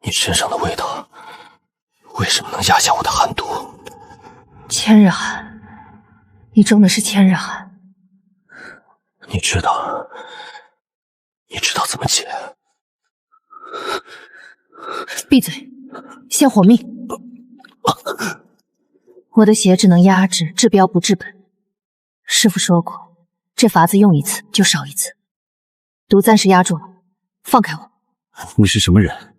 你身上的味道为什么能压下我的寒毒？千日寒，你中的是千日寒。你知道怎么解？闭嘴，先活命！我的血只能压制，治标不治本。师父说过，这法子用一次就少一次。毒暂时压住了，放开我。你是什么人？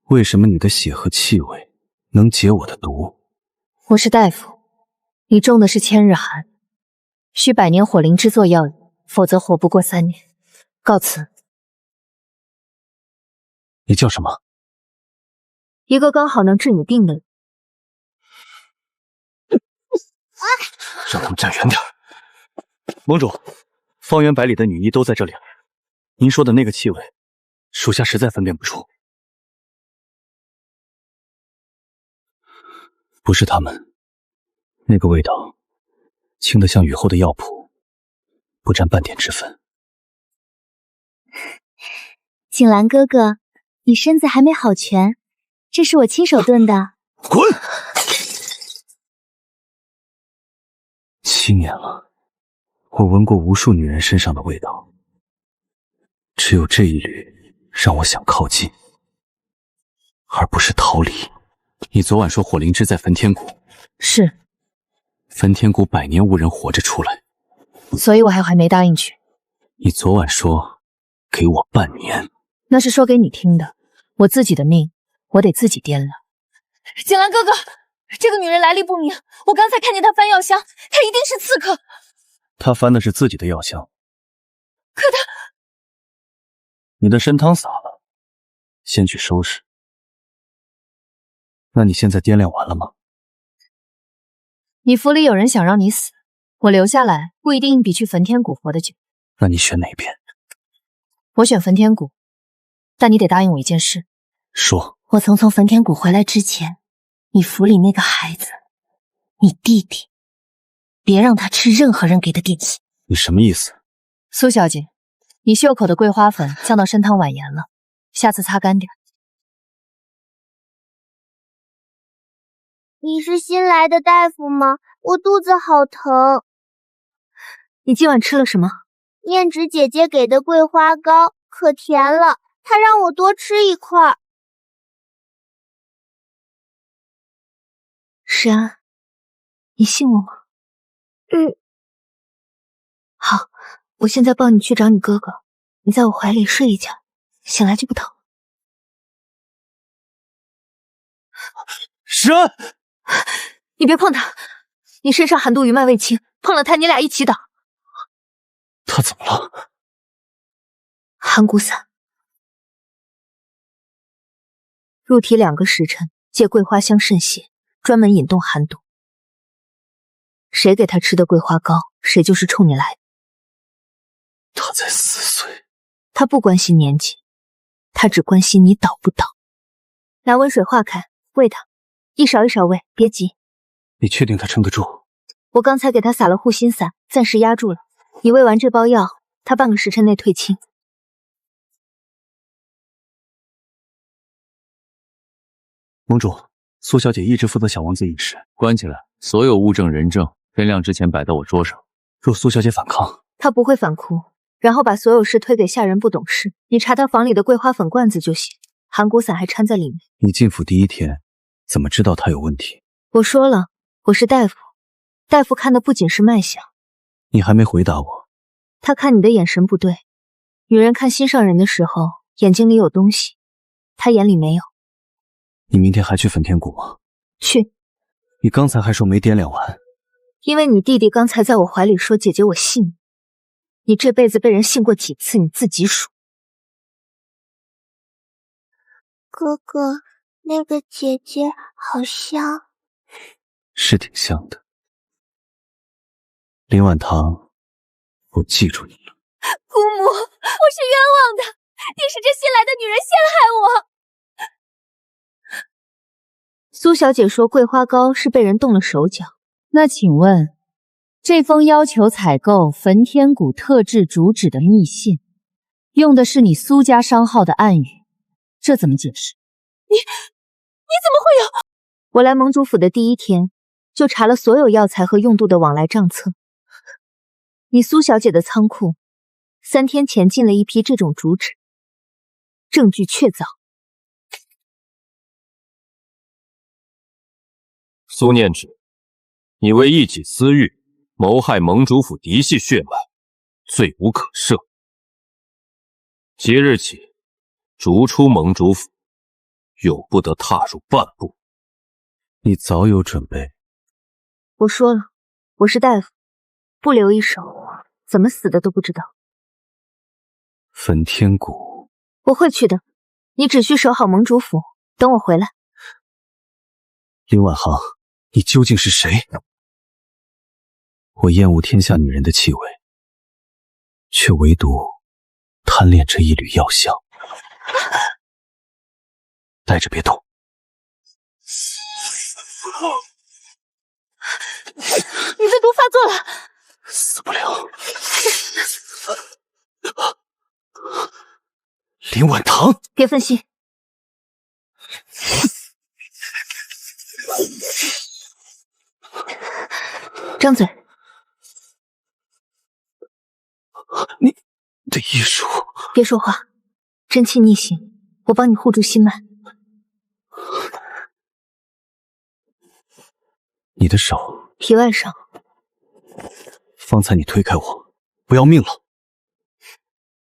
为什么你的血和气味能解我的毒？我是大夫，你中的是千日寒，需百年火灵之作药引，否则活不过3年。告辞。你叫什么？一个刚好能治你病的人。让他们站远点。盟主，方圆百里的女医都在这里了。您说的那个气味，属下实在分辨不出。不是他们，那个味道轻得像雨后的药谱，不沾半点脂粉。景兰哥哥，你身子还没好全，这是我亲手炖的。滚！7年了，我闻过无数女人身上的味道，只有这一缕让我想靠近，而不是逃离。你昨晚说火灵芝在焚天谷，是。焚天谷100年无人活着出来，所以我还没答应去。你昨晚说给我半年，那是说给你听的，我自己的命我得自己掂了。景兰哥哥，这个女人来历不明，我刚才看见她翻药箱，她一定是刺客。她翻的是自己的药箱，可她……你的参汤洒了，先去收拾。那你现在掂量完了吗？你府里有人想让你死，我留下来不一定比去焚天谷活得久。那你选哪边？我选焚天谷，但你得答应我一件事。说。我从焚天谷回来之前，你府里那个孩子，你弟弟，别让他吃任何人给的点心。你什么意思？苏小姐，你袖口的桂花粉降到参汤晚盐了，下次擦干点。你是新来的大夫吗？我肚子好疼。你今晚吃了什么？念芷姐姐给的桂花糕，可甜了，她让我多吃一块。诗安，你信我吗？好，我现在抱你去找你哥哥，你在我怀里睡一觉，醒来就不疼。诗安，你别碰他，你身上寒毒余脉未清，碰了他你俩一起倒。他怎么了？寒骨散，入体2个时辰，借桂花香渗血，专门引动寒毒。谁给他吃的桂花糕，谁就是冲你来的。他才4岁，他不关心年纪，他只关心你倒不倒。拿温水化开，喂他，一勺一勺喂，别急。你确定他撑得住？我刚才给他撒了护心散，暂时压住了。你喂完这包药，他半个时辰内退清。盟主，苏小姐一直负责小王子饮食，关起来，所有物证人证天亮之前摆到我桌上。若苏小姐反抗，她不会反哭，然后把所有事推给下人不懂事。你查她房里的桂花粉罐子就行，寒骨散还掺在里面。你进府第1天，怎么知道她有问题？我说了，我是大夫，大夫看的不仅是脉象。你还没回答我。他看你的眼神不对，女人看心上人的时候，眼睛里有东西，他眼里没有。你明天还去焚天谷吗？去。你刚才还说没掂量完。因为你弟弟刚才在我怀里说姐姐我信你，你这辈子被人信过几次你自己数。哥哥，那个姐姐好像……是挺像的。林婉堂，我记住你了。姑母，我是冤枉的，定是这新来的女人陷害我。苏小姐说桂花糕是被人动了手脚，那请问，这封要求采购焚天谷特制主旨的密信，用的是你苏家商号的暗语，这怎么解释？你怎么会有？我来盟主府的第一天，就查了所有药材和用度的往来账册。你苏小姐的仓库3天前进了一批这种主纸，证据确凿。苏念芷，你为一己私欲，谋害盟主府嫡系血脉，罪无可赦。即日起，逐出盟主府，永不得踏入半步。你早有准备。我说了，我是大夫，不留一手，怎么死的都不知道。焚天谷，我会去的，你只需守好盟主府，等我回来。林婉航，你究竟是谁？我厌恶天下女人的气味，却唯独贪恋这一缕药香。待着别动。你的毒发作了，死不了。林婉堂，别分心。张嘴。你的医术。别说话，真气逆行，我帮你护住心脉。你的手。体外伤。方才你推开我，不要命了。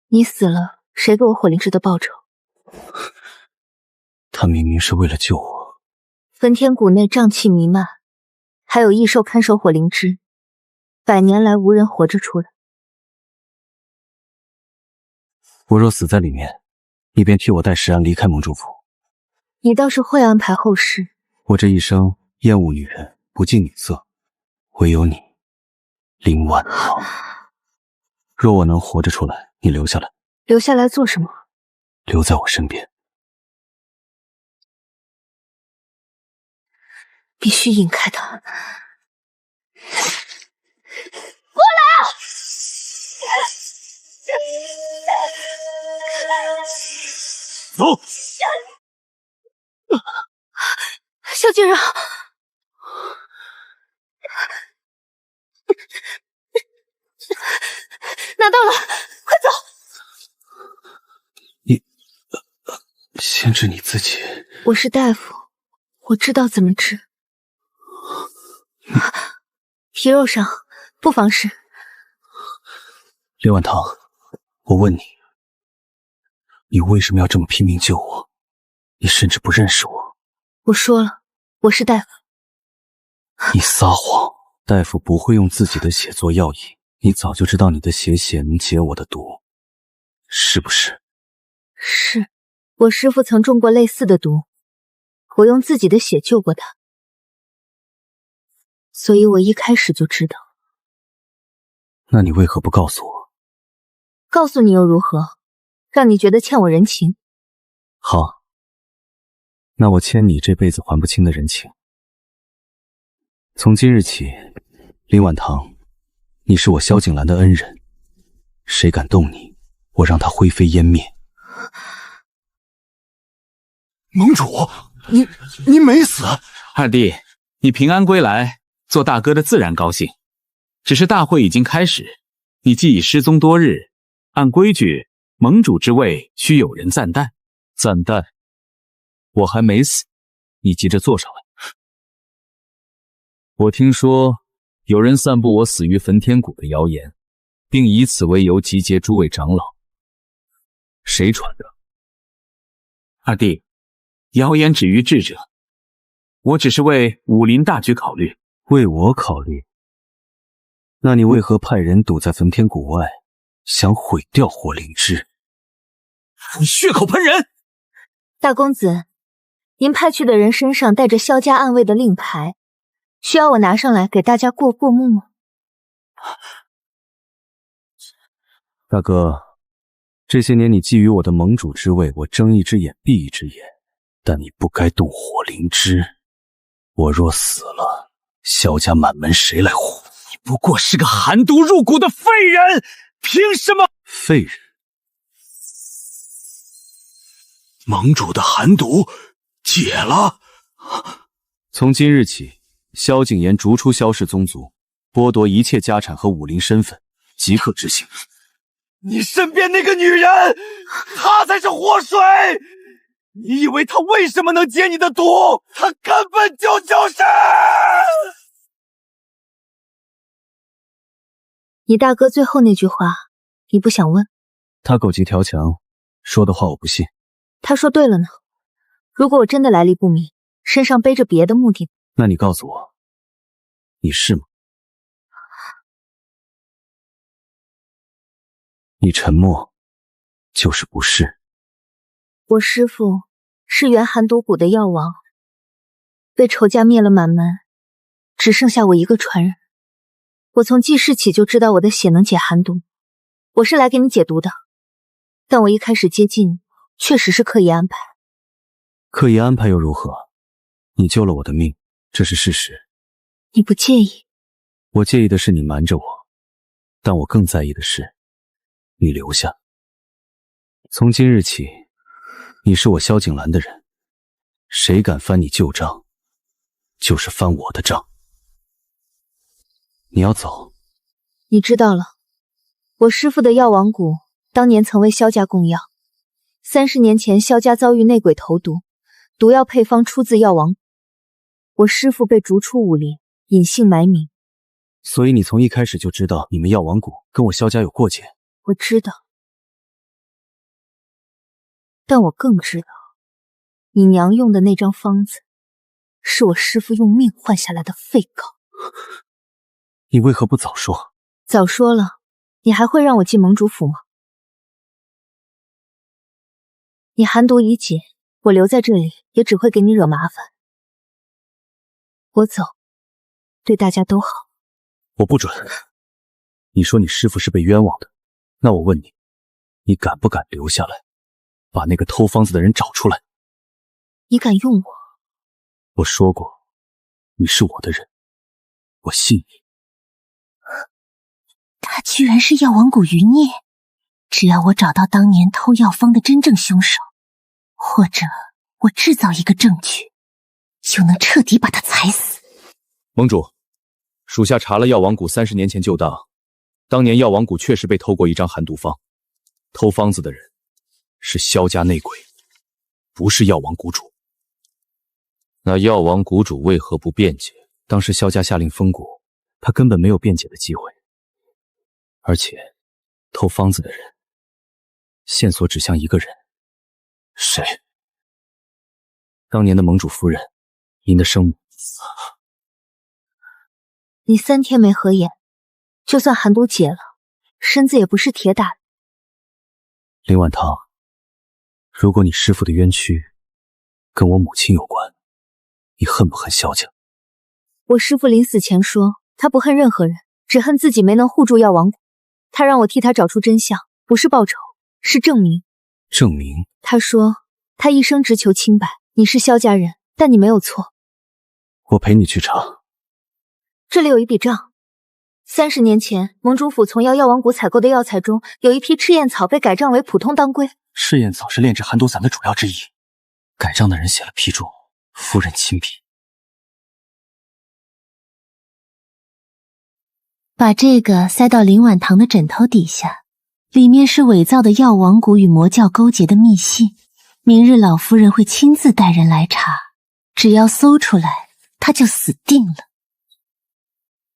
你死了，谁给我火灵芝的报酬？他明明是为了救我。焚天谷内瘴气弥漫，还有异兽看守火灵芝，100年来无人活着出来。我若死在里面，你便替我带石安离开盟主府。你倒是会安排后事。我这一生厌恶女人，不近女色，唯有你，林婉堂。若我能活着出来，你留下来。留下来做什么？留在我身边。必须引开他。过来啊！走。小金人，拿到了，快走！你先治你自己。我是大夫，我知道怎么治。皮肉伤，不妨事。林婉堂，我问你，你为什么要这么拼命救我？你甚至不认识我。我说了，我是大夫。你撒谎，大夫不会用自己的血做药引，你早就知道你的血能解我的毒，是不是？是，我师父曾中过类似的毒，我用自己的血救过他，所以我一开始就知道。那你为何不告诉我？告诉你又如何？让你觉得欠我人情？好，那我欠你这辈子还不清的人情。从今日起，林婉堂，你是我萧景兰的恩人，谁敢动你，我让他灰飞烟灭。盟主，你没死。二弟，你平安归来，做大哥的自然高兴。只是大会已经开始，你既已失踪多日，按规矩，盟主之位需有人暂代。暂代？我还没死，你急着坐上来。我听说有人散布我死于焚天谷的谣言，并以此为由集结诸位长老。谁传的？二弟，谣言止于智者，我只是为武林大局考虑。为我考虑？那你为何派人堵在焚天谷外，想毁掉火灵芝？你血口喷人！大公子，您派去的人身上带着萧家暗卫的令牌，需要我拿上来给大家过目吗？大哥，这些年你觊觎我的盟主之位，我睁一只眼闭一只眼，但你不该动火灵芝。我若死了，萧家满门谁来护？你不过是个寒毒入骨的废人，凭什么？废人？盟主的寒毒解了。从今日起，萧景琰逐出萧氏宗族，剥夺一切家产和武林身份，即刻执行。你身边那个女人，她才是祸水。你以为她为什么能解你的毒？她根本就是……你大哥最后那句话，你不想问？他狗急跳墙，说的话我不信。他说对了呢。如果我真的来历不明，身上背着别的目的，那你告诉我，你是吗？你沉默，就是不是。我师父是原寒毒谷的药王，被仇家灭了满门，只剩下我一个传人。我从记事起就知道我的血能解寒毒，我是来给你解毒的。但我一开始接近你，确实是刻意安排。刻意安排又如何？你救了我的命，这是事实。你不介意？我介意的是你瞒着我，但我更在意的是你留下。从今日起，你是我萧景兰的人，谁敢翻你旧账，就是翻我的账。你要走？你知道了，我师父的药王谷当年曾为萧家供药，30年前萧家遭遇内鬼投毒，毒药配方出自药王谷，我师父被逐出武林，隐姓埋名。所以你从一开始就知道你们药王谷跟我萧家有过节？我知道，但我更知道，你娘用的那张方子，是我师父用命换下来的废稿。你为何不早说？早说了，你还会让我进盟主府吗？你寒毒已解，我留在这里也只会给你惹麻烦。我走，对大家都好。我不准。你说你师父是被冤枉的，那我问你，你敢不敢留下来，把那个偷方子的人找出来？你敢用我？我说过，你是我的人，我信你。他居然是药王谷余孽，只要我找到当年偷药方的真正凶手，或者我制造一个证据，就能彻底把他踩死。盟主，属下查了药王谷30年前旧档，当年药王谷确实被偷过一张寒毒方，偷方子的人是萧家内鬼，不是药王谷主。那药王谷主为何不辩解？当时萧家下令封谷，他根本没有辩解的机会。而且，偷方子的人，线索指向一个人。谁？当年的盟主夫人，您的生母。你3天没合眼，就算寒毒解了，身子也不是铁打的。林婉棠，如果你师父的冤屈跟我母亲有关，你恨不恨萧家？我师父临死前说，他不恨任何人，只恨自己没能护住药王谷。他让我替他找出真相，不是报仇，是证明。证明？他说他一生只求清白。你是萧家人，但你没有错。我陪你去查。这里有一笔账，30年前盟主府从药王谷采购的药材中，有一批赤焰草被改账为普通当归。赤焰草是炼制寒毒散的主要之一，改账的人写了批注，夫人亲笔。把这个塞到林婉棠的枕头底下，里面是伪造的药王谷与魔教勾结的密信。明日老夫人会亲自带人来查，只要搜出来，她就死定了。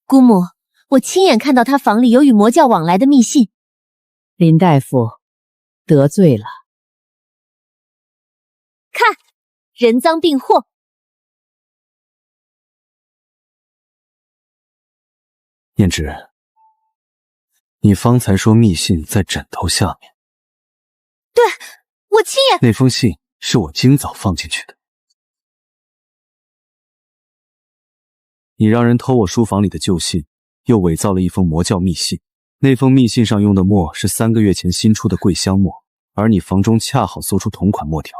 姑母，我亲眼看到她房里有与魔教往来的密信。林大夫，得罪了。看，人赃并获。念之，你方才说密信在枕头下面。对，我亲眼。那封信是我今早放进去的。你让人偷我书房里的旧信，又伪造了一封魔教密信。那封密信上用的墨是3个月前新出的桂香墨，而你房中恰好搜出同款墨条。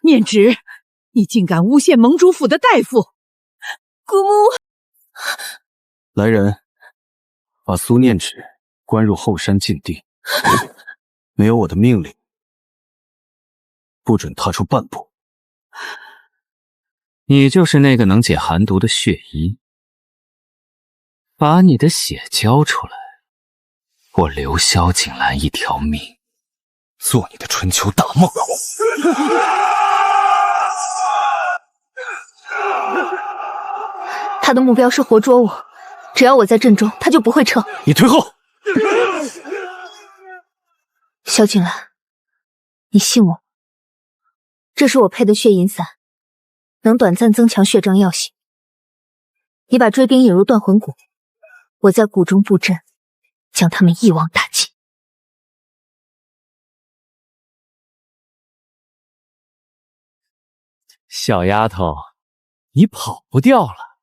念之，你竟敢诬陷盟主府的大夫！姑母，来人，把苏念之关入后山禁地，没有我的命令，不准踏出半步。你就是那个能解寒毒的血医，把你的血交出来，我留萧景兰一条命。做你的春秋大梦。他的目标是活捉我，只要我在阵中，他就不会撤。你退后！萧景兰，你信我，这是我配的血银散，能短暂增强血症药性。你把追兵引入断魂谷，我在谷中布阵，将他们一网打尽。小丫头，你跑不掉了。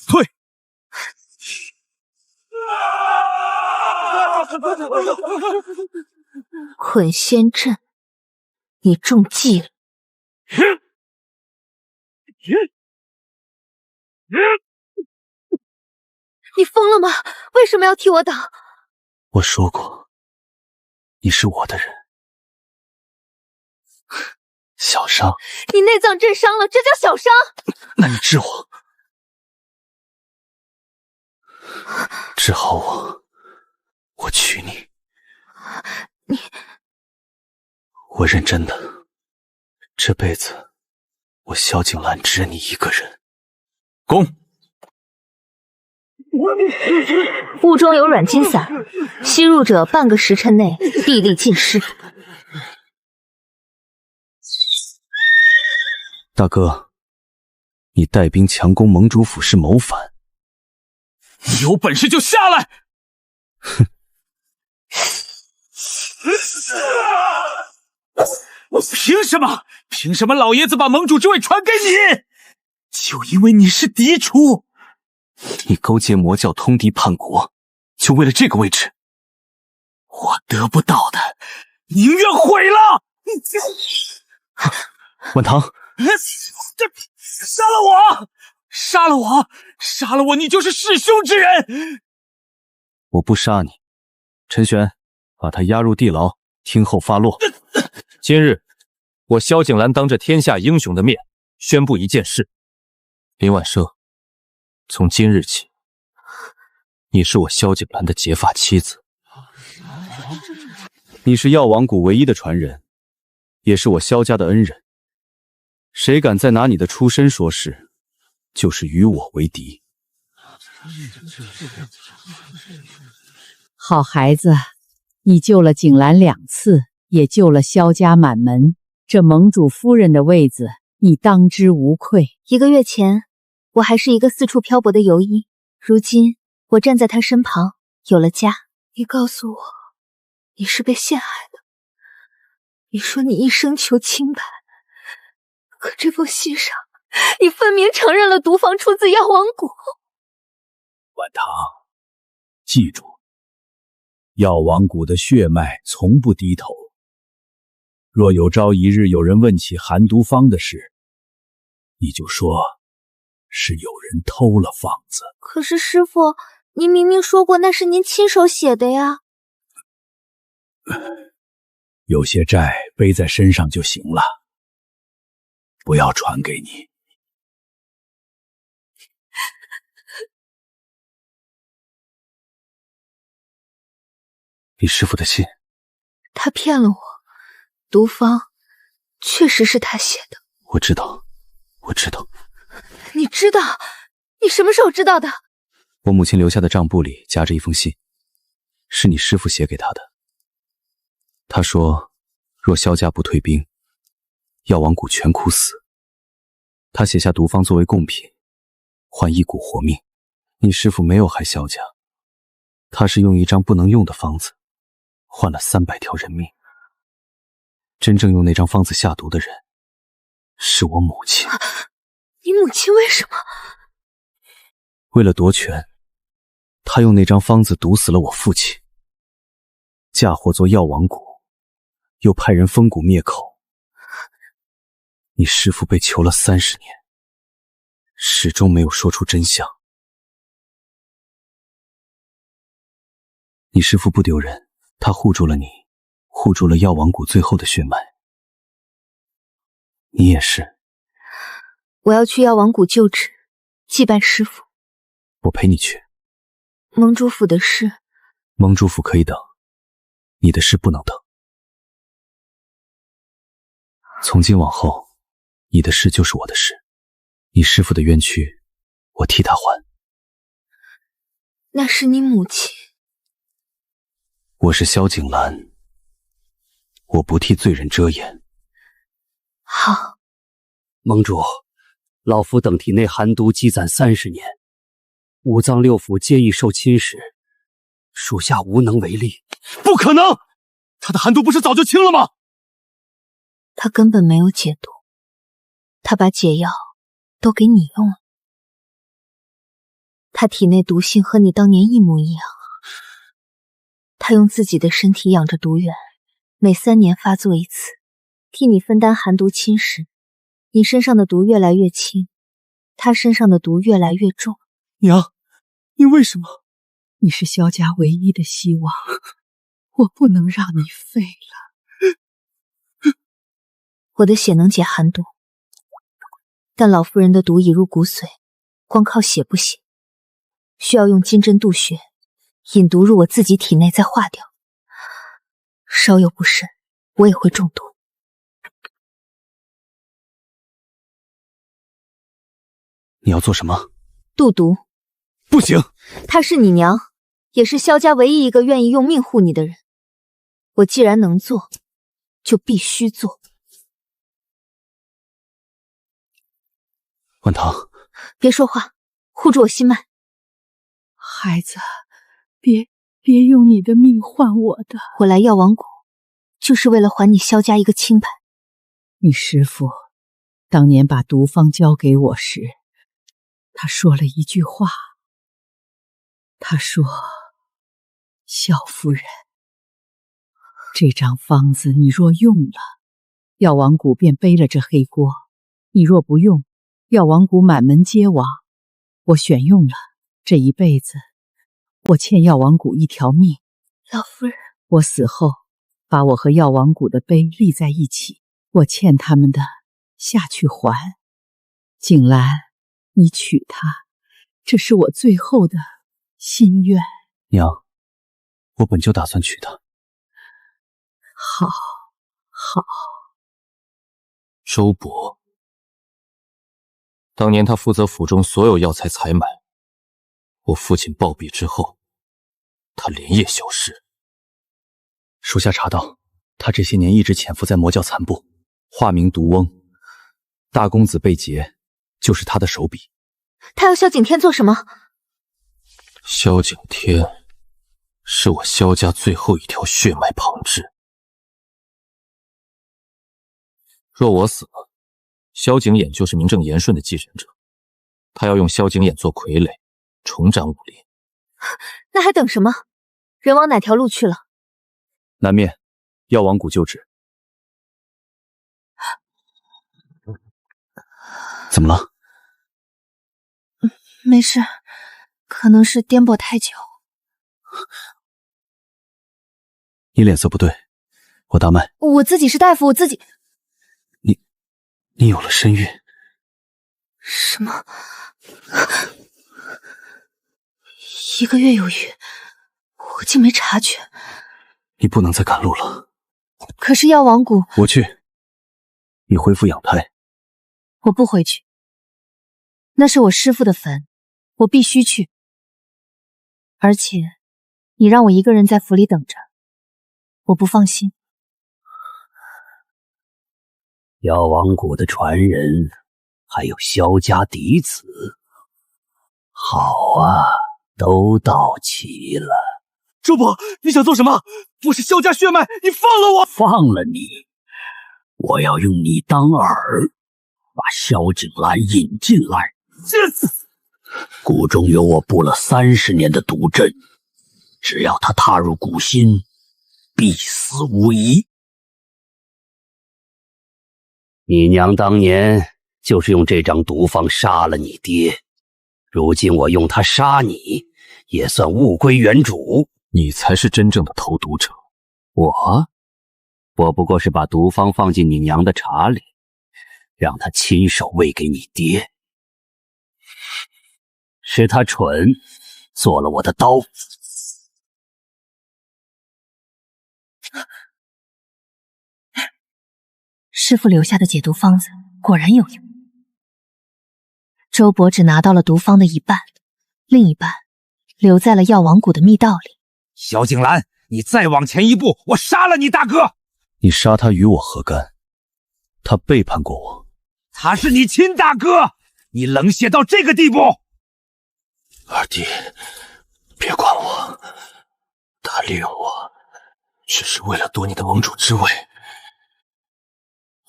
退！捆仙阵，你中计了。你疯了吗？为什么要替我挡？我说过，你是我的人。小伤，你内脏震伤了，这叫小伤。那你治我，治好我，我娶你。我认真的，这辈子我萧景兰只你一个人。攻！雾中有软金散，吸入者半个时辰内地力尽失。大哥，你带兵强攻盟主府是谋反。你有本事就下来！哼！凭什么？凭什么老爷子把盟主之位传给你？就因为你是嫡出。你勾结魔教通敌叛国，就为了这个位置？我得不到的，宁愿毁了！晚唐，这杀了我！杀了我！杀了我！你就是弑兄之人！我不杀你，陈玄，把他押入地牢，听候发落。今日，我萧景兰当着天下英雄的面宣布一件事：林婉奢，从今日起，你是我萧景兰的结发妻子。你是药王谷唯一的传人，也是我萧家的恩人。谁敢再拿你的出身说事，就是与我为敌。好孩子，你救了景兰2次，也救了萧家满门，这盟主夫人的位子，你当之无愧。1个月前，我还是一个四处漂泊的游医，如今我站在他身旁，有了家。你告诉我，你是被陷害的。你说你一生求清白，可这封信上，你分明承认了毒方出自药王谷。晚唐，记住，药王谷的血脉从不低头。若有朝一日有人问起寒毒方的事，你就说是有人偷了方子。可是师父，您明明说过那是您亲手写的呀。有些债背在身上就行了，不要传给你。你师父的信，他骗了我，毒方确实是他写的。我知道，我知道。你知道？你什么时候知道的？我母亲留下的账簿里夹着一封信，是你师父写给他的。他说，若萧家不退兵，药王谷全枯死。他写下毒方作为贡品，换一股活命。你师父没有害萧家，他是用一张不能用的方子，换了300条人命。真正用那张方子下毒的人，是我母亲。你母亲为什么？为了夺权，他用那张方子毒死了我父亲，嫁祸做药王谷，又派人封谷灭口。你师父被囚了30年，始终没有说出真相。你师父不丢人，他护住了你，护住了药王谷最后的血脉。你也是。我要去药王谷就职，祭拜师父。我陪你去。盟主府的事，盟主府可以等，你的事不能等。从今往后，你的事就是我的事，你师父的冤屈，我替他还。那是你母亲。我是萧景兰，我不替罪人遮掩。好。盟主，老夫等体内寒毒积攒30年，五脏六腑皆已受侵蚀，属下无能为力。不可能！他的寒毒不是早就清了吗？他根本没有解毒，他把解药都给你用了。他体内毒性和你当年一模一样。他用自己的身体养着毒源，每3年发作一次，替你分担寒毒侵蚀。你身上的毒越来越轻，他身上的毒越来越重。娘，你为什么？你是萧家唯一的希望，我不能让你废了。我的血能解寒毒，但老夫人的毒已入骨髓，光靠血不行，需要用金针渡血，引毒入我自己体内再化掉。稍有不慎，我也会中毒。你要做什么？渡毒。不行，她是你娘，也是萧家唯一一个愿意用命护你的人。我既然能做，就必须做。万堂，别说话，护住我心脉。孩子，别用你的命换我的。我来药王谷，就是为了还你萧家一个清白。你师父当年把毒方交给我时，他说了一句话。他说：“萧夫人，这张方子你若用了，药王谷便背了这黑锅；你若不用，药王谷满门皆亡。我选用了，这一辈子我欠药王谷一条命。老夫人，我死后把我和药王谷的碑立在一起，我欠他们的下去还。景兰，你娶她，这是我最后的心愿。娘，我本就打算娶她。好，好。周伯，当年他负责府中所有药材采买，我父亲暴毙之后，他连夜消失。属下查到，他这些年一直潜伏在魔教残部，化名毒翁。大公子被劫，就是他的手笔。他要萧景天做什么？萧景天是我萧家最后一条血脉旁支。若我死了，萧景琰就是名正言顺的继任者。他要用萧景琰做傀儡，重掌武林。那还等什么？人往哪条路去了？南面，药王谷旧址。怎么了？没事，可能是颠簸太久。你脸色不对，我大脉。我自己是大夫，我自己。你有了身孕？什么？1个月有余，我竟没察觉。你不能再赶路了。可是药王谷，我去。你恢复养胎。我不回去。那是我师父的坟，我必须去。而且，你让我一个人在府里等着，我不放心。药王谷的传人，还有萧家嫡子，好啊，都到齐了。周伯，你想做什么？我是萧家血脉，你放了我！放了你，我要用你当饵，把萧景兰引进来。谷中有我布了30年的毒阵，只要他踏入谷心，必死无疑。你娘当年就是用这张毒方杀了你爹，如今我用它杀你，也算物归原主。你才是真正的投毒者。我不过是把毒方放进你娘的茶里，让他亲手喂给你爹。是他蠢，做了我的刀。师傅留下的解毒方子果然有用。周伯只拿到了毒方的一半，另一半留在了药王谷的密道里。萧景兰，你再往前一步，我杀了你大哥！你杀他与我何干？他背叛过我。他是你亲大哥，你冷血到这个地步！二弟，别管我，他利用我，只是为了夺你的盟主之位。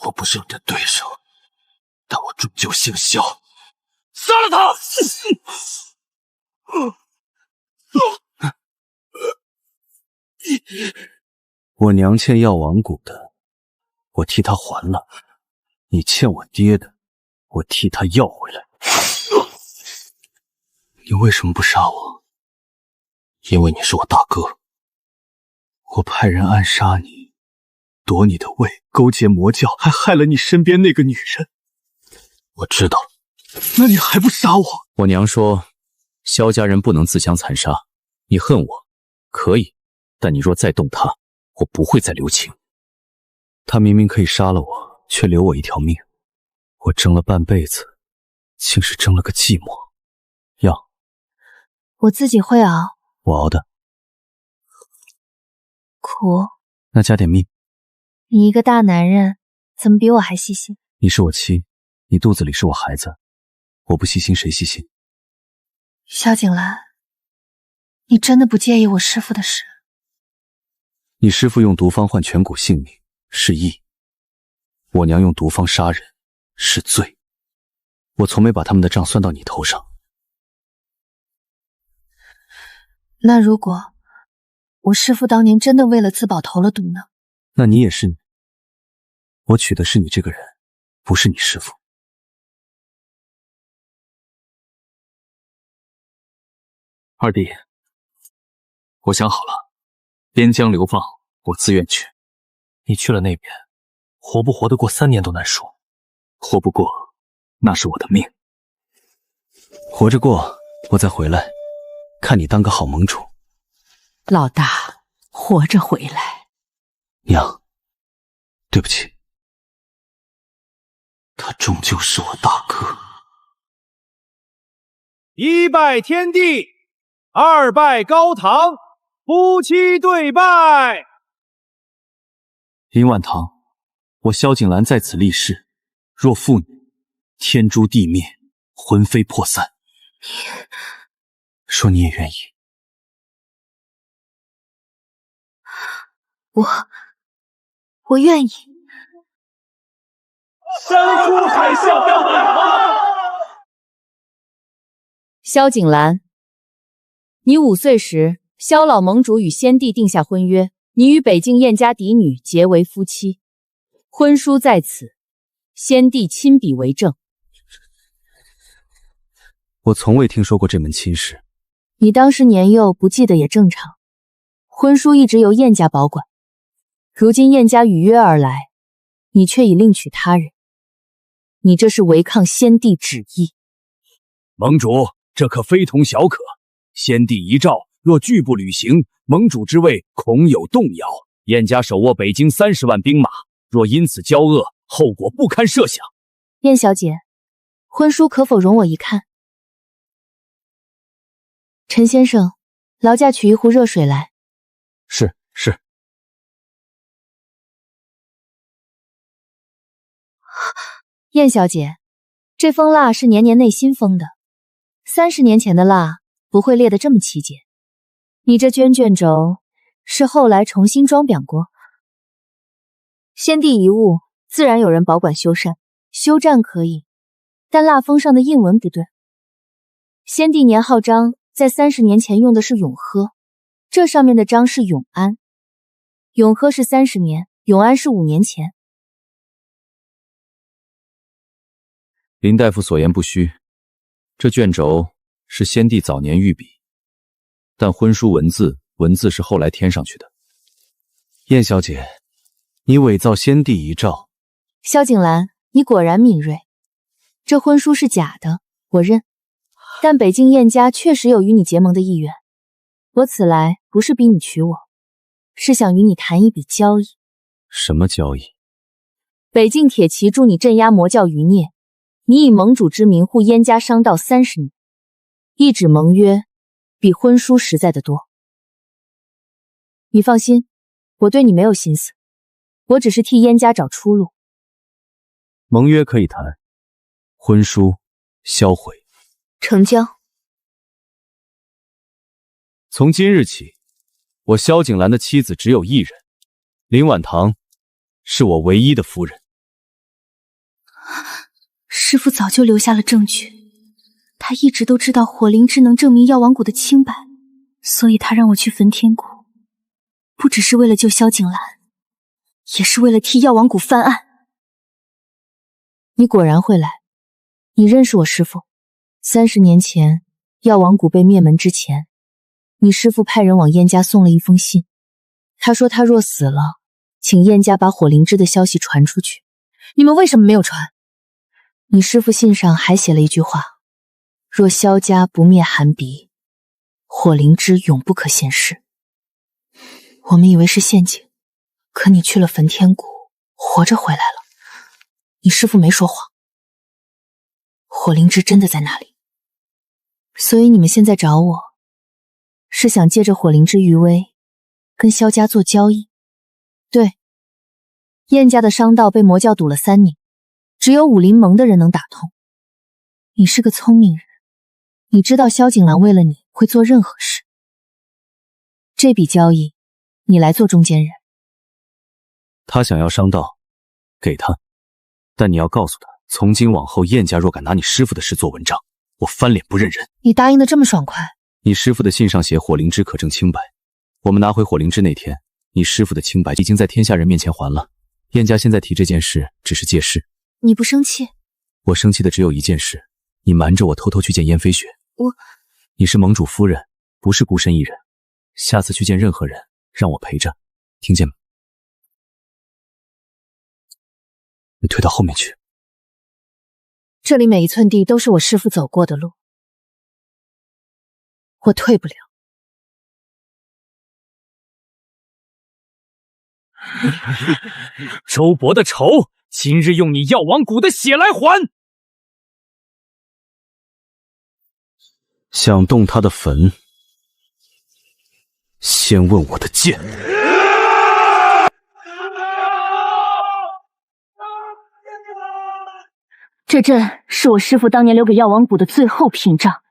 我不是你的对手，但我终究姓萧。杀了他！我娘欠药王谷的，我替她还了；你欠我爹的，我替他要回来。你为什么不杀我？因为你是我大哥。我派人暗杀你，夺你的位，勾结魔教，还害了你身边那个女人。我知道。那你还不杀我？我娘说，萧家人不能自相残杀。你恨我，可以，但你若再动他，我不会再留情。他明明可以杀了我，却留我一条命。我争了半辈子，竟是争了个寂寞。药，我自己会熬。我熬的。苦。那加点蜜。你一个大男人，怎么比我还细心？你是我妻，你肚子里是我孩子，我不细心谁细心？萧景兰，你真的不介意我师父的事？你师父用毒方换全谷性命是义，我娘用毒方杀人是罪。我从没把他们的账算到你头上。那如果我师父当年真的为了自保投了毒呢？那你也是你。我娶的是你这个人，不是你师父。二弟，我想好了，边疆流放，我自愿去。你去了那边，活不活得过3年都难说。活不过，那是我的命。活着过，我再回来，看你当个好盟主。老大，活着回来。娘，对不起。他终究是我大哥。一拜天地，二拜高堂，夫妻对拜。林婉堂，我萧景兰在此立誓，若负你，天诛地灭，魂飞魄散。说你也愿意。我愿意。山呼海啸要满堂。萧景兰，你5岁时，萧老盟主与先帝定下婚约，你与北境燕家嫡女结为夫妻，婚书在此，先帝亲笔为证。我从未听说过这门亲事。你当时年幼，不记得也正常。婚书一直由燕家保管，如今燕家与约而来，你却已另娶他人，你这是违抗先帝旨意。盟主，这可非同小可。先帝遗诏若拒不履行，盟主之位恐有动摇。燕家手握北京30万兵马，若因此交恶，后果不堪设想。燕小姐，婚书可否容我一看？陈先生，劳驾取一壶热水来。是。燕小姐，这封蜡是年内新封的，30年前的蜡不会裂得这么齐结。你这卷轴是后来重新装裱过。先帝遗物自然有人保管修缮，修缮可以，但蜡封上的印文不对。先帝年号章在30年前用的是永和，这上面的章是永安，永和是30年，永安是5年前。林大夫所言不虚，这卷轴是先帝早年御笔，但婚书文字是后来添上去的。燕小姐，你伪造先帝遗诏。萧景兰，你果然敏锐。这婚书是假的，我认。但北境燕家确实有与你结盟的意愿。我此来不是逼你娶我，是想与你谈一笔交易。什么交易？北境铁骑助你镇压魔教余孽，你以盟主之名护燕家商道30年，一纸盟约比婚书实在的多。你放心，我对你没有心思，我只是替燕家找出路。盟约可以谈，婚书销毁。成交。从今日起，我萧景兰的妻子只有一人，林婉堂是我唯一的夫人。师父早就留下了证据，他一直都知道火灵芝能证明药王谷的清白，所以他让我去焚天谷，不只是为了救萧景兰，也是为了替药王谷翻案。你果然会来，你认识我师父。30年前，药王谷被灭门之前，你师父派人往燕家送了一封信，他说他若死了，请燕家把火灵芝的消息传出去。你们为什么没有传？你师父信上还写了一句话：若萧家不灭寒鼻，火灵芝永不可现世。我们以为是陷阱，可你去了焚天谷，活着回来了。你师父没说谎，火灵芝真的在那里。所以你们现在找我，是想借着火灵芝余威，跟萧家做交易？对，燕家的商道被魔教堵了3年，只有武林盟的人能打通。你是个聪明人，你知道萧景兰为了你会做任何事。这笔交易，你来做中间人。他想要商道，给他，但你要告诉他，从今往后燕家若敢拿你师父的事做文章，我翻脸不认人。你答应的这么爽快。你师父的信上写火灵芝可证清白，我们拿回火灵芝那天，你师父的清白已经在天下人面前还了。燕家现在提这件事只是借势。你不生气？我生气的只有一件事，你瞒着我偷偷去见燕飞雪。你是盟主夫人，不是孤身一人，下次去见任何人让我陪着，听见吗？你退到后面去。这里每一寸地都是我师父走过的路，我退不了。周伯的仇，今日用你药王谷的血来还！想动他的坟，先问我的剑。这阵是我师父当年留给药王谷的最后屏障。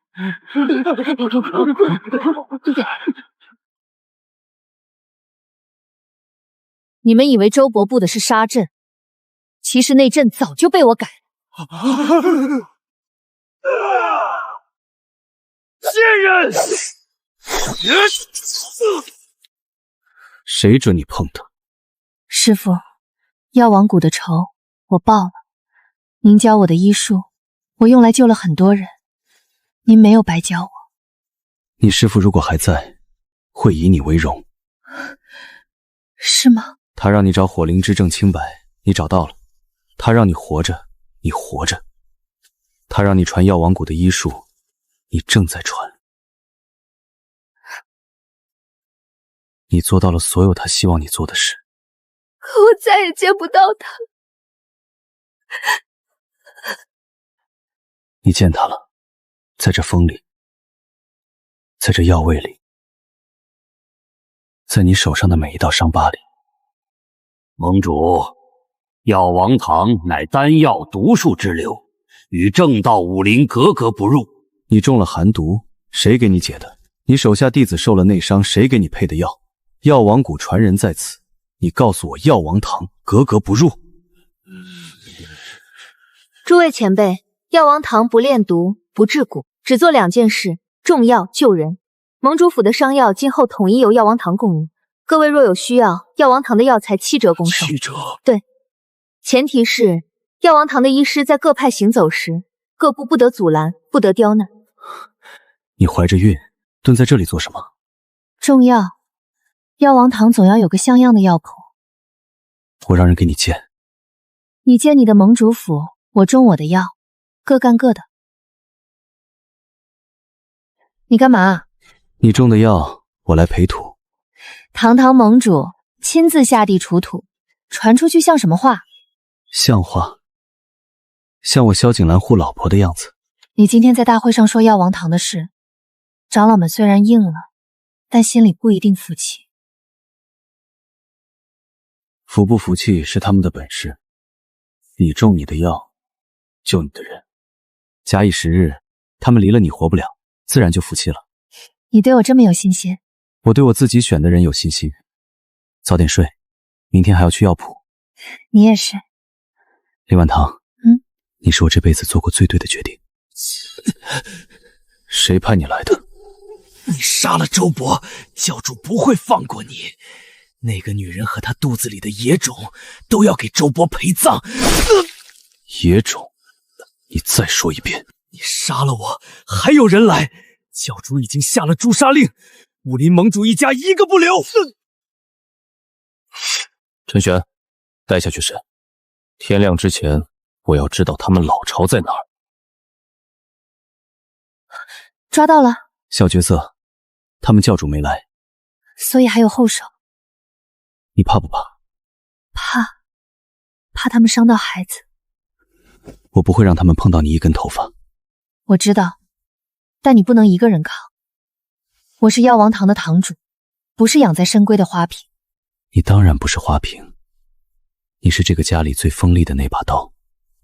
你们以为周伯布的是杀阵，其实那阵早就被我改了。贱人！谁准你碰他？师父，药王谷的仇我报了。您教我的医术，我用来救了很多人，您没有白教我。你师父如果还在，会以你为荣。是吗？他让你找火灵芝证清白，你找到了；他让你活着，你活着；他让你传药王谷的医术，你正在传。你做到了所有他希望你做的事。可我再也见不到他。你见他了，在这风里，在这药味里，在你手上的每一道伤疤里。盟主，药王堂乃丹药毒术之流，与正道武林格格不入。你中了寒毒，谁给你解的？你手下弟子受了内伤，谁给你配的药？药王谷传人在此，你告诉我药王堂格格不入。诸位前辈，药王堂不炼毒，不治蛊，只做2件事：种药救人。盟主府的伤药今后统一由药王堂供应，各位若有需要，药王堂的药材7折供售。7折？对，前提是药王堂的医师在各派行走时，各部不得阻拦，不得刁难。你怀着孕蹲在这里做什么？种药，药王堂总要有个像样的药口。我让人给你见。你建你的盟主府，我中我的药，各干各的。你干嘛？你种的药，我来培土。堂堂盟主亲自下地除土，传出去像什么话？像话，像我萧景兰护老婆的样子。你今天在大会上说药王堂的事，长老们虽然应了，但心里不一定服气。服不服气是他们的本事。你种你的药，救你的人，假以时日，他们离了你活不了，自然就服气了。你对我这么有信心？我对我自己选的人有信心。早点睡，明天还要去药铺。你也是。林婉堂，你是我这辈子做过最对的决定。谁派你来的？你杀了周伯，教主不会放过你。那个女人和她肚子里的野种都要给周伯陪葬。野种？你再说一遍。你杀了我，还有人来。教主已经下了诛杀令，武林盟主一家一个不留。陈玄，带下去审。天亮之前，我要知道他们老巢在哪儿。抓到了。小角色，他们教主没来，所以还有后手。你怕不怕？怕他们伤到孩子。我不会让他们碰到你一根头发。我知道，但你不能一个人扛。我是药王堂的堂主，不是养在深闺的花瓶。你当然不是花瓶，你是这个家里最锋利的那把刀，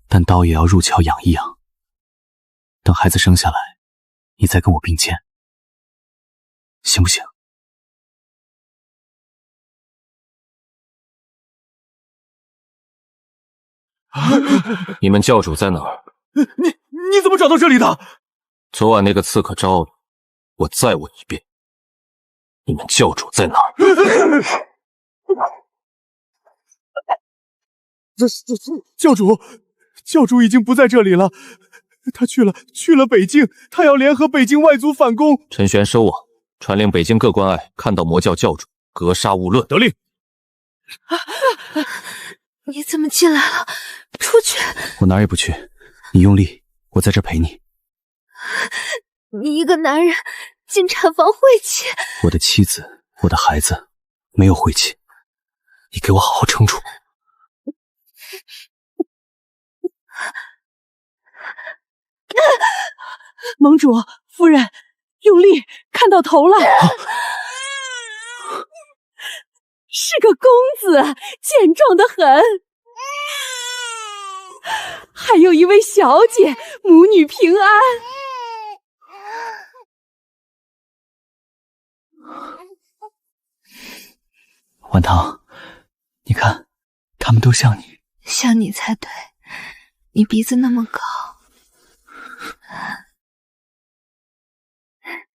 但刀也要入鞘养一养。等孩子生下来，你再跟我并肩，行不行？你们教主在哪儿？你怎么找到这里的？昨晚那个刺客招了，我再问一遍，你们教主在哪儿？教主已经不在这里了，他去了北京，他要联合北京外族反攻。陈玄收网，传令北京各关隘，看到魔教教主，格杀勿论。得令。你怎么进来了？出去！我哪儿也不去，你用力，我在这陪你。你一个男人进产房晦气！我的妻子，我的孩子，没有晦气，你给我好好撑住。盟主夫人，用力，看到头了。是个公子，健壮得很。还有一位小姐，母女平安。婉堂，你看，他们都像你。像你才对，你鼻子那么高。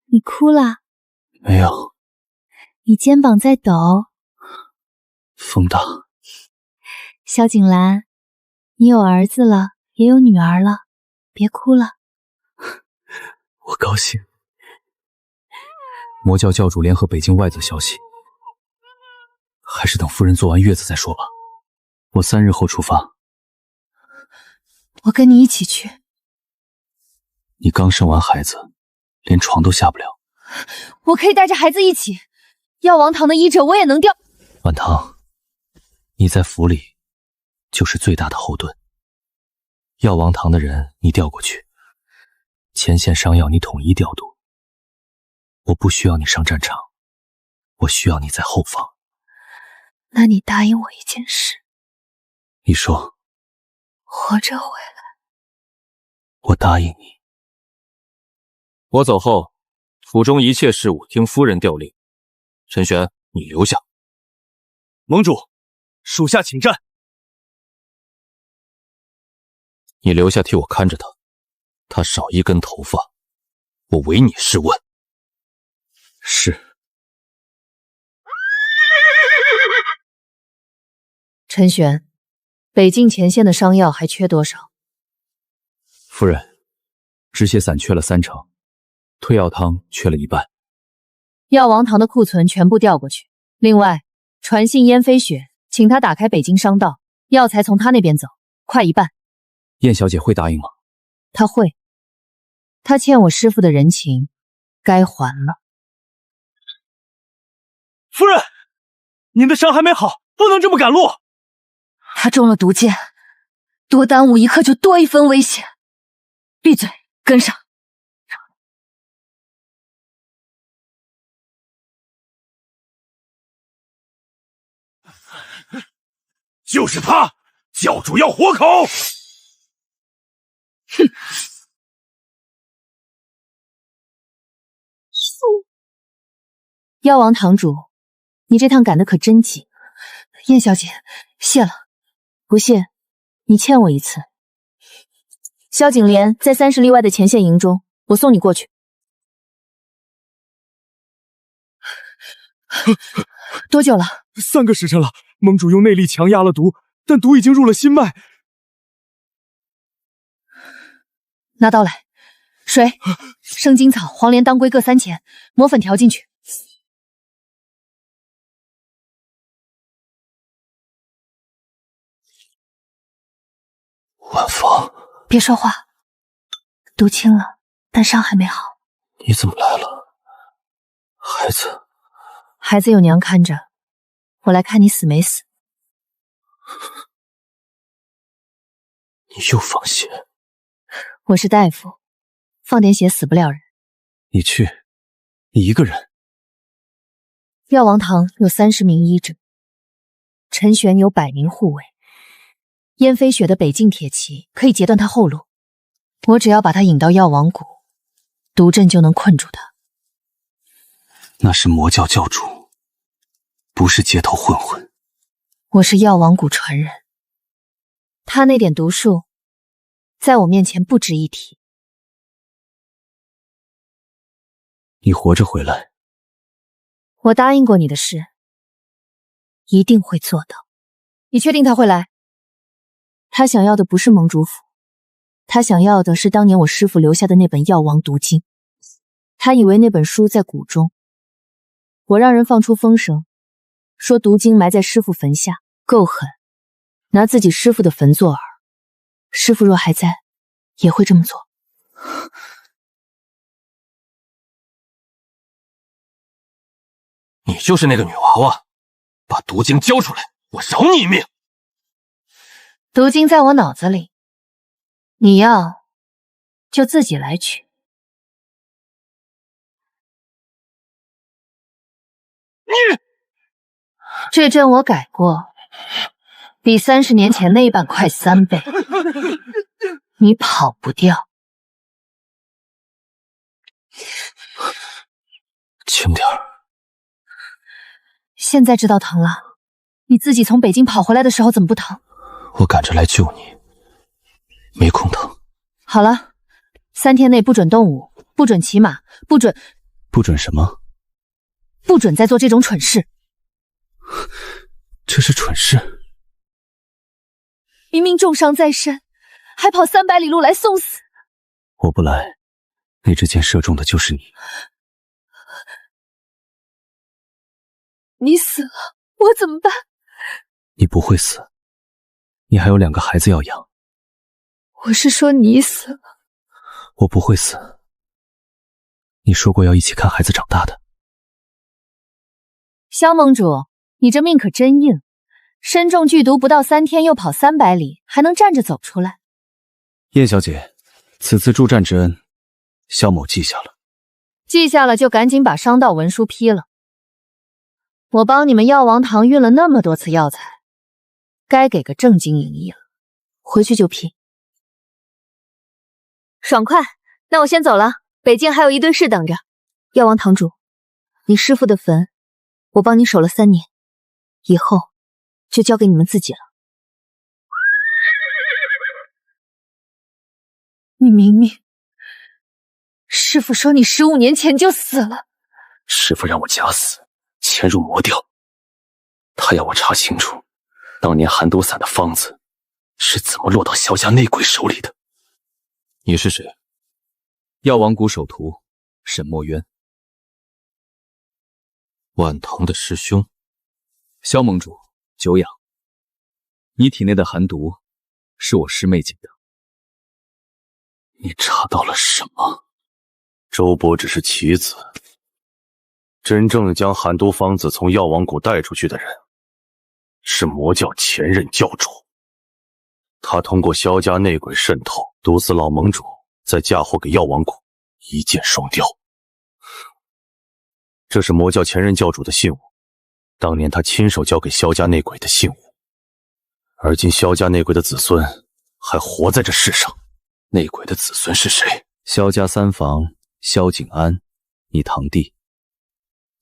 你哭了？没有。你肩膀在抖。风大。萧景兰，你有儿子了，也有女儿了，别哭了。我高兴。魔教教主联合北京外子消息，还是等夫人坐完月子再说吧。我3日后出发。我跟你一起去。你刚生完孩子，连床都下不了。我可以带着孩子一起。药王堂的医者我也能调。婉堂，你在府里就是最大的后盾。药王堂的人你调过去，前线伤药你统一调度。我不需要你上战场，我需要你在后方。那你答应我一件事。你说。活着回来。我答应你。我走后，府中一切事务听夫人调令。陈玄，你留下。盟主，属下请战。你留下替我看着他，他少一根头发，我唯你是问。是。陈玄，北境前线的伤药还缺多少？夫人，止血散缺了30%，退药汤缺了1半。药王堂的库存全部调过去。另外，传信燕飞雪，请他打开北京商道，药材从他那边走。快一半。燕小姐会答应吗？她会，她欠我师父的人情，该还了。夫人，您的伤还没好，不能这么赶路。他中了毒箭，多耽误一刻就多一分危险。闭嘴，跟上。就是他，教主要活口。哼！妖王堂主，你这趟赶得可真急。燕小姐，谢了。不谢，你欠我一次。萧景莲在30里外的前线营中，我送你过去。多久了？3个时辰了。盟主用内力强压了毒，但毒已经入了心脉。拿刀来，水、生津草、黄连、当归各3钱，磨粉调进去。婉芳，别说话，毒轻了，但伤还没好。你怎么来了？孩子，孩子有娘看着，我来看你死没死。你又放血？我是大夫，放点血死不了人。你去，你一个人？药王堂有30名医者，陈玄有100名护卫。燕飞雪的北境铁骑可以截断他后路，我只要把他引到药王谷，毒阵就能困住他。那是魔教教主，不是街头混混。我是药王谷传人，他那点毒术，在我面前不值一提。你活着回来，我答应过你的事，一定会做到。你确定他会来？他想要的不是盟主府，他想要的是当年我师父留下的那本药王毒经。他以为那本书在谷中，我让人放出风声，说毒经埋在师父坟下，够狠，拿自己师父的坟做饵。师父若还在，也会这么做。你就是那个女娃娃，把毒经交出来，我饶你一命。毒经在我脑子里，你要就自己来取。你这阵我改过，比30年前那版快3倍，你跑不掉。轻点儿。现在知道疼了，你自己从北京跑回来的时候怎么不疼？我赶着来救你，没空疼。好了，3天内不准动武，不准骑马，不准什么？不准再做这种蠢事。这是蠢事？明明重伤在身，还跑300里路来送死。我不来，那支箭射中的就是你。你死了，我怎么办？你不会死，你还有2个孩子要养。我是说你死了。我不会死，你说过要一起看孩子长大的。萧盟主，你这命可真硬，身中剧毒不到3天，又跑300里，还能站着走出来。燕小姐，此次助战之恩，萧某记下了。记下了就赶紧把伤道文书批了。我帮你们药王堂运了那么多次药材，该给个正经营役了，回去就批。爽快，那我先走了，北京还有一堆事等着。药王堂主，你师父的坟，我帮你守了3年，以后就交给你们自己了。你明明，师父说你15年前就死了。师父让我假死，潜入魔调，他要我查清楚，当年寒毒散的方子是怎么落到萧家内鬼手里的。你是谁？药王谷首徒沈墨渊。婉腾的师兄。萧盟主，久仰。你体内的寒毒是我师妹进的。你查到了什么？周伯只是棋子，真正将寒毒方子从药王谷带出去的人，是魔教前任教主。他通过萧家内鬼渗透，毒死老盟主，再嫁祸给药王谷，一箭双雕。这是魔教前任教主的信物，当年他亲手交给萧家内鬼的信物。而今萧家内鬼的子孙还活在这世上，内鬼的子孙是谁？萧家三房萧景安，你堂弟。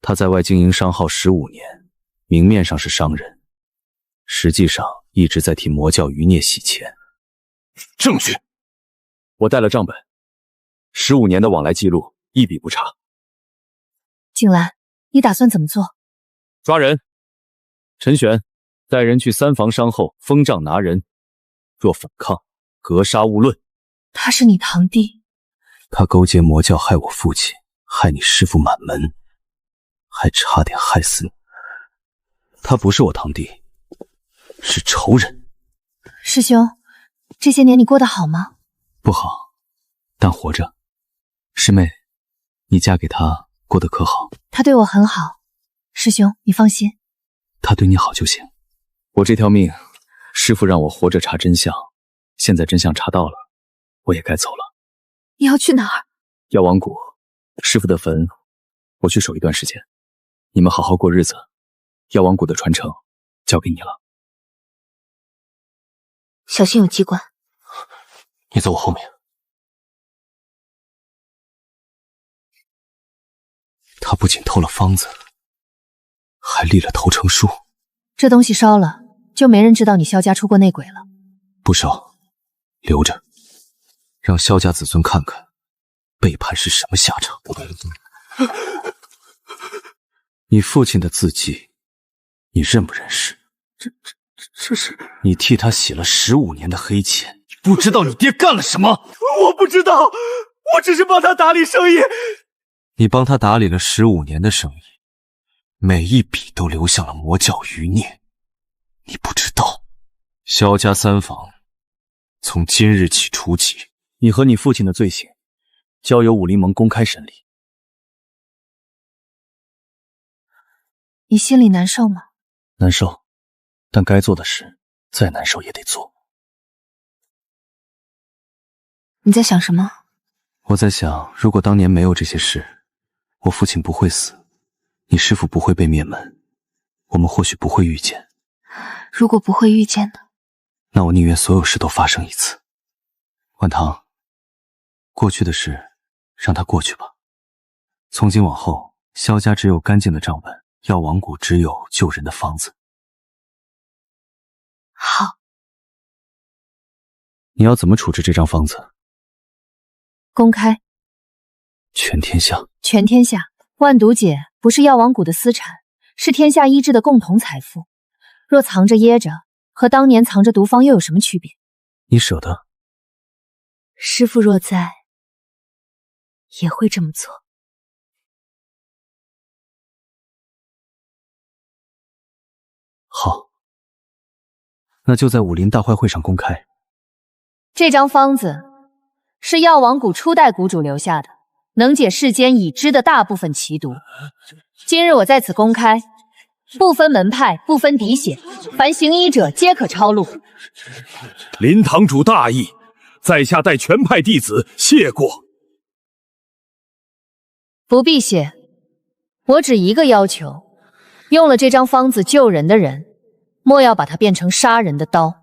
他在外经营商号15年，明面上是商人，实际上一直在替魔教余孽洗钱。证据？我带了账本，15年的往来记录一笔不差。景兰，你打算怎么做？抓人。陈玄，带人去三房商后封帐拿人，若反抗，格杀勿论。他是你堂弟？他勾结魔教害我父亲，害你师父满门，还差点害死你。他不是我堂弟，是仇人。师兄，这些年你过得好吗？不好，但活着。师妹，你嫁给他过得可好？他对我很好，师兄你放心。他对你好就行。我这条命，师父让我活着查真相，现在真相查到了，我也该走了。你要去哪儿？药王谷，师父的坟，我去守一段时间。你们好好过日子，药王谷的传承交给你了。小心有机关。你走我后面。他不仅偷了方子，还立了投诚书。这东西烧了，就没人知道你萧家出过内鬼了。不烧，留着，让萧家子孙看看背叛是什么下场。你父亲的字迹，你认不认识？这是你替他洗了15年的黑钱。不知道你爹干了什么？我不知道，我只是帮他打理生意。你帮他打理了15年的生意，每一笔都流向了魔教余孽。你不知道，萧家三房从今日起除籍。你和你父亲的罪行，交由武林盟公开审理。你心里难受吗？难受，但该做的事，再难受也得做。你在想什么？我在想，如果当年没有这些事，我父亲不会死，你师父不会被灭门，我们或许不会遇见。如果不会遇见呢？那我宁愿所有事都发生一次。万堂，过去的事让它过去吧。从今往后，萧家只有干净的账本，药王谷只有救人的方子。好。你要怎么处置这张方子？公开。全天下。全天下。万毒解不是药王谷的私产，是天下医治的共同财富。若藏着掖着，和当年藏着毒方又有什么区别？你舍得？师父若在，也会这么做。好，那就在武林大坏会上公开。这张方子是药王谷初代谷主留下的，能解世间已知的大部分奇毒。今日我在此公开，不分门派，不分嫡血，凡行医者皆可抄录。林堂主大义，在下代全派弟子谢过。不必谢，我只一个要求，用了这张方子救人的人，莫要把它变成杀人的刀。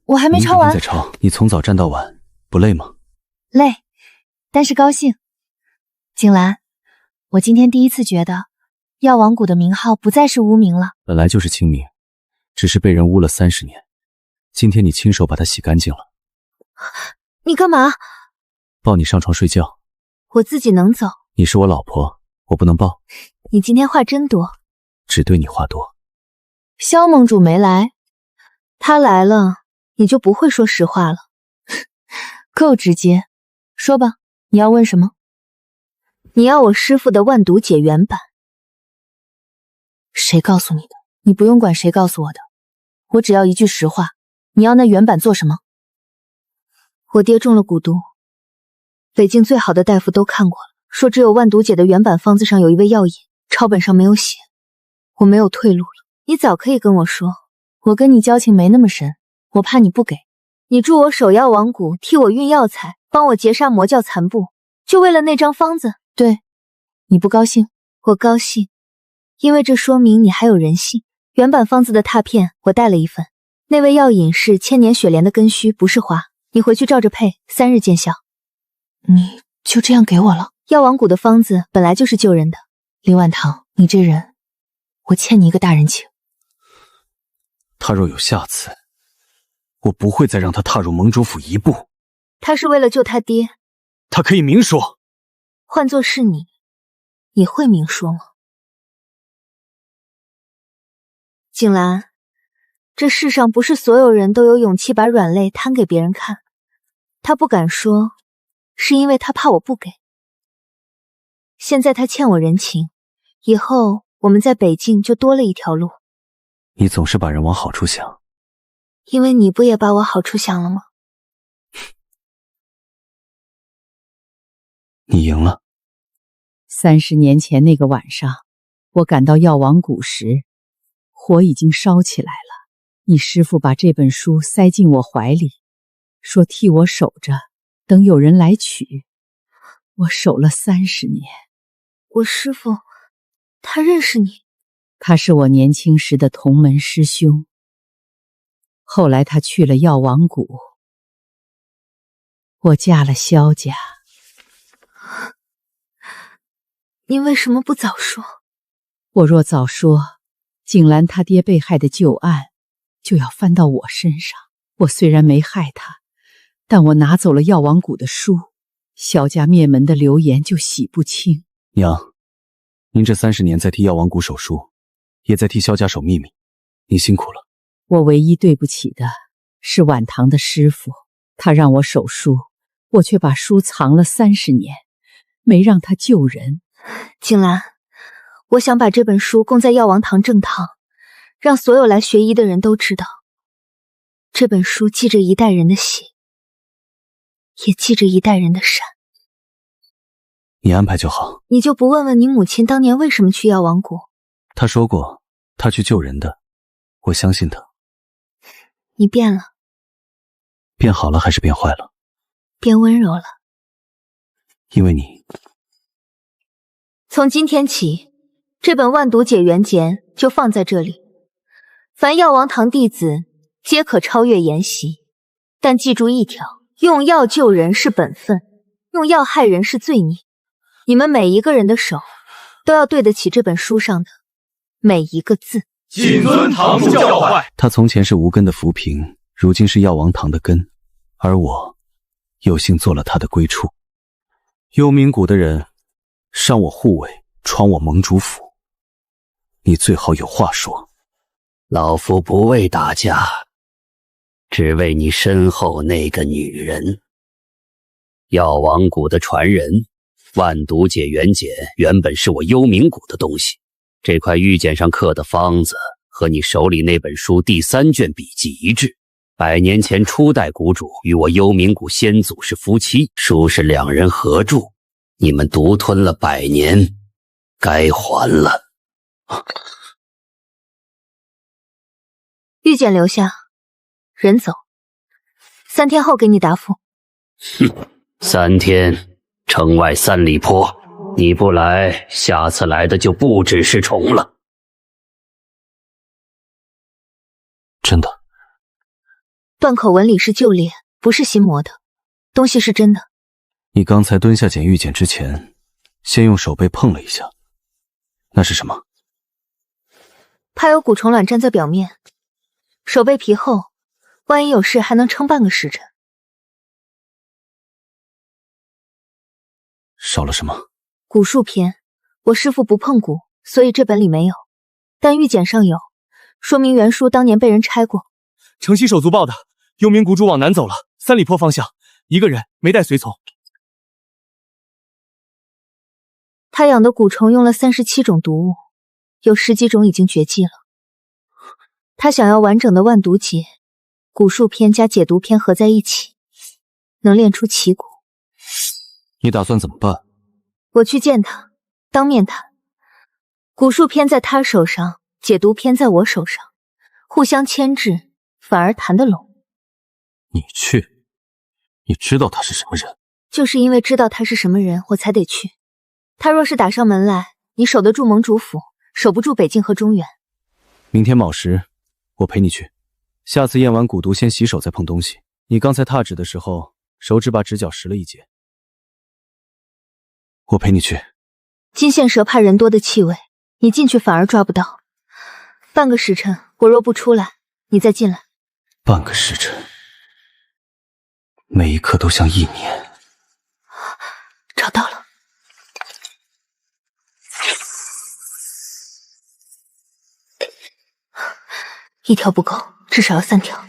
我还没抄完。明天再抄。你从早站到晚，不累吗？累，但是高兴。景兰，我今天第一次觉得药王谷的名号不再是污名了。本来就是清名，只是被人污了30年。今天你亲手把它洗干净了。你干嘛？抱你上床睡觉。我自己能走。你是我老婆，我不能抱。你今天话真多。只对你话多。萧盟主没来，他来了，你就不会说实话了。够直接，说吧，你要问什么？你要我师父的万毒解原版。谁告诉你的？你不用管谁告诉我的，我只要一句实话。你要那原版做什么？我爹中了蛊毒，北境最好的大夫都看过了，说只有万毒解的原版方子上有一味药引，抄本上没有写。我没有退路了，你早可以跟我说，我跟你交情没那么深，我怕你不给。你助我守药王谷，替我运药材，帮我截杀魔教残部，就为了那张方子？对，你不高兴？我高兴，因为这说明你还有人性。原版方子的拓片我带了一份，那味药引是千年雪莲的根须，不是花。你回去照着配，3日见效。你就这样给我了？药王谷的方子本来就是救人的。林婉堂，你这人，我欠你一个大人情。他若有下次，我不会再让他踏入盟主府一步。他是为了救他爹，他可以明说。换作是你，你会明说吗？景兰，这世上不是所有人都有勇气把软肋摊给别人看。他不敢说，是因为他怕我不给。现在他欠我人情，以后我们在北境就多了一条路。你总是把人往好处想，因为你不也把我好处想了吗？你赢了。30年前那个晚上，我赶到药王谷时，火已经烧起来了。你师父把这本书塞进我怀里，说替我守着，等有人来取。我守了30年。我师父，他认识你？他是我年轻时的同门师兄。后来他去了药王谷，我嫁了萧家。你为什么不早说？我若早说，景兰他爹被害的旧案就要翻到我身上。我虽然没害他，但我拿走了药王谷的书，萧家灭门的流言就洗不清。娘，您这30年在替药王谷守书，也在替萧家守秘密，您辛苦了。我唯一对不起的是晚堂的师傅，他让我守书，我却把书藏了30年，没让他救人。景兰，我想把这本书供在药王堂正堂，让所有来学医的人都知道，这本书记着一代人的血，也记着一代人的善。你安排就好。你就不问问你母亲当年为什么去药王谷？她说过，她去救人的，我相信她。你变了。变好了还是变坏了？变温柔了。因为你。从今天起，这本万毒解元简就放在这里，凡药王堂弟子皆可超越研习，但记住一条，用药救人是本分，用药害人是罪孽。你们每一个人的手都要对得起这本书上的每一个字。谨遵堂主教诲。他从前是无根的浮萍，如今是药王堂的根，而我有幸做了他的归处。幽冥谷的人伤我护卫，闯我盟主府，你最好有话说。老夫不为打架，只为你身后那个女人。药王谷的传人，万毒解元简原本是我幽冥谷的东西，这块玉简上刻的方子和你手里那本书第3卷笔记一致。100年前初代谷主与我幽冥谷先祖是夫妻，书是2人合著，你们独吞了100年，该还了。玉简留下，人走。3天后给你答复。哼，3天，城外3里坡，你不来，下次来的就不只是虫了。真的。断口纹理是旧裂，不是新磨的，东西是真的。你刚才蹲下捡玉简之前，先用手背碰了一下，那是什么？怕有蛊虫卵粘在表面，手背皮厚，万一有事还能撑半个时辰。少了什么？蛊术篇，我师父不碰蛊，所以这本里没有，但玉简上有，说明原书当年被人拆过。城西手足报的，幽冥谷主往南走了3里坡方向，一个人，没带随从。他养的蛊虫用了37种毒物，有10几种已经绝迹了。他想要完整的万毒解、蛊术篇加解毒篇合在一起，能练出奇蛊。你打算怎么办？我去见他，当面谈。蛊术篇在他手上，解毒篇在我手上，互相牵制，反而谈得拢。你去？你知道他是什么人？就是因为知道他是什么人，我才得去。他若是打上门来，你守得住盟主府，守不住北境和中原。明天卯时，我陪你去。下次验完蛊毒，先洗手再碰东西。你刚才踏指的时候，手指把指角拾了一截。我陪你去。金线蛇怕人多的气味，你进去反而抓不到。半个时辰，我若不出来，你再进来。半个时辰，每一刻都像一年。找到了。一条不够，至少要3条。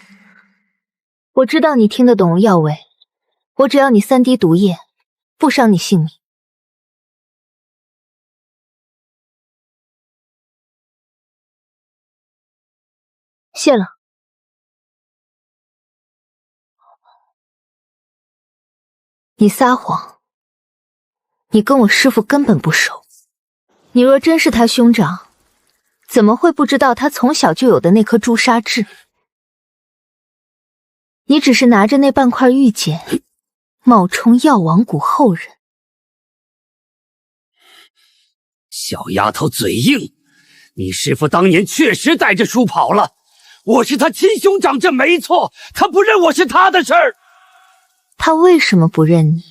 我知道你听得懂药味，我只要你3滴毒液，不伤你性命。谢了。你撒谎，你跟我师父根本不熟。你若真是他兄长，怎么会不知道他从小就有的那颗朱砂痣？你只是拿着那半块玉简，冒充药王谷后人。小丫头嘴硬，你师父当年确实带着书跑了，我是他亲兄长，这没错，他不认我是他的事儿。他为什么不认你？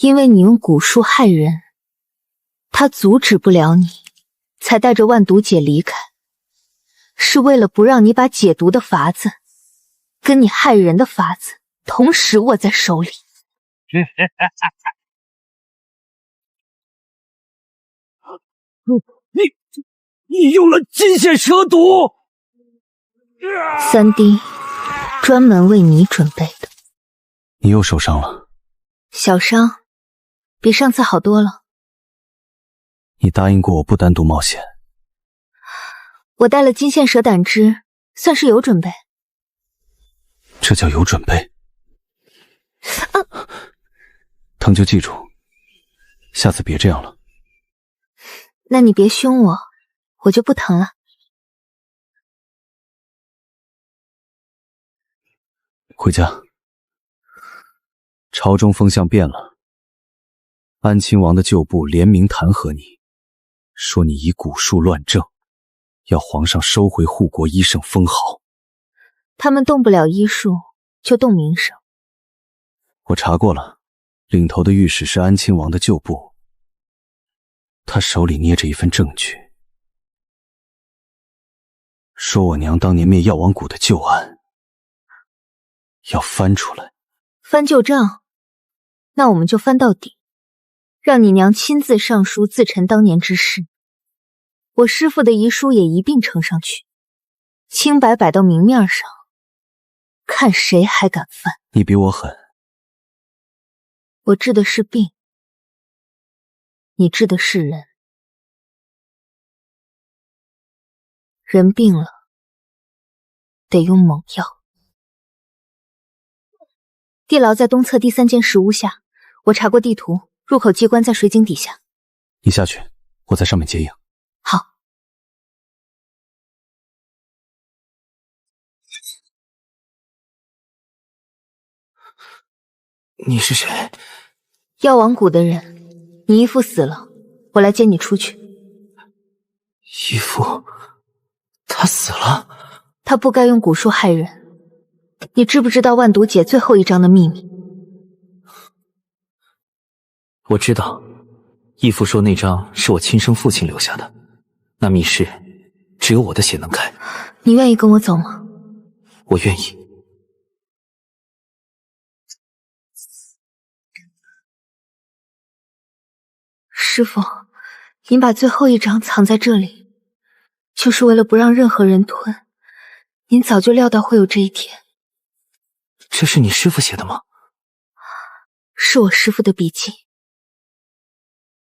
因为你用蛊术害人，他阻止不了你，才带着万毒解离开，是为了不让你把解毒的法子跟你害人的法子同时握在手里。你用了金线蛇毒，3滴，专门为你准备的。你又受伤了？小伤，比上次好多了。你答应过我不单独冒险。我带了金线蛇胆汁，算是有准备。这叫有准备？疼就记住，下次别这样了。那你别凶我，我就不疼了。回家。朝中风向变了，安亲王的旧部联名弹劾你，说你以蛊术乱政，要皇上收回护国医圣封号。他们动不了医术，就动名声。我查过了，领头的御史是安亲王的旧部，他手里捏着一份证据，说我娘当年灭药王谷的旧案要翻出来。翻旧账？那我们就翻到底，让你娘亲自上书自陈当年之事，我师父的遗书也一并呈上去，清白摆到明面上，看谁还敢翻。你比我狠。我治的是病，你治的是人。人病了，得用猛药。地牢在东侧第3间石屋下，我查过地图，入口机关在水井底下。你下去，我在上面接应。好。你是谁？药王谷的人，你义父死了，我来接你出去。义父，他死了？他不该用蛊术害人。你知不知道万毒解最后一章的秘密？我知道，义父说那章是我亲生父亲留下的，那密室只有我的血能开。你愿意跟我走吗？我愿意。师父，您把最后一章藏在这里，就是为了不让任何人吞。您早就料到会有这一天。这是你师父写的吗？是我师父的笔记，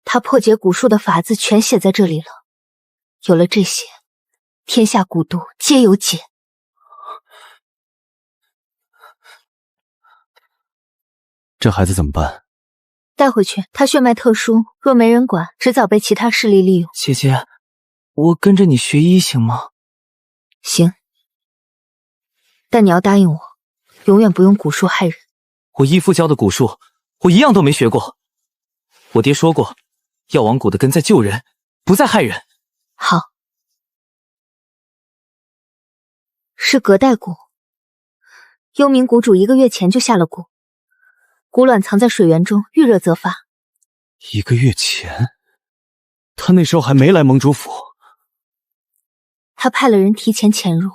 他破解蛊术的法子全写在这里了。有了这些，天下蛊毒皆有解。这孩子怎么办？带回去，他血脉特殊，若没人管，迟早被其他势力利用。姐姐，我跟着你学医行吗？行，但你要答应我，永远不用蛊术害人。我义父教的蛊术，我一样都没学过。我爹说过，药王蛊的根在救人，不在害人。好，是隔代蛊。幽冥蛊主1个月前就下了蛊，蛊卵藏在水源中，遇热则发。1个月前，他那时候还没来盟主府。他派了人提前潜入。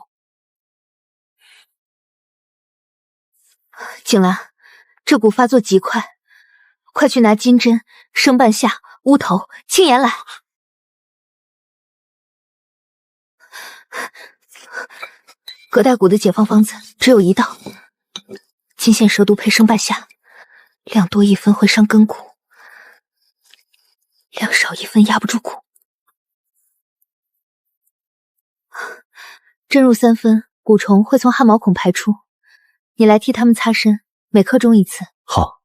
景兰，这蛊发作极快，快去拿金针、生半夏、乌头、青盐来。隔代蛊的解放方子只有一道：金线蛇毒配生半夏，量多1分会伤根骨，量少1分压不住蛊。针入3分，蛊虫会从汗毛孔排出。你来替他们擦身，每刻钟1次。好。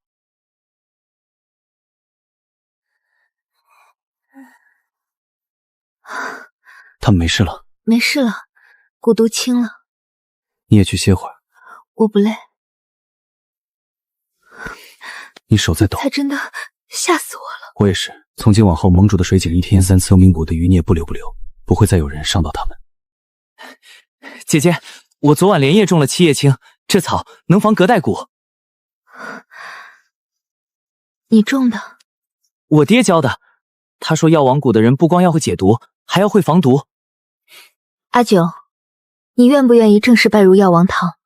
他们没事了？没事了，蛊毒轻了。你也去歇会儿。我不累。你手在抖。他真的吓死我了。我也是。从今往后，盟主的水井1天3次幽冥蛊的余孽不留，不会再有人伤到他们。姐姐，我昨晚连夜种了七叶青，这草能防隔代蛊。你种的？我爹教的。他说药王蛊的人不光要会解毒，还要会防毒。阿九，你愿不愿意正式拜入药王堂？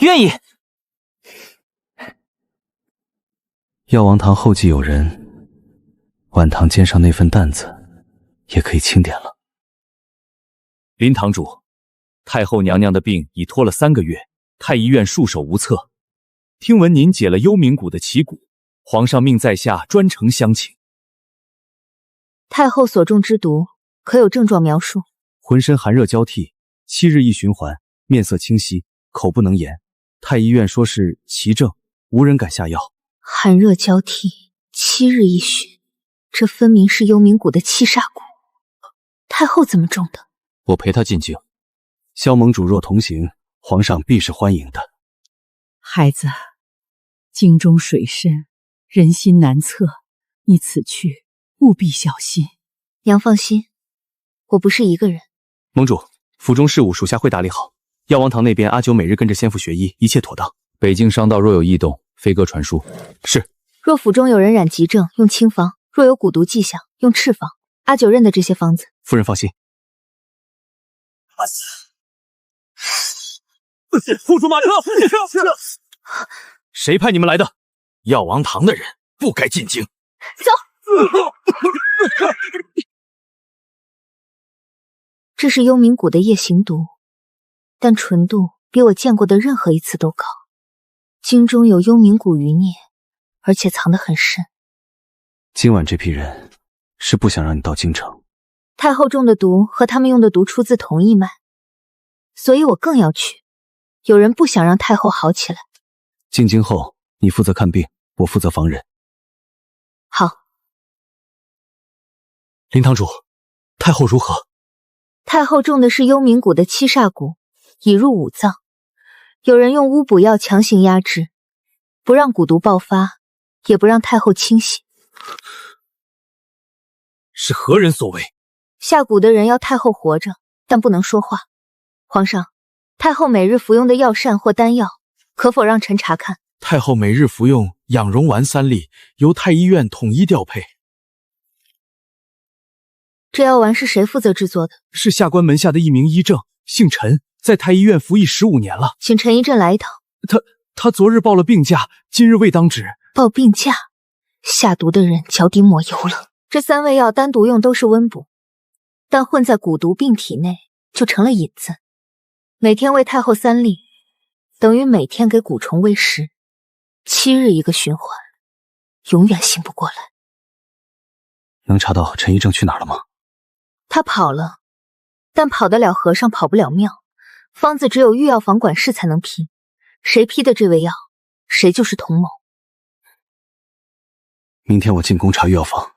愿意。药王堂后继有人，晚堂肩上那份担子也可以轻点了。林堂主，太后娘娘的病已拖了3个月，太医院束手无策。听闻您解了幽冥蛊的奇蛊，皇上命在下专程相请。太后所中之毒，可有症状描述？浑身寒热交替，7日一循环，面色清晰，口不能言。太医院说是奇症，无人敢下药。寒热交替，7日一循，这分明是幽冥蛊的七煞蛊。太后怎么中的？我陪他进京。萧盟主若同行，皇上必是欢迎的。孩子，京中水深，人心难测，你此去务必小心。娘放心，我不是一个人。盟主，府中事务属下会打理好。药王堂那边，阿九每日跟着先父学医，一切妥当。北京商道若有异动，飞鸽传书。是。若府中有人染疾症，用青方；若有蛊毒迹象，用赤方。阿九认得这些方子。夫人放心。副主马车，谁派你们来的？药王堂的人不该进京。走。这是幽冥蛊的夜行毒，但纯度比我见过的任何一次都高。京中有幽冥蛊余孽，而且藏得很深。今晚这批人是不想让你到京城。太后中的毒和他们用的毒出自同一脉，所以我更要去。有人不想让太后好起来。进京后，你负责看病，我负责防人。好。林堂主，太后如何？太后中的是幽冥蛊的七煞蛊，已入5脏。有人用巫补药强行压制，不让蛊毒爆发，也不让太后清醒。是何人所为？下蛊的人要太后活着，但不能说话。皇上，太后每日服用的药膳或丹药，可否让臣查看？太后每日服用养荣丸3粒，由太医院统一调配。这药丸是谁负责制作的？是下官门下的一名医正，姓陈，在太医院服役15年了。请陈医正来一趟。他昨日报了病假，今日未当值。报病假？下毒的人脚底抹油了。这3味药单独用都是温补，但混在蛊毒病体内就成了引子。每天喂太后3粒，等于每天给蛊虫喂食，7日一个循环，永远醒不过来。能查到陈医正去哪儿了吗？他跑了，但跑得了和尚跑不了庙，方子只有御药房管事才能批，谁批的这味药，谁就是同谋。明天我进宫查御药房。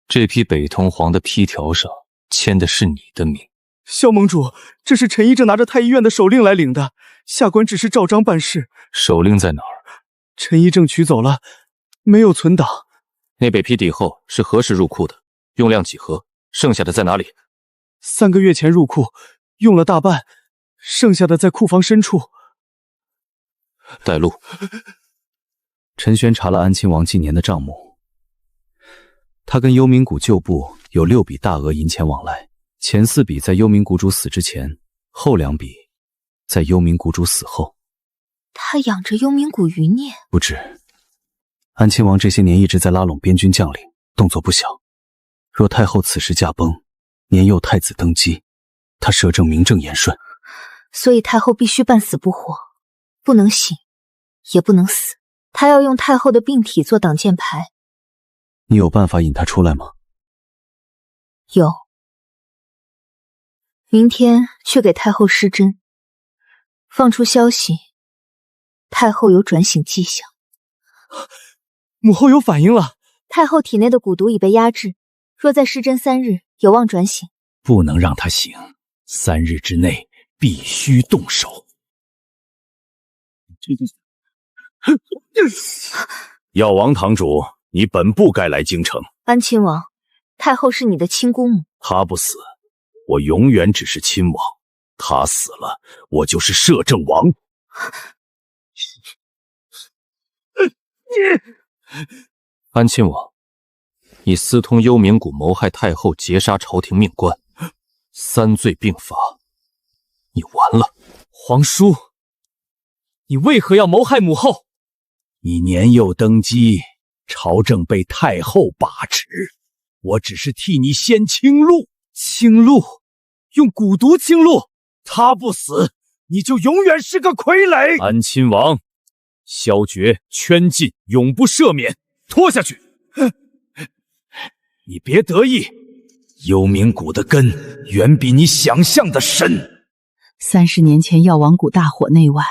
这批北通黄的批条上签的是你的名。萧盟主，这是陈医正拿着太医院的手令来领的，下官只是照章办事。手令在哪儿？陈医正取走了，没有存档。那北批底后是何时入库的？用量几何？剩下的在哪里？3个月前入库，用了大半，剩下的在库房深处。带路。陈玄查了安亲王近年的账目，他跟幽冥谷旧部有6笔大额银钱往来，前4笔在幽冥谷主死之前，后2笔在幽冥谷主死后。他养着幽冥谷余孽？不止，安亲王这些年一直在拉拢边军将领，动作不小。若太后此时驾崩，年幼太子登基，他摄政名正言顺。所以太后必须半死不活，不能醒，也不能死。他要用太后的病体做挡箭牌。你有办法引他出来吗？有。明天去给太后施针，放出消息，太后有转醒迹象。母后有反应了。太后体内的蛊毒已被压制，若再施针3日，有望转醒。不能让他醒，3日之内必须动手。药王堂主，你本不该来京城。安亲王，太后是你的亲姑母。她不死，我永远只是亲王；她死了，我就是摄政王。安亲王，你私通幽冥谷，谋害太后，劫杀朝廷命官，3罪并罚，你完了。皇叔，你为何要谋害母后？你年幼登基，朝政被太后把持，我只是替你先清路。清路？用蛊毒清路？他不死，你就永远是个傀儡。安亲王，萧诀圈禁，永不赦免。拖下去！你别得意，幽冥谷的根远比你想象的深。30年前药王谷大火那晚，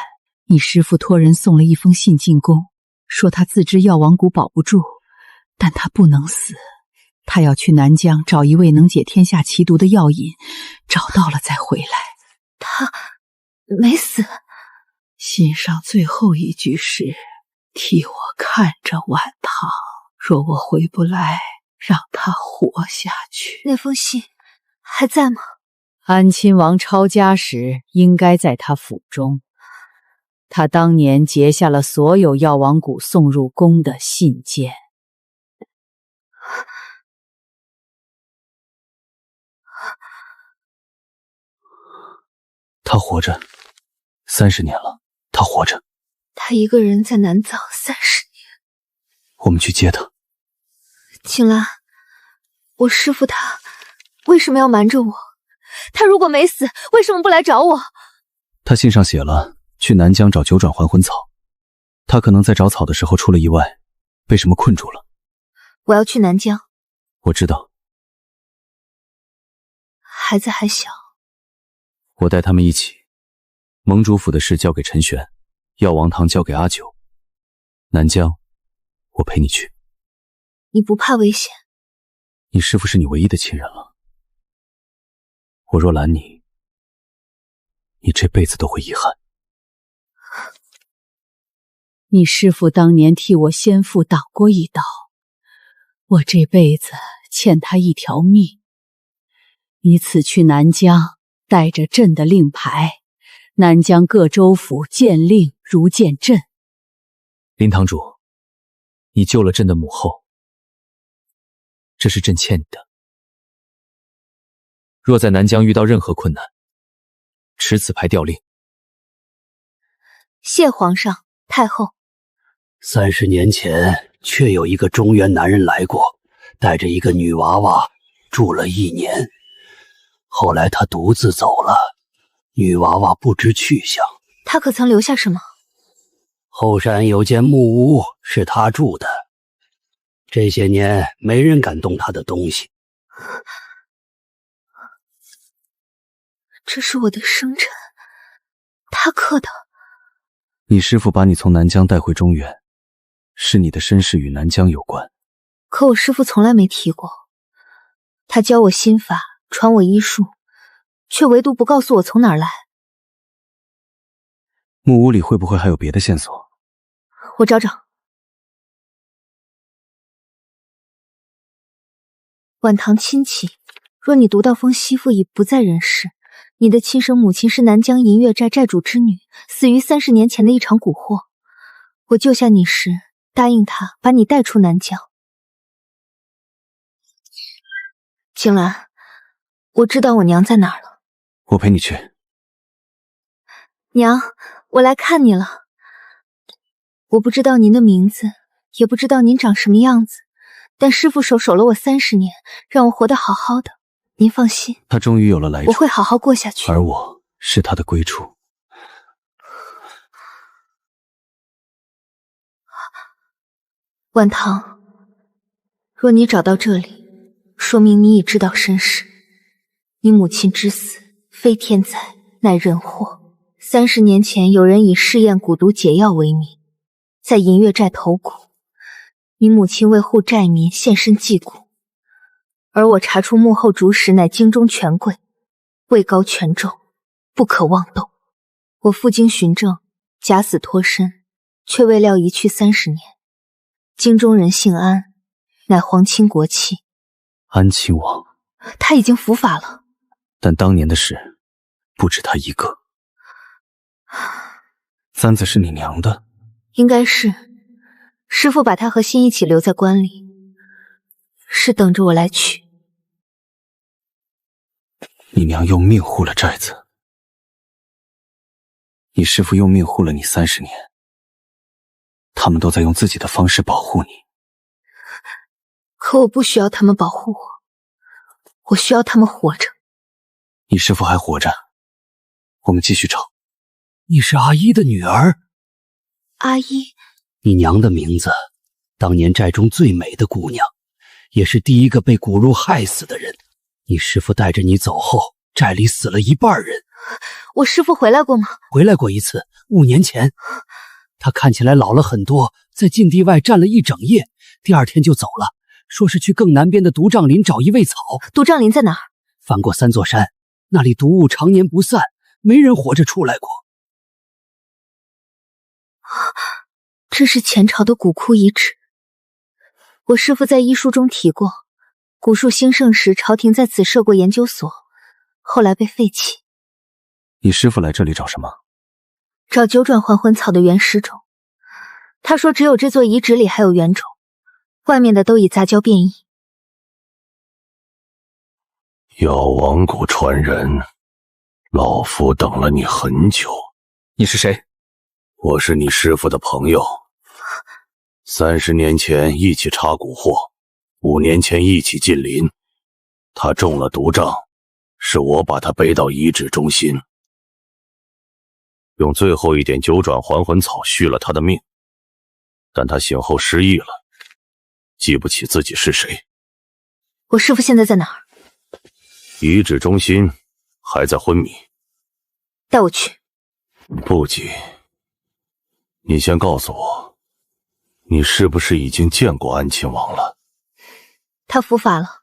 你师父托人送了一封信进宫，说他自知药王谷保不住，但他不能死，他要去南疆找一味能解天下奇毒的药引，找到了再回来。他没死。信上最后一句是替我看着晚唐，若我回不来，让他活下去。那封信还在吗？安亲王抄家时应该在他府中，他当年截下了所有药王谷送入宫的信件。他活着30年了，他活着。他一个人在南藏30年。我们去接他。青兰，我师父他为什么要瞒着我？他如果没死，为什么不来找我？他信上写了去南疆找9转还魂草，他可能在找草的时候出了意外，被什么困住了。我要去南疆。我知道。孩子还小，我带他们一起。盟主府的事交给陈玄，药王堂交给阿九，南疆我陪你去。你不怕危险？你师父是你唯一的亲人了，我若拦你，你这辈子都会遗憾。你师父当年替我先父挡过一刀，我这辈子欠他一条命。你此去南疆，带着朕的令牌，南疆各州府见令如见朕。林堂主，你救了朕的母后，这是朕欠你的。若在南疆遇到任何困难，持此牌调令。谢皇上、太后。 30年前，确有一个中原男人来过，带着一个女娃娃住了1年。后来他独自走了，女娃娃不知去向。他可曾留下什么？后山有间木屋，是他住的。这些年没人敢动他的东西。这是我的生辰，他刻的。你师父把你从南疆带回中原，是你的身世与南疆有关。可我师父从来没提过，他教我心法，传我医术，却唯独不告诉我从哪儿来。木屋里会不会还有别的线索？我找找。晚唐亲戚，若你读到封媳妇已不在人世，你的亲生母亲是南疆银月寨寨主之女，死于30年前的一场蛊祸。我救下你时，答应他把你带出南疆。景兰，我知道我娘在哪儿了。我陪你去。娘，我来看你了。我不知道您的名字，也不知道您长什么样子，但师父守了我30年，让我活得好好的。您放心，他终于有了来处，我会好好过下去。而我是他的归处。晚唐，若你找到这里，说明你已知道身世。你母亲之死非天灾，乃人祸。30年前，有人以试验蛊毒解药为名，在银月寨投蛊。你母亲为护寨民，现身祭蛊。而我查出幕后主使乃京中权贵，位高权重，不可妄动。我负荆寻政，假死脱身，却未料一去30年。京中人姓安，乃皇亲国戚。安亲王，他已经伏法了。但当年的事，不止他一个。簪子是你娘的？应该是，师父把他和心一起留在关里，是等着我来取。你娘用命护了寨子，你师父用命护了你30年，他们都在用自己的方式保护你。可我不需要他们保护我，我需要他们活着。你师父还活着，我们继续找。你是阿依的女儿？阿依？你娘的名字，当年寨中最美的姑娘，也是第一个被蛊入害死的人。你师父带着你走后，寨里死了一半人。我师父回来过吗？回来过一次，5年前。他看起来老了很多，在禁地外站了一整夜，第2天就走了，说是去更南边的毒瘴林找一味草。毒瘴林在哪儿？翻过3座山，那里毒雾常年不散，没人活着出来过。这是前朝的蛊窟遗址。我师父在医书中提过，蛊术兴盛时，朝廷在此设过研究所，后来被废弃。你师父来这里找什么？找9转还魂草的原始种。他说只有这座遗址里还有原种，外面的都已杂交变异。药王谷传人，老夫等了你很久。你是谁？我是你师父的朋友，30年前一起查蛊获，5年前一起进林。他中了毒瘴，是我把他背到遗址中心，用最后一点9转还魂草续了他的命。但他醒后失忆了，记不起自己是谁。我师父现在在哪儿？遗址中心，还在昏迷。带我去。不急，你先告诉我，你是不是已经见过安亲王了？他伏法了。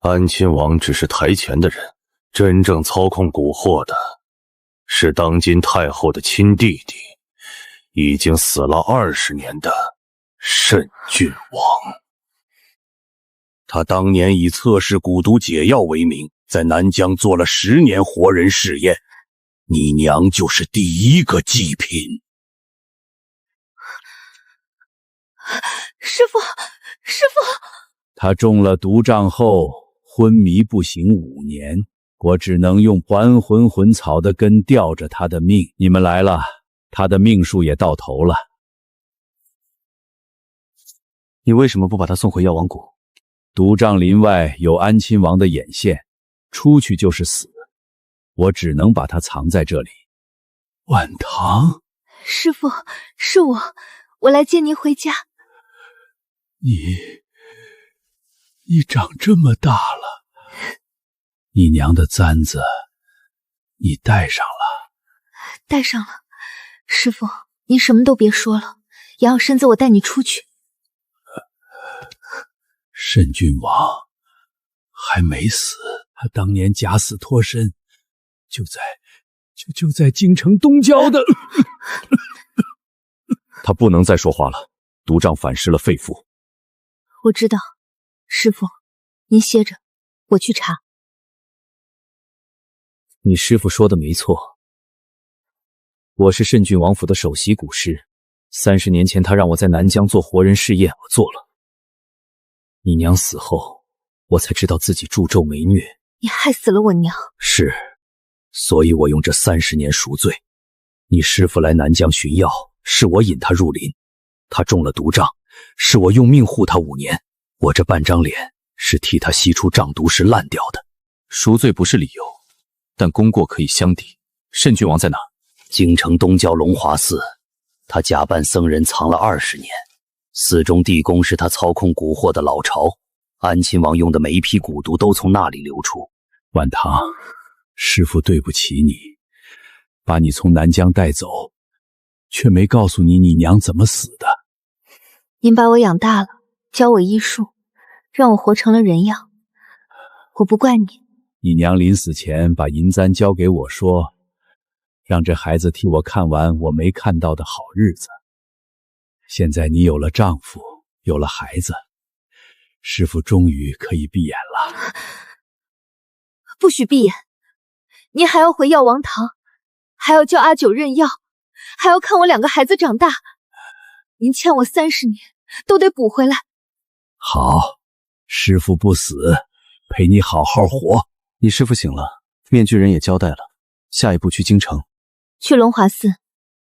安亲王只是台前的人，真正操控蛊惑的是当今太后的亲弟弟，已经死了20年的慎郡王。他当年以测试蛊毒解药为名，在南疆做了10年活人试验，你娘就是第一个祭品。师父，师父！他中了毒瘴后昏迷不醒5年，我只能用还魂魂草的根吊着他的命。你们来了，他的命数也到头了。你为什么不把他送回药王谷？毒瘴林外有安亲王的眼线，出去就是死，我只能把他藏在这里。晚唐，师父，是我来接您回家。你长这么大了，你娘的簪子你戴上了？戴上了。师父，您什么都别说了，养好身子，我带你出去。慎郡王还没死，他当年假死脱身，就在京城东郊的。他不能再说话了，毒瘴反噬了肺腑。我知道，师父，您歇着，我去查。你师父说的没错，我是慎郡王府的首席蛊师。30年前，他让我在南疆做活人试验，我做了。你娘死后，我才知道自己助纣为虐。你害死了我娘。是，所以我用这30年赎罪。你师父来南疆寻药，是我引他入林，他中了毒瘴，是我用命护他5年。我这半张脸是替他吸出瘴毒时烂掉的。赎罪不是理由，但功过可以相抵。慎郡王在哪？京城东郊龙华寺，他假扮僧人藏了20年。寺中地宫是他操控蛊惑的老巢，安亲王用的每一批蛊毒都从那里流出。晚唐，师父对不起你，把你从南疆带走，却没告诉你娘怎么死的。您把我养大了，教我医术，让我活成了人样，我不怪你。你娘临死前把银簪交给我，说让这孩子替我看完我没看到的好日子。现在你有了丈夫，有了孩子，师父终于可以闭眼了。不许闭眼！您还要回药王堂，还要叫阿九认药，还要看我2个孩子长大。您欠我30年，都得补回来。好，师父不死，陪你好好活。你师父醒了，面具人也交代了，下一步去京城，去龙华寺。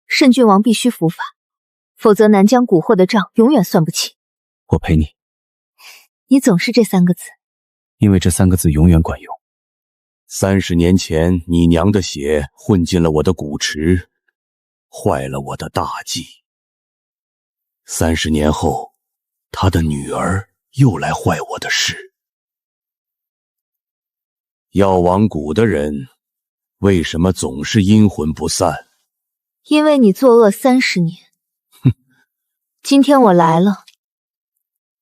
慎郡王必须伏法，否则南疆蛊惑的账永远算不清。我陪你。你总是这3个字，因为这3个字永远管用。30年前，你娘的血混进了我的蛊池，坏了我的大计。30年后，他的女儿又来坏我的事。药王谷的人为什么总是阴魂不散？因为你作恶30年。哼，今天我来了，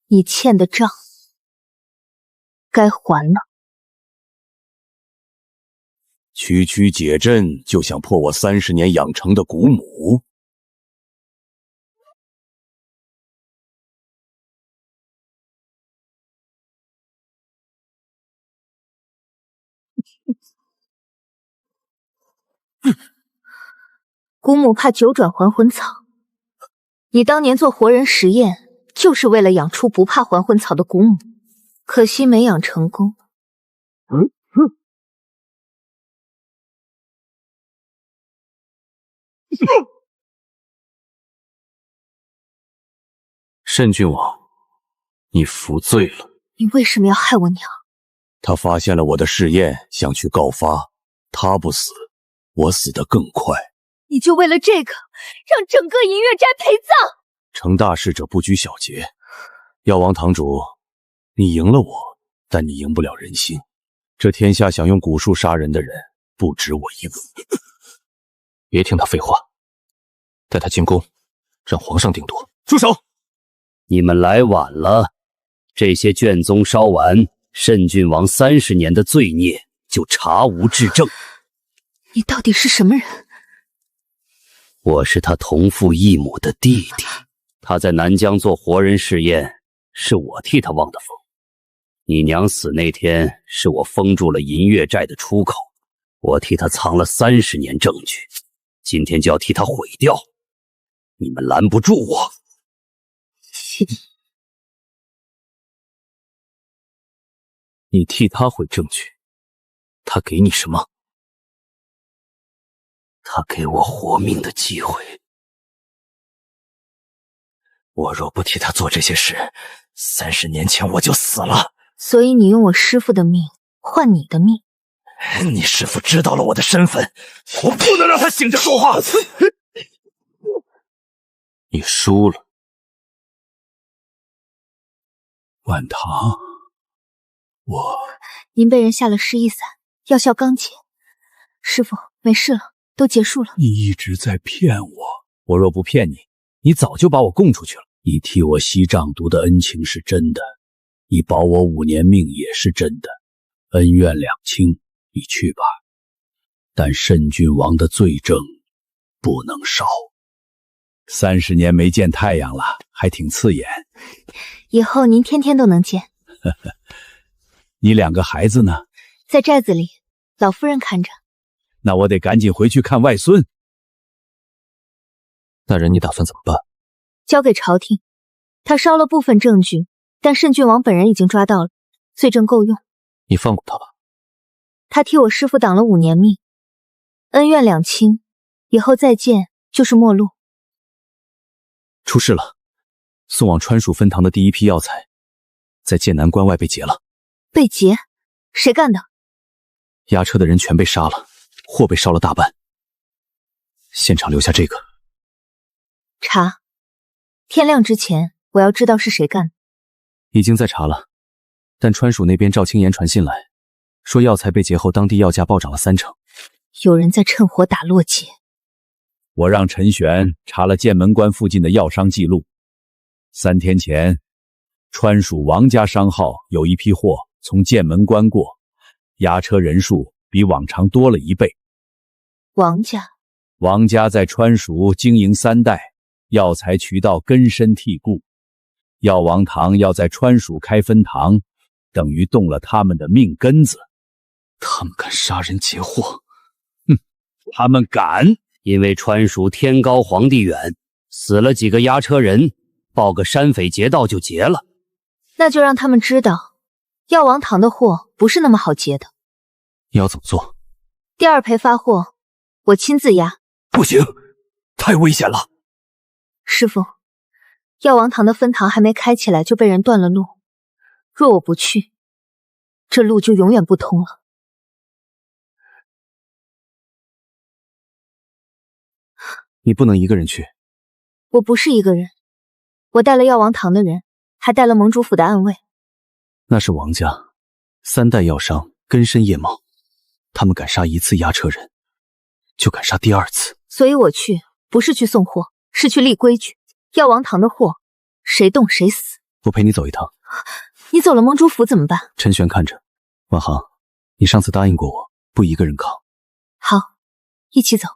你欠的账该还了。区区解阵就想破我30年养成的蛊母？蛊母怕9转还魂草，你当年做活人实验，就是为了养出不怕还魂草的蛊母，可惜没养成功。慎郡王，你服罪了。你为什么要害我娘？他发现了我的试验，想去告发，他不死，我死得更快。你就为了这个，让整个银月斋陪葬？成大事者不拘小节。药王堂主，你赢了我，但你赢不了人心。这天下想用蛊术杀人的人，不止我一个。别听他废话，带他进宫，让皇上定夺。住手！你们来晚了，这些卷宗烧完，慎郡王30年的罪孽就查无治正。你到底是什么人？我是他同父异母的弟弟，他在南疆做活人试验，是我替他望的风。你娘死那天，是我封住了银月寨的出口，我替他藏了30年证据，今天就要替他毁掉。你们拦不住我。你替他毁证据，他给你什么？他给我活命的机会。我若不替他做这些事，30年前我就死了。所以你用我师父的命换你的命。你师父知道了我的身份，我不能让他醒着说话。你输了。晚唐，您被人下了失忆散，药效刚解。师傅，没事了，都结束了。你一直在骗我，我若不骗你，你早就把我供出去了。你替我吸丈毒的恩情是真的，你保我5年命也是真的，恩怨两清，你去吧。但慎郡王的罪证不能烧。30年没见太阳了，还挺刺眼。以后您天天都能见。你2个孩子呢？在寨子里，老夫人看着。那我得赶紧回去看外孙。那人你打算怎么办？交给朝廷。他烧了部分证据，但慎郡王本人已经抓到了，罪证够用。你放过他吧。他替我师父挡了5年命，恩怨两清，以后再见就是陌路。出事了，送往川蜀分堂的第一批药材，在剑南关外被劫了。被劫？谁干的？押车的人全被杀了，货被烧了大半。现场留下这个。查，天亮之前我要知道是谁干的。已经在查了，但川蜀那边赵青岩传信来，说药材被劫后，当地药价暴涨了30%。有人在趁火打落劫。我让陈玄查了剑门关附近的药商记录，3天前，川蜀王家商号有一批货从剑门关过，押车人数比往常多了1倍。王家在川蜀经营3代，药材渠道根深蒂固，药王堂要在川蜀开分堂，等于动了他们的命根子。他们敢杀人劫货？他们敢！因为川蜀天高皇帝远，死了几个押车人，报个山匪劫道就劫了。那就让他们知道，药王堂的货不是那么好劫的。你要怎么做？第2批发货，我亲自押。不行，太危险了。师傅，药王堂的分堂还没开起来就被人断了路，若我不去，这路就永远不通了。你不能一个人去。我不是一个人，我带了药王堂的人，还带了盟主府的暗卫。那是王家3代药商，根深叶茂，他们敢杀1次押车人，就敢杀第2次。所以我去，不是去送货，是去立规矩。药王堂的货，谁动谁死。我陪你走一趟。你走了盟主府怎么办？陈玄看着。婉航，你上次答应过我，不一个人扛。好，一起走。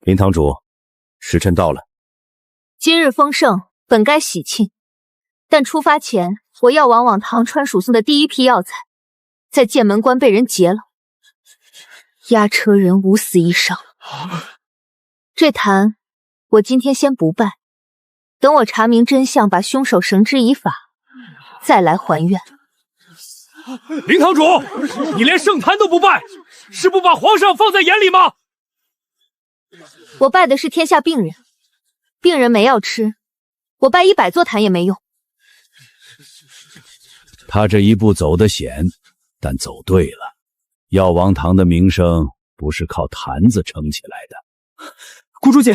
林堂主，时辰到了。今日丰盛，本该喜庆，但出发前，我药王往唐川蜀送的第1批药材，在剑门关被人劫了，押车人5死1伤。这坛我今天先不拜，等我查明真相，把凶手绳之以法，再来还愿。林堂主，你连圣坛都不拜，是不把皇上放在眼里吗？我拜的是天下病人，病人没药吃，我拜100座坛也没用。他这一步走得险，但走对了。药王堂的名声不是靠坛子撑起来的。姑珠姐，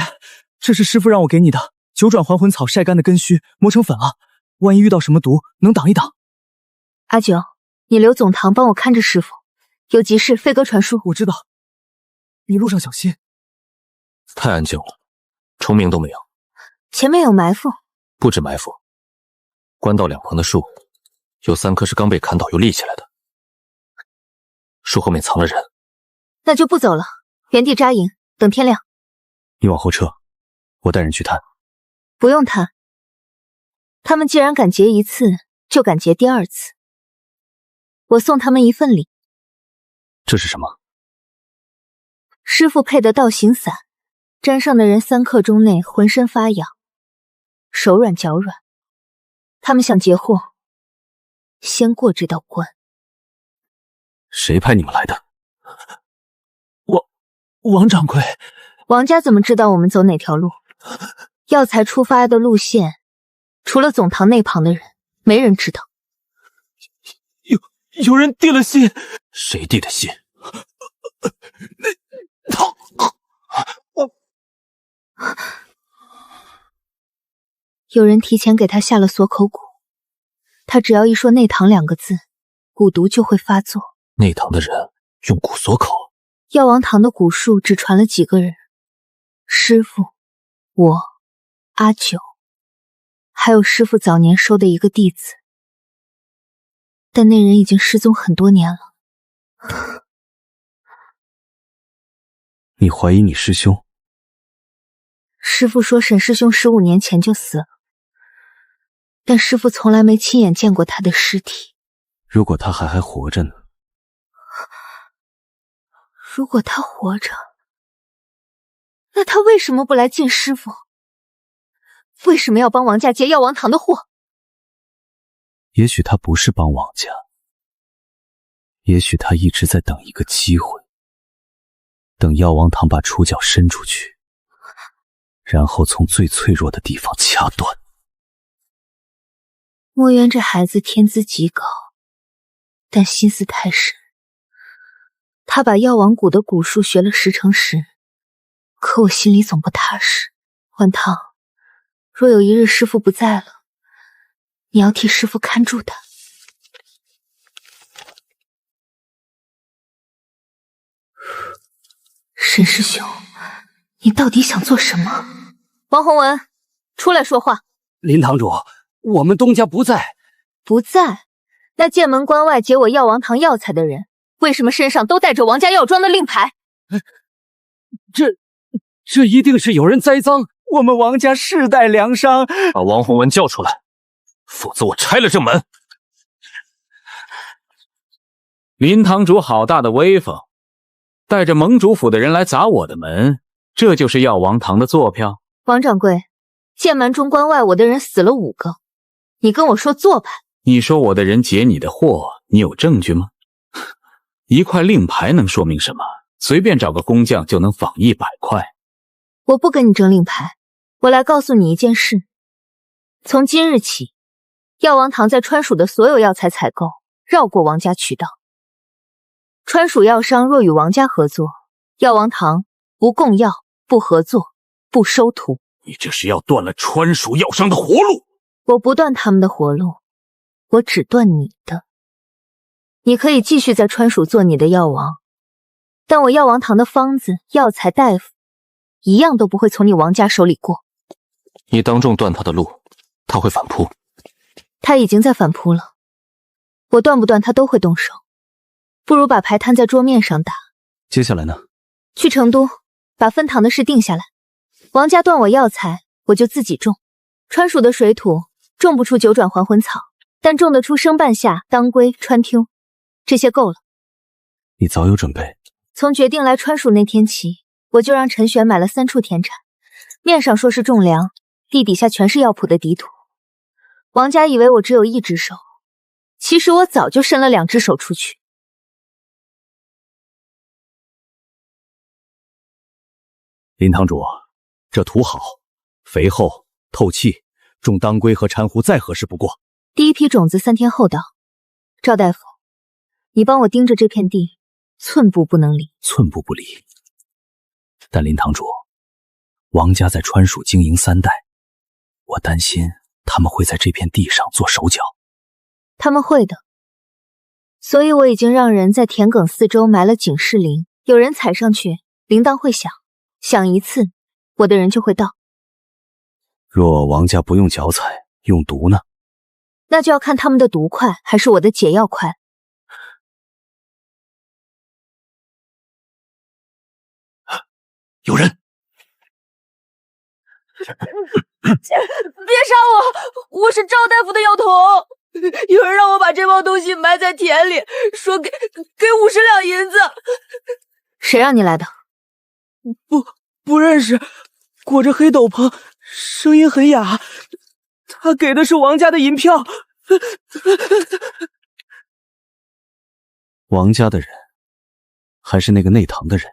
这是师父让我给你的9转还魂草晒干的根须，磨成粉了，万一遇到什么毒，能挡一挡。阿九，你留总堂帮我看着师傅，有急事飞鸽传书。我知道，你路上小心。太安静了，虫鸣都没有。前面有埋伏。不止埋伏，官道两旁的树有3棵是刚被砍倒又立起来的，树后面藏了人。那就不走了，原地扎营，等天亮。你往后撤，我带人去探。不用探，他们既然敢劫1次，就敢劫第2次。我送他们一份礼。这是什么？师父配的道行散，沾上的人3刻钟内浑身发痒，手软脚软。他们想劫货，先过这道关。谁派你们来的？王掌柜。王家怎么知道我们走哪条路？药材出发的路线，除了总堂那旁的人，没人知道。有人递了信。谁递的信？有人提前给他下了锁口蛊，他只要一说内堂2个字，蛊毒就会发作。内堂的人用蛊锁口？药王堂的蛊术只传了几个人，师傅、我、阿九，还有师傅早年收的一个弟子，但那人已经失踪很多年了。你怀疑你师兄？师傅说沈师兄15年前就死了，但师傅从来没亲眼见过他的尸体。如果他还活着呢？如果他活着，那他为什么不来见师傅？为什么要帮王家接药王堂的货？也许他不是帮王家，也许他一直在等一个机会，等药王堂把触角伸出去，然后从最脆弱的地方掐断。墨渊这孩子天资极高，但心思太深。他把药王谷的蛊术学了10成10，可我心里总不踏实。晚堂，若有一日师父不在了，你要替师父看住他。沈师兄，你到底想做什么？王洪文，出来说话。林堂主，我们东家不在。不在？那剑门关外劫我药王堂药材的人，为什么身上都带着王家药庄的令牌？这一定是有人栽赃，我们王家世代粮商。把王洪文叫出来，否则我拆了这门。林堂主好大的威风，带着盟主府的人来砸我的门，这就是药王堂的坐票？王掌柜，剑门中关外我的人死了5个，你跟我说做派？你说我的人劫你的货，你有证据吗？一块令牌能说明什么？随便找个工匠就能仿100块。我不跟你争令牌，我来告诉你一件事。从今日起，药王堂在川蜀的所有药材采购绕过王家渠道。川蜀药商若与王家合作，药王堂不供药、不合作、不收徒。你这是要断了川蜀药商的活路。我不断他们的活路，我只断你的。你可以继续在川蜀做你的药王，但我药王堂的方子、药材、大夫一样都不会从你王家手里过。你当众断他的路，他会反扑。他已经在反扑了，我断不断他都会动手，不如把牌摊在桌面上打。接下来呢？去成都把分堂的事定下来。王家断我药材，我就自己种。川蜀的水土种不出9转还魂草，但种得出生半夏、当归、川芎，这些够了。你早有准备。从决定来川蜀那天起，我就让陈玄买了3处田产，面上说是种粮，地底下全是药铺的底土。王家以为我只有1只手，其实我早就伸了2只手出去。林堂主，这土好，肥厚透气，种当归和珊瑚再合适不过。第一批种子3天后到。赵大夫，你帮我盯着这片地，寸步不能离。寸步不离。但林堂主，王家在川蜀经营3代，我担心他们会在这片地上做手脚。他们会的，所以我已经让人在田埂4周埋了警示铃，有人踩上去，铃铛会响，响1次，我的人就会到。若王家不用脚踩，用毒呢？那就要看他们的毒快还是我的解药快。有人！别杀我！我是赵大夫的药童。有人让我把这包东西埋在田里，说给50两银子。谁让你来的？不认识，裹着黑斗篷，声音很哑。他给的是王家的银票。王家的人，还是那个内堂的人？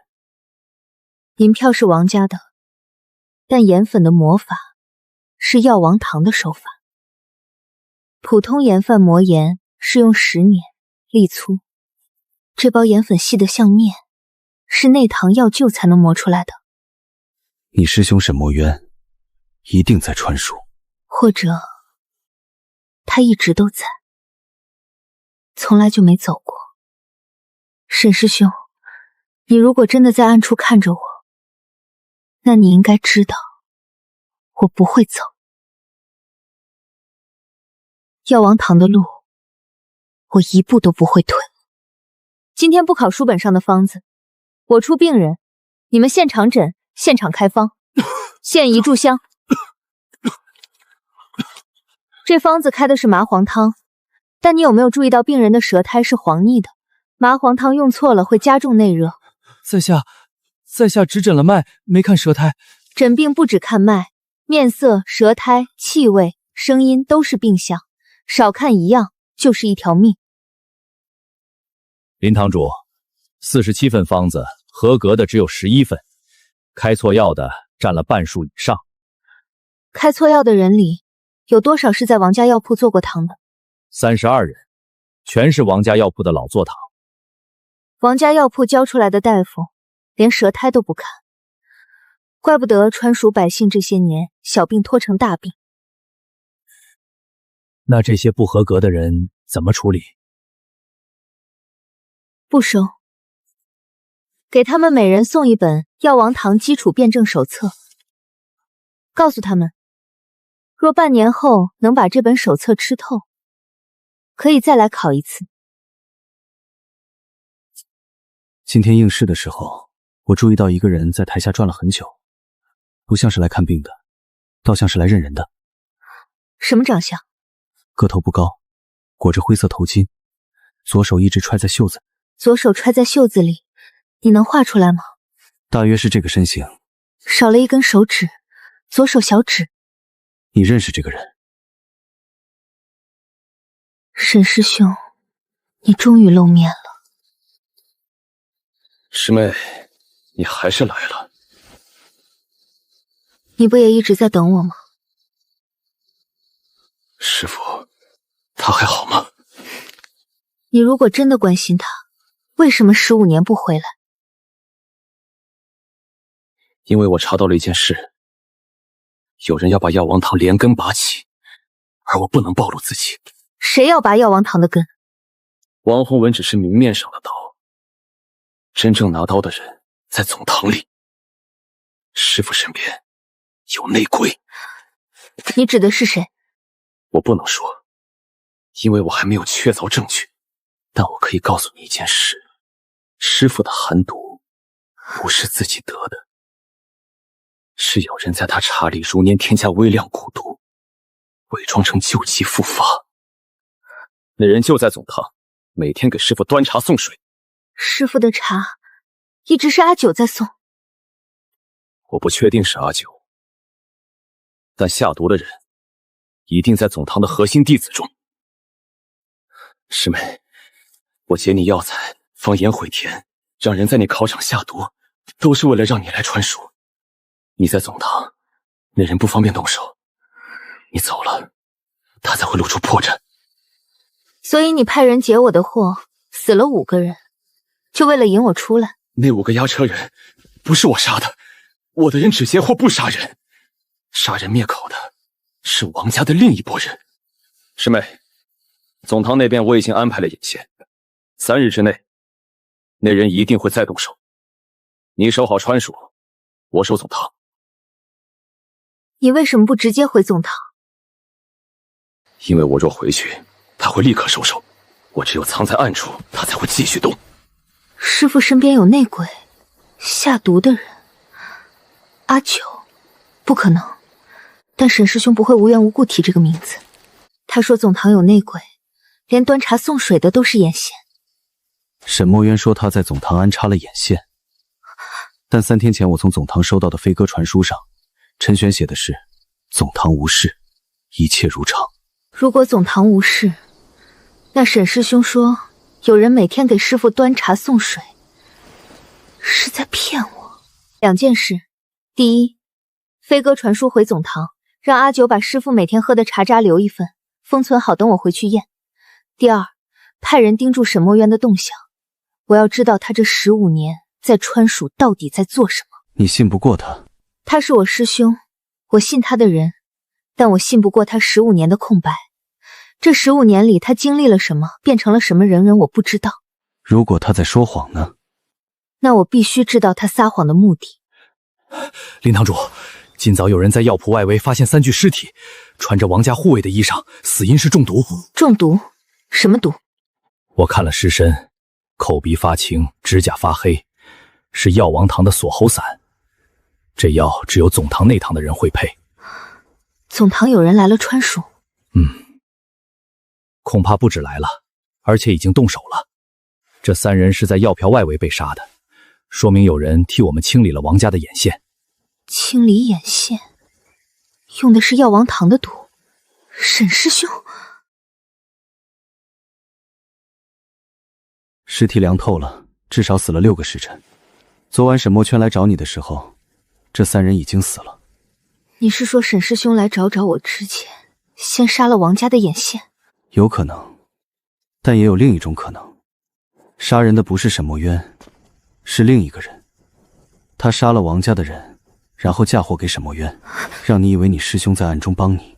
银票是王家的，但盐粉的磨法是药王堂的手法。普通盐贩磨盐是用石碾粒粗，这包盐粉细得像面，是内堂药臼才能磨出来的。你师兄沈墨渊一定在川蜀。或者他一直都在，从来就没走过。沈师兄，你如果真的在暗处看着我，那你应该知道，我不会走。药王堂的路，我一步都不会退。今天不考书本上的方子，我出病人，你们现场诊，现场开方，现一炷香。这方子开的是麻黄汤，但你有没有注意到病人的舌苔是黄腻的？麻黄汤用错了会加重内热。在下只诊了脉，没看舌苔。诊病不只看脉，面色、舌苔、气味、声音都是病象，少看一样就是一条命。林堂主，47份方子，合格的只有11份，开错药的占了半数以上。开错药的人里，有多少是在王家药铺做过堂的？32人，全是王家药铺的老坐堂。王家药铺教出来的大夫，连舌苔都不看，怪不得川蜀百姓这些年小病拖成大病。那这些不合格的人怎么处理？不收，给他们每人送一本药王堂基础辩证手册，告诉他们，若半年后能把这本手册吃透，可以再来考一次。今天应试的时候，我注意到一个人在台下转了很久，不像是来看病的，倒像是来认人的。什么长相？个头不高，裹着灰色头巾，左手一直揣在袖子。左手揣在袖子里，你能画出来吗？大约是这个身形。少了一根手指，左手小指。你认识这个人？沈师兄，你终于露面了。师妹，你还是来了。你不也一直在等我吗？师父，他还好吗？你如果真的关心他，为什么15年不回来？因为我查到了一件事，有人要把药王堂连根拔起，而我不能暴露自己。谁要拔药王堂的根？王洪文只是明面上的刀，真正拿刀的人在总堂里。师父身边有内鬼。你指的是谁？我不能说，因为我还没有确凿证据。但我可以告诉你一件事，师父的寒毒不是自己得的，是有人在他茶里如年添加微量蛊毒，伪装成旧疾复发。那人就在总堂，每天给师父端茶送水。师父的茶一直是阿九在送。我不确定是阿九，但下毒的人一定在总堂的核心弟子中。师妹，我解你药材，放盐毁田，让人在你考场下毒，都是为了让你来传书。你在总堂，那人不方便动手，你走了，他才会露出破绽。所以你派人劫我的货，死了5个人，就为了引我出来。那5个押车人不是我杀的，我的人只劫货不杀人，杀人灭口的是王家的另一拨人。师妹，总堂那边我已经安排了眼线，3日之内，那人一定会再动手。你守好川蜀，我守总堂。你为什么不直接回总堂？因为我若回去，他会立刻收手，我只有藏在暗处，他才会继续动。师父身边有内鬼，下毒的人，阿九，不可能。但沈师兄不会无缘无故提这个名字。他说总堂有内鬼，连端茶送水的都是眼线。沈墨渊说他在总堂安插了眼线，但3天前我从总堂收到的飞鸽传书上，陈玄写的是总堂无事，一切如常。如果总堂无事，那沈师兄说有人每天给师父端茶送水，是在骗我。2件事，第一，飞鸽传书回总堂，让阿九把师父每天喝的茶渣留一份，封存好，等我回去验。第二，派人盯住沈墨渊的动向，我要知道他这15年在川蜀到底在做什么。你信不过他？他是我师兄，我信他的人但我信不过他15年的空白。这15年里，他经历了什么，变成了什么人，我不知道。如果他在说谎呢？那我必须知道他撒谎的目的。林堂主，今早有人在药铺外围发现3具尸体，穿着王家护卫的衣裳，死因是中毒。中毒？什么毒？我看了尸身，口鼻发青，指甲发黑，是药王堂的锁喉散。这药只有总堂内堂的人会配。总堂有人来了川蜀？恐怕不止来了，而且已经动手了。这3人是在药瓢外围被杀的，说明有人替我们清理了王家的眼线。清理眼线，用的是药王堂的毒。沈师兄，尸体凉透了，至少死了6个时辰。昨晚沈墨圈来找你的时候，这3人已经死了。你是说沈师兄来找我之前，先杀了王家的眼线？有可能，但也有另一种可能，杀人的不是沈墨渊，是另一个人。他杀了王家的人，然后嫁祸给沈墨渊，让你以为你师兄在暗中帮你。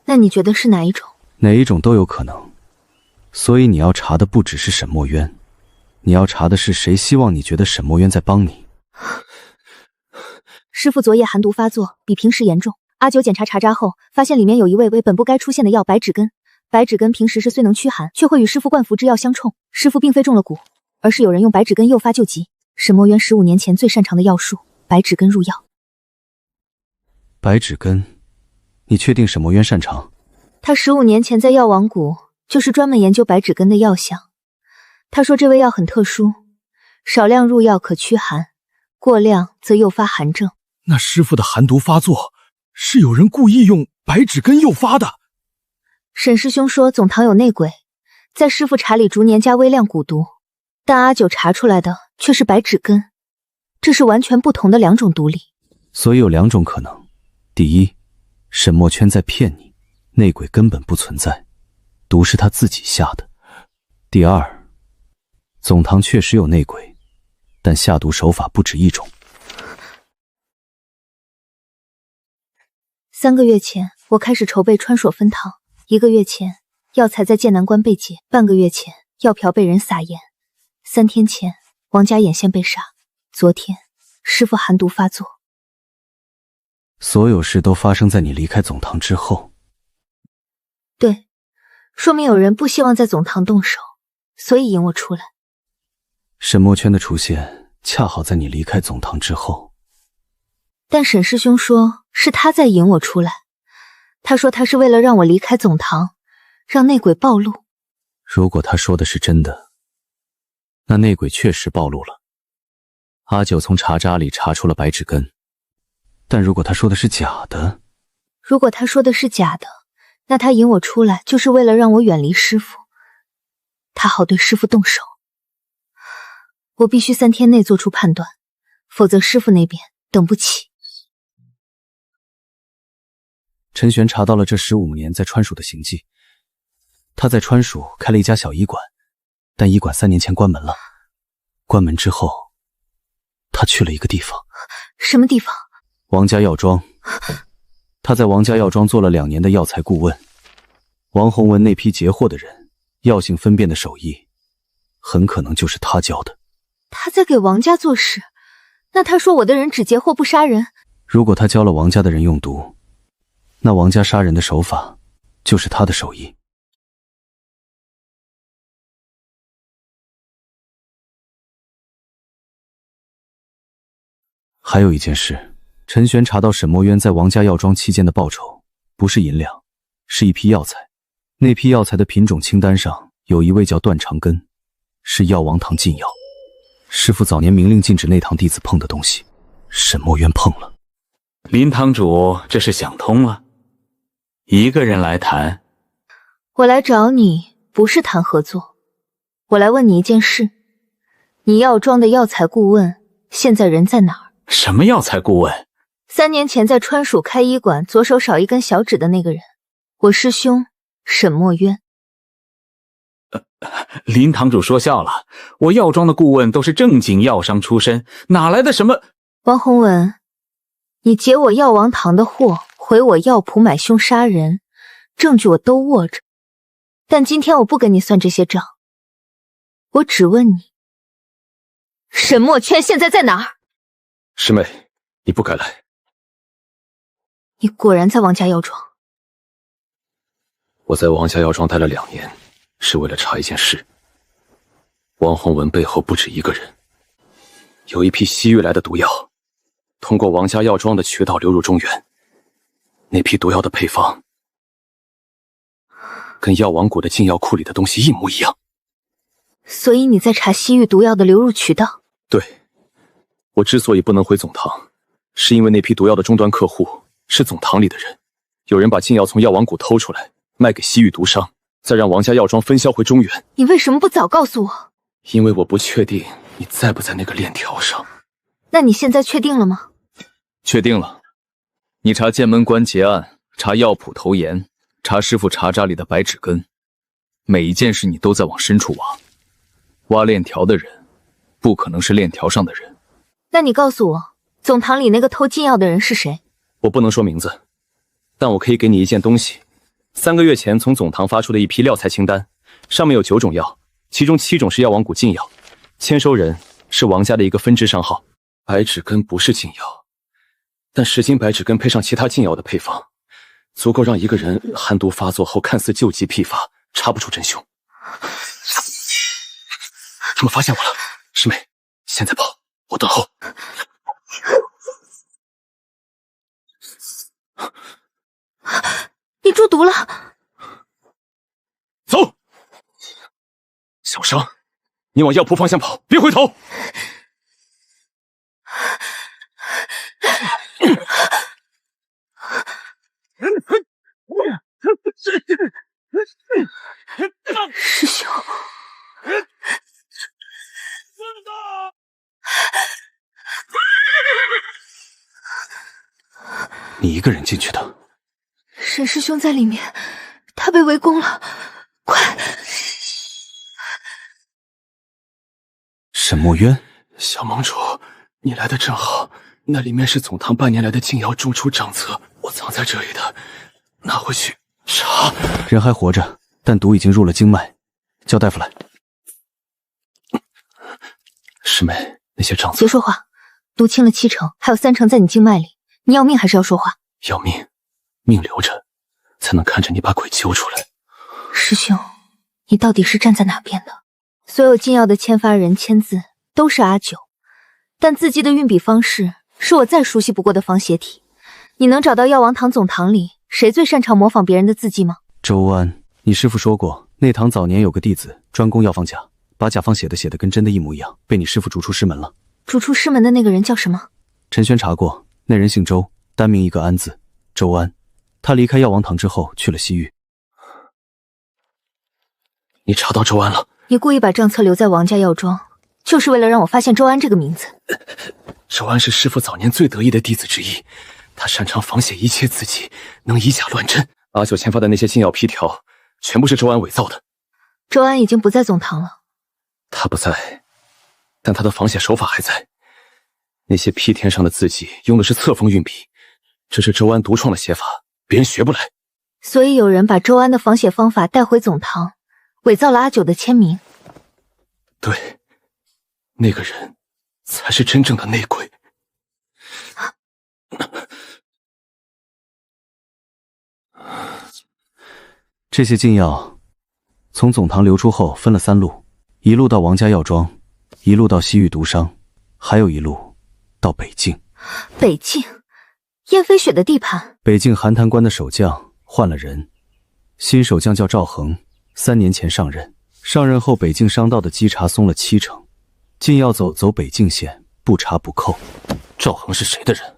那你觉得是哪一种？哪一种都有可能。所以你要查的不只是沈墨渊，你要查的是谁希望你觉得沈墨渊在帮你。师父昨夜寒毒发作，比平时严重。阿九检查查渣后，发现里面有一味本不该出现的药白芷根。白芷根平时是虽能驱寒，却会与师父灌服之药相冲。师父并非中了蛊，而是有人用白芷根诱发救急。沈墨渊15年前最擅长的药术，白芷根入药。白芷根，你确定沈墨渊擅长？他15年前在药王谷就是专门研究白芷根的药香。他说这味药很特殊，少量入药可驱寒，过量则诱发寒症。那师父的寒毒发作，是有人故意用白芷根诱发的。沈师兄说总堂有内鬼，在师父茶里逐年加微量蛊毒，但阿九查出来的却是白芷根，这是完全不同的2种毒理。所以有2种可能：第一，沈墨圈在骗你，内鬼根本不存在，毒是他自己下的；第二，总堂确实有内鬼，但下毒手法不止1种。3个月前，我开始筹备川蜀分堂；1个月前，药材在剑南关被劫；半个月前，药瓢被人撒盐；3天前，王家眼线被杀；昨天，师父寒毒发作。所有事都发生在你离开总堂之后。对，说明有人不希望在总堂动手，所以引我出来。沈墨圈的出现恰好在你离开总堂之后。但沈师兄说是他在引我出来，他说他是为了让我离开总堂，让内鬼暴露。如果他说的是真的，那内鬼确实暴露了。阿九从茶渣里查出了白芷根，但如果他说的是假的，如果他说的是假的，那他引我出来就是为了让我远离师父，他好对师父动手。我必须3天内做出判断，否则师父那边等不起。陈玄查到了这15年在川蜀的行迹。他在川蜀开了一家小医馆，但医馆3年前关门了。关门之后，他去了一个地方。什么地方？王家药庄。他在王家药庄做了2年的药材顾问。王洪文那批截获的人，药性分辨的手艺，很可能就是他教的。他在给王家做事，那他说我的人只截获不杀人。如果他教了王家的人用毒，那王家杀人的手法就是他的手艺。还有一件事，陈玄查到沈墨渊在王家药庄期间的报酬不是银两，是一批药材。那批药材的品种清单上有一味叫断肠根，是药王堂禁药。师父早年明令禁止内堂弟子碰的东西，沈墨渊碰了。林堂主这是想通了，一个人来谈。我来找你不是谈合作，我来问你一件事，你药庄的药材顾问现在人在哪儿？什么药材顾问？3年前在川蜀开医馆左手少一根小指的那个人，我师兄沈墨渊。林堂主说笑了，我药庄的顾问都是正经药商出身，哪来的什么……王洪文，你劫我药王堂的货，回我药铺买凶杀人，证据我都握着。但今天我不跟你算这些账，我只问你，沈墨圈现在在哪儿？师妹，你不该来。你果然在王家药庄。我在王家药庄待了2年，是为了查一件事。王洪文背后不止一个人，有一批西域来的毒药，通过王家药庄的渠道流入中原。那批毒药的配方跟药王谷的禁药库里的东西一模一样。所以你在查西域毒药的流入渠道？对，我之所以不能回总堂，是因为那批毒药的终端客户是总堂里的人，有人把禁药从药王谷偷出来，卖给西域毒商，再让王家药庄分销回中原。你为什么不早告诉我？因为我不确定你在不在那个链条上。那你现在确定了吗？确定了。你查剑门关结案，查药铺投盐，查师傅茶渣里的白纸根，每一件事你都在往深处挖。挖链条的人，不可能是链条上的人。那你告诉我，总堂里那个偷禁药的人是谁？我不能说名字，但我可以给你一件东西。3个月前从总堂发出的一批料材清单，上面有9种药，其中7种是药王谷禁药，签收人是王家的一个分支商号。白纸根不是禁药，但10斤白纸根配上其他禁药的配方，足够让一个人寒毒发作后看似旧疾疲乏，查不出真凶。他们发现我了，师妹，现在跑，我等候。你中毒了！走，小伤，你往药铺方向跑，别回头。师兄，你一个人进去的？沈师兄在里面，他被围攻了，快！沈墨渊，小盟主，你来的正好，那里面是总堂半年来的禁药中出账册，我藏在这里的，拿回去查。人还活着，但毒已经入了经脉，叫大夫来。师妹，那些账册别说话，毒清了7成，还有3成在你经脉里，你要命还是要说话？要命，命留着，才能看着你把鬼揪出来。师兄，你到底是站在哪边的？所有禁药的签发人签字都是阿九，但字迹的运笔方式是我再熟悉不过的仿写体。你能找到药王堂总堂里谁最擅长模仿别人的字迹吗？周安，你师父说过，内堂早年有个弟子专攻药方甲，把甲方写的跟真的一模一样，被你师父逐出师门了。逐出师门的那个人叫什么？陈轩查过，那人姓周，单名一个安字，周安。他离开药王堂之后去了西域。你查到周安了？你故意把账册留在王家药庄，就是为了让我发现周安这个名字。周安是师父早年最得意的弟子之一，他擅长仿写一切字迹，能以假乱真。阿九签发的那些禁药批条，全部是周安伪造的。周安已经不在总堂了。他不在，但他的仿写手法还在。那些批填上的字迹用的是册封运笔，这是周安独创的写法，别人学不来。所以有人把周安的仿写方法带回总堂，伪造了阿九的签名。对，那个人才是真正的内鬼。这些禁药从总堂流出后分了3路，一路到王家药庄，一路到西域毒商，还有一路到北境。北境，燕飞雪的地盘。北境寒潭关的守将换了人，新守将叫赵恒，3年前上任。上任后，北境商道的稽查松了7成，禁药走北境线，不查不扣。赵恒是谁的人？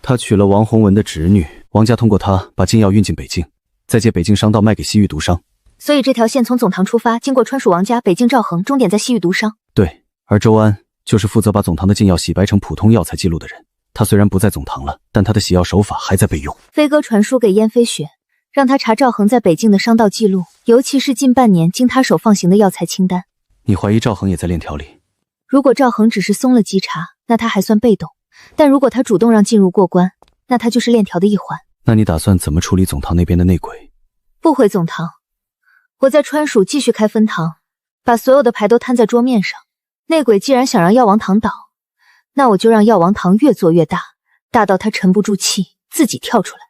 他娶了王洪文的侄女，王家通过他把禁药运进北境，再借北境商道卖给西域毒商。所以这条线从总堂出发，经过川蜀王家、北境赵恒，终点在西域毒商。对，而周安就是负责把总堂的禁药洗白成普通药材记录的人。他虽然不在总堂了，但他的洗药手法还在备用。飞哥传书给燕飞雪，让他查赵恒在北境的商道记录，尤其是近半年经他手放行的药材清单。你怀疑赵恒也在链条里？如果赵恒只是松了稽查，那他还算被动；但如果他主动让进入过关，那它就是链条的一环。那你打算怎么处理总堂那边的内鬼？不回总堂，我在川蜀继续开分堂，把所有的牌都摊在桌面上。内鬼既然想让药王堂倒，那我就让药王堂越做越大，大到他沉不住气，自己跳出来。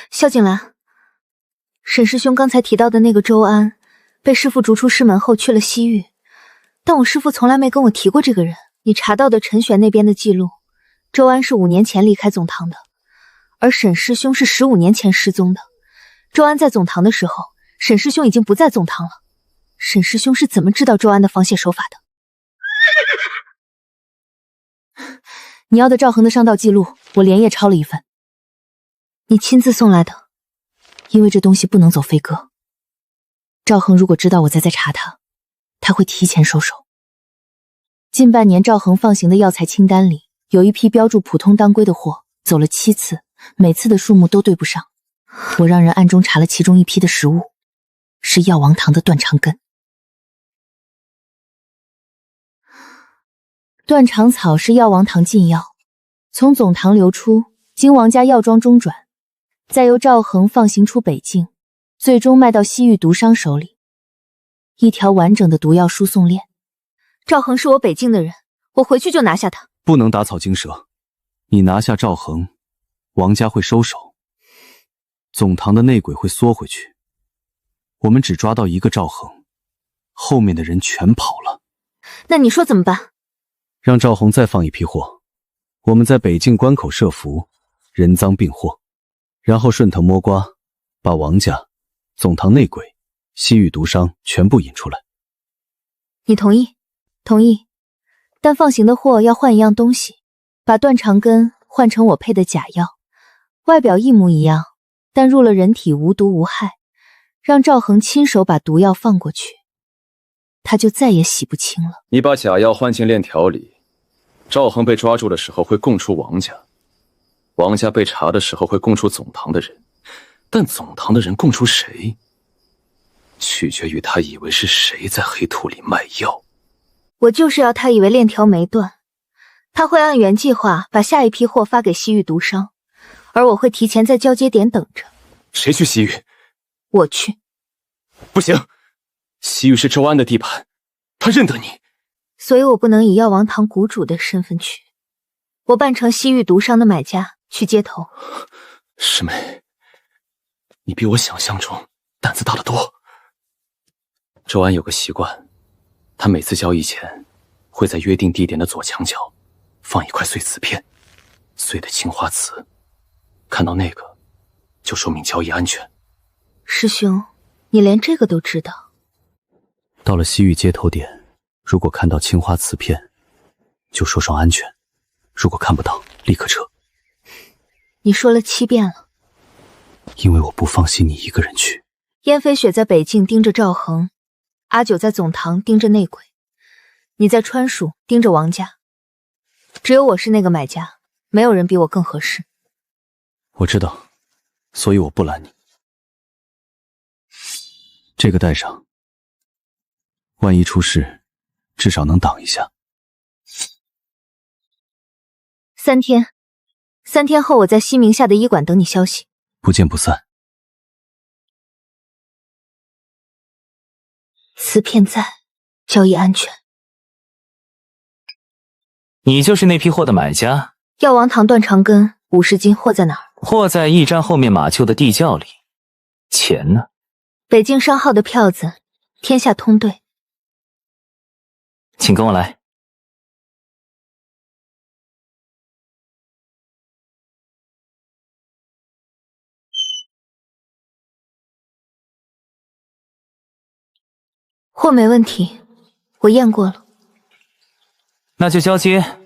萧景兰，沈师兄刚才提到的那个周安，被师父逐出师门后去了西域，但我师父从来没跟我提过这个人。你查到的陈玄那边的记录，周安是5年前离开总堂的，而沈师兄是15年前失踪的。周安在总堂的时候，沈师兄已经不在总堂了。沈师兄是怎么知道周安的防械手法的？你要的赵恒的伤道记录，我连夜抄了一份。你亲自送来的，因为这东西不能走飞鸽。赵恒如果知道我在查他，他会提前收手。近半年赵恒放行的药材清单里，有一批标注普通当归的货，走了7次，每次的数目都对不上。我让人暗中查了其中一批的食物，是药王堂的断肠根。断肠草是药王堂禁药，从总堂流出，经王家药庄中转，再由赵恒放行出北境，最终卖到西域毒商手里。一条完整的毒药输送链。赵恒是我北境的人，我回去就拿下他。不能打草惊蛇，你拿下赵恒，王家会收手，总堂的内鬼会缩回去，我们只抓到一个赵恒，后面的人全跑了。那你说怎么办？让赵恒再放一批货，我们在北境关口设伏，人赃并获，然后顺藤摸瓜，把王家、总堂内鬼、西域毒商全部引出来。你同意？同意，但放行的货要换一样东西，把断肠根换成我配的假药，外表一模一样，但入了人体无毒无害，让赵恒亲手把毒药放过去，他就再也洗不清了。你把假药换进链条里，赵恒被抓住的时候会供出王家，王家被查的时候会供出总堂的人，但总堂的人供出谁，取决于他以为是谁在黑土里卖药。我就是要他以为链条没断，他会按原计划把下一批货发给西域毒商，而我会提前在交接点等着。谁去西域？我去。不行，西域是周安的地盘，他认得你，所以我不能以药王堂谷主的身份去，我扮成西域毒商的买家去接头。师妹，你比我想象中胆子大得多。周安有个习惯，他每次交易前会在约定地点的左墙角放一块碎瓷片，碎的青花瓷，看到那个就说明交易安全。师兄，你连这个都知道？到了西域接头点，如果看到青花瓷片，就说双安全；如果看不到，立刻撤。你说了7遍了。因为我不放心你一个人去。燕飞雪在北境盯着赵恒，阿九在总堂盯着内鬼，你在川蜀盯着王家，只有我是那个买家，没有人比我更合适。我知道，所以我不拦你。这个带上，万一出事，至少能挡一下。3天后我在西明下的医馆等你消息。不见不散。瓷片在，交易安全。你就是那批货的买家？药王堂断肠根50斤，货在哪儿？货在驿站后面马厩的地窖里。钱呢？北京商号的票子，天下通兑。请跟我来。货没问题，我验过了。那就交接，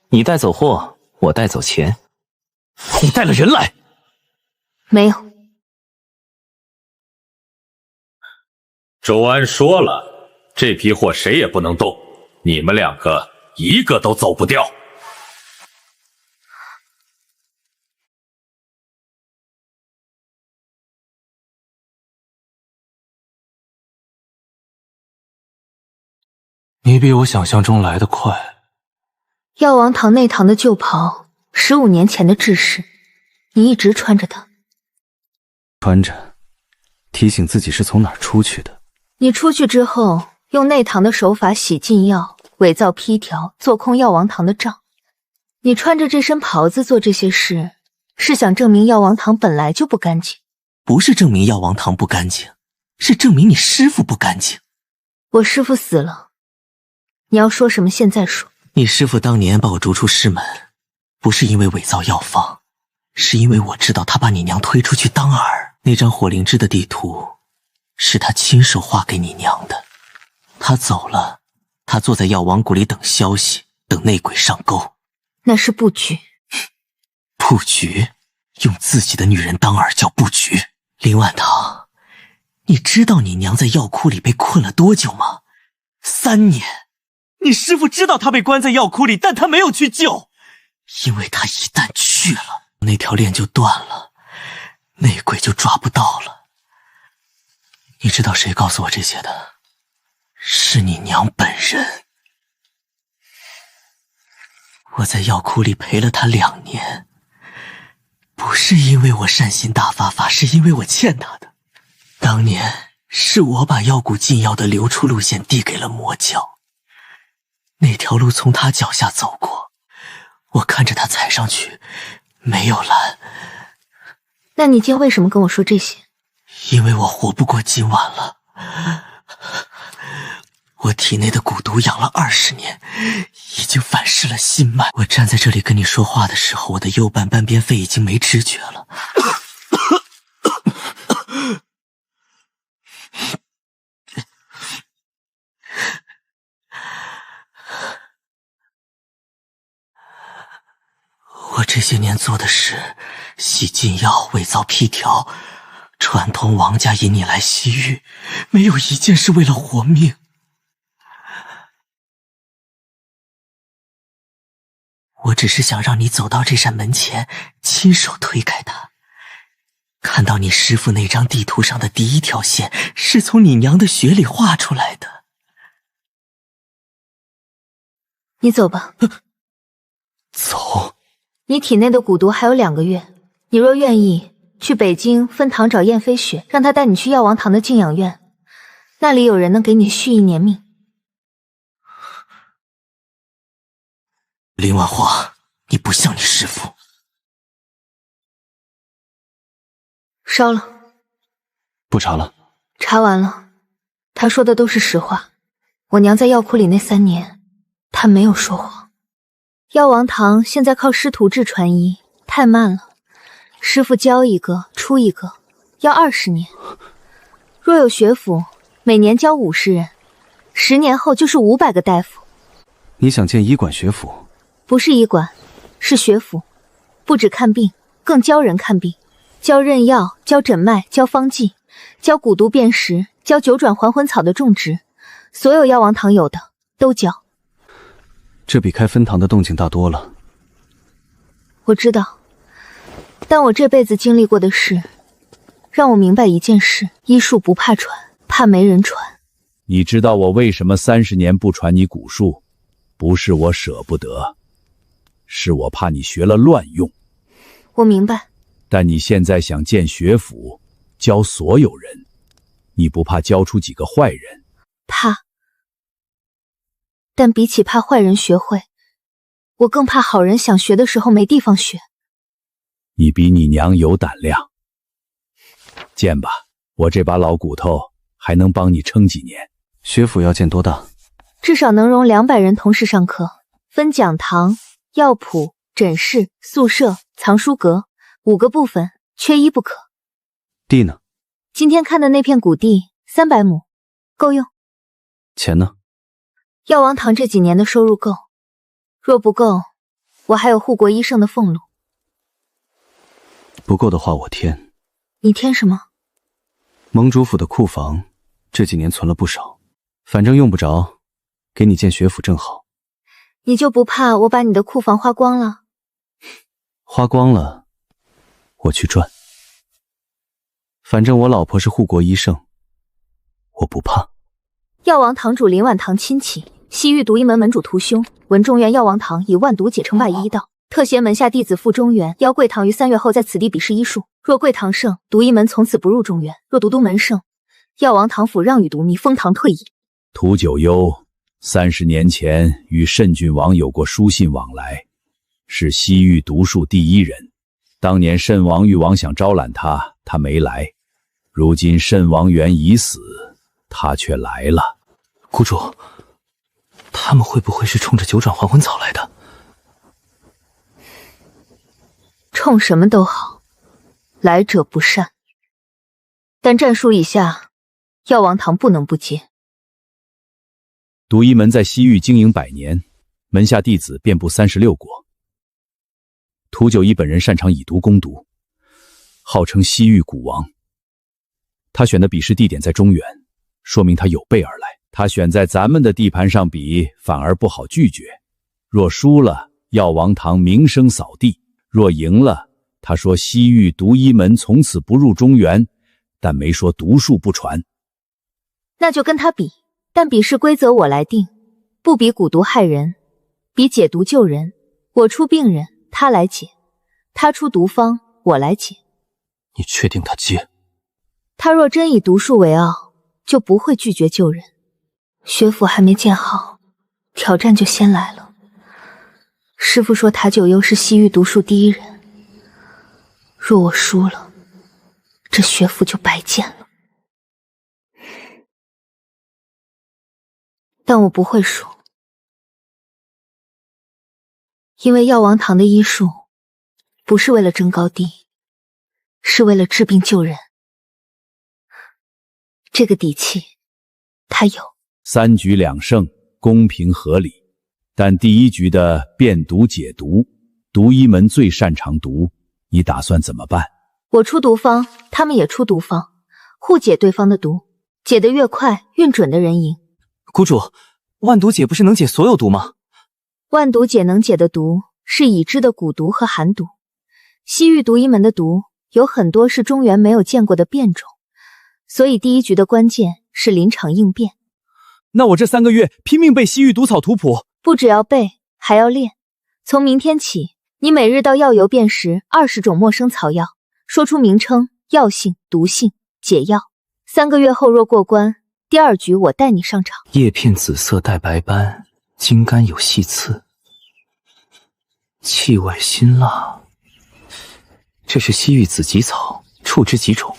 你带走货，我带走钱。你带了人来？没有。周安说了，这批货谁也不能动，你们2个一个都走不掉。你比我想象中来得快。药王堂内堂的旧袍，15年前的制式，你一直穿着它。穿着，提醒自己是从哪儿出去的。你出去之后，用内堂的手法洗禁药，伪造批条，做空药王堂的账。你穿着这身袍子做这些事，是想证明药王堂本来就不干净。不是证明药王堂不干净，是证明你师父不干净。我师父死了，你要说什么现在说。你师父当年把我逐出师门，不是因为伪造药方，是因为我知道他把你娘推出去当饵。那张火灵芝的地图是他亲手画给你娘的。他走了，他坐在药王谷里等消息，等内鬼上钩。那是布局。布局？用自己的女人当饵叫布局？林婉堂，你知道你娘在药窟里被困了多久吗？3年。你师父知道他被关在药窟里，但他没有去救，因为他一旦去了，那条链就断了，内鬼就抓不到了。你知道谁告诉我这些的？是你娘本人。我在药窟里陪了他2年，不是因为我善心大发法，是因为我欠他的。当年是我把药谷禁药的流出路线递给了魔教，那条路从他脚下走过，我看着他踩上去，没有拦。那你今天为什么跟我说这些？因为我活不过今晚了。我体内的蛊毒养了20年，已经反噬了心脉。我站在这里跟你说话的时候，我的右半边肺已经没知觉了。我这些年做的事，洗禁药、伪造批条，串通王家引你来西域，没有一件是为了活命。我只是想让你走到这扇门前，亲手推开它，看到你师父那张地图上的第一条线是从你娘的血里画出来的。你走吧。走？你体内的蛊毒还有2个月，你若愿意，去北京分堂找燕飞雪，让她带你去药王堂的静养院，那里有人能给你续1年命。林婉华，你不像你师父。烧了。不查了。查完了，他说的都是实话。我娘在药窟里那3年，她没有说谎。药王堂现在靠师徒制传医，太慢了。师傅教一个出一个，要20年。若有学府，每年教50人，10年后就是500个大夫。你想建医馆学府？不是医馆，是学府，不止看病，更教人看病，教认药，教诊脉，教方剂，教蛊毒辨识，教九转还魂草的种植，所有药王堂有的都教。这比开分堂的动静大多了。我知道，但我这辈子经历过的事，让我明白一件事：医术不怕传，怕没人传。你知道我为什么30年不传你蛊术？不是我舍不得，是我怕你学了乱用。我明白。但你现在想建学府，教所有人，你不怕教出几个坏人？怕。但比起怕坏人学会，我更怕好人想学的时候没地方学。你比你娘有胆量。建吧，我这把老骨头还能帮你撑几年。学府要建多大？至少能容200人同时上课，分讲堂、药铺、诊室、宿舍、藏书阁5个部分，缺一不可。地呢？今天看的那片谷地300亩，够用。钱呢？药王堂这几年的收入够，若不够，我还有护国医圣的俸禄。不够的话我添。你添什么？盟主府的库房这几年存了不少，反正用不着，给你建学府正好。你就不怕我把你的库房花光了？花光了，我去赚。反正我老婆是护国医圣，我不怕。药王堂主林婉堂亲戚，西域独一门门主屠凶，闻中原药王堂以万毒解称外医道，特携门下弟子赴中原，邀贵堂于3月后在此地比试医术。若贵堂胜，独一门从此不入中原；若独门胜，药王堂府让与毒迷封堂退役。屠九幽30年前与慎郡王有过书信往来，是西域毒术第一人。当年慎王誉王想招揽他，他没来。如今慎王元已死，他却来了。谷主，他们会不会是冲着9转还魂草来的？冲什么都好，来者不善。但战术以下，药王堂不能不接。独一门在西域经营100年，门下弟子遍布36国。屠九一本人擅长以毒攻毒，号称西域蛊王。他选的比试地点在中原，说明他有备而来。他选在咱们的地盘上比，反而不好拒绝。若输了，药王堂名声扫地；若赢了，他说西域独一门从此不入中原，但没说毒术不传。那就跟他比，但比试规则我来定，不比蛊毒害人，比解毒救人。我出病人，他来解；他出毒方，我来解。你确定他接？他若真以毒术为傲，就不会拒绝救人。学府还没建好，挑战就先来了。师父说塔九幽是西域毒术第一人，若我输了，这学府就白建了。但我不会输，因为药王堂的医术不是为了争高低，是为了治病救人。这个底气他有。3局2胜，公平合理。但第1局的辨毒解毒，独一门最擅长毒，你打算怎么办？我出毒方，他们也出毒方，互解对方的毒，解得越快运准的人赢。谷主，万毒解不是能解所有毒吗？万毒解能解的毒是已知的蛊毒和寒毒，西域独一门的毒有很多是中原没有见过的变种，所以第1局的关键是临场应变。那我这3个月拼命背西域毒草图谱，不只要背，还要练。从明天起，你每日到药油辨识20种陌生草药，说出名称、药性、毒性、解药。3个月后若过关，第2局我带你上场。叶片紫色带白斑，茎干有细刺，气味辛辣。这是西域紫棘草，处之几种，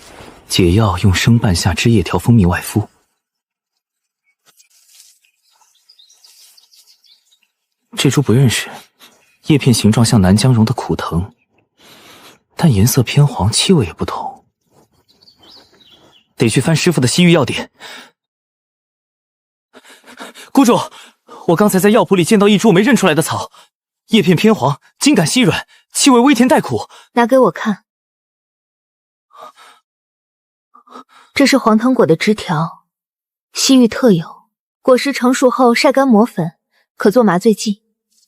解药用生半夏汁液调蜂蜜外敷。这株不认识，叶片形状像南姜蓉的苦藤，但颜色偏黄，气味也不同。得去翻师傅的西域药典。谷主，我刚才在药铺里见到一株我没认出来的草，叶片偏黄，茎感稀软，气味微甜带苦。拿给我看。这是黄藤果的枝条，西域特有，果实成熟后晒干磨粉，可做麻醉剂，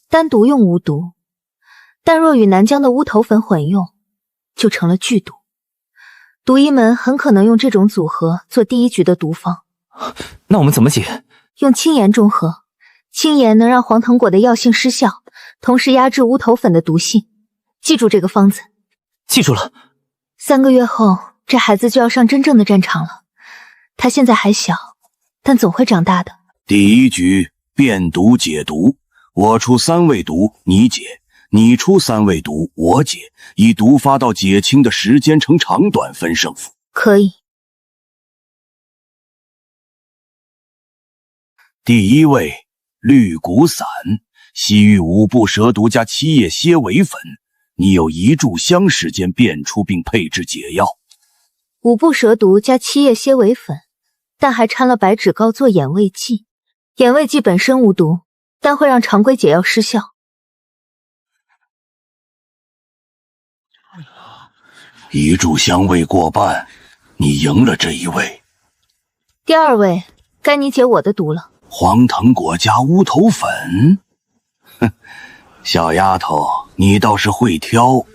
单独用无毒，但若与南疆的乌头粉混用，就成了剧毒。独一门很可能用这种组合做第1局的毒方。那我们怎么解？用青盐中和，青盐能让黄藤果的药性失效，同时压制乌头粉的毒性。记住这个方子。记住了。3个月后，这孩子就要上真正的战场了。他现在还小，但总会长大的。第1局辨毒解毒，我出3味毒，你解；你出3味毒，我解，以毒发到解清的时间呈长短分胜负。可以。第1味绿骨散，西域5步蛇毒加7叶蝎尾粉，你有1炷香时间辨出并配制解药。5步蛇毒加7叶蝎尾粉，但还掺了白芷膏做眼味剂。眼味剂本身无毒，但会让常规解药失效。1炷香未过半，你赢了这1味。第2位，该你解我的毒了。黄藤果加乌头粉，哼，小丫头，你倒是会挑。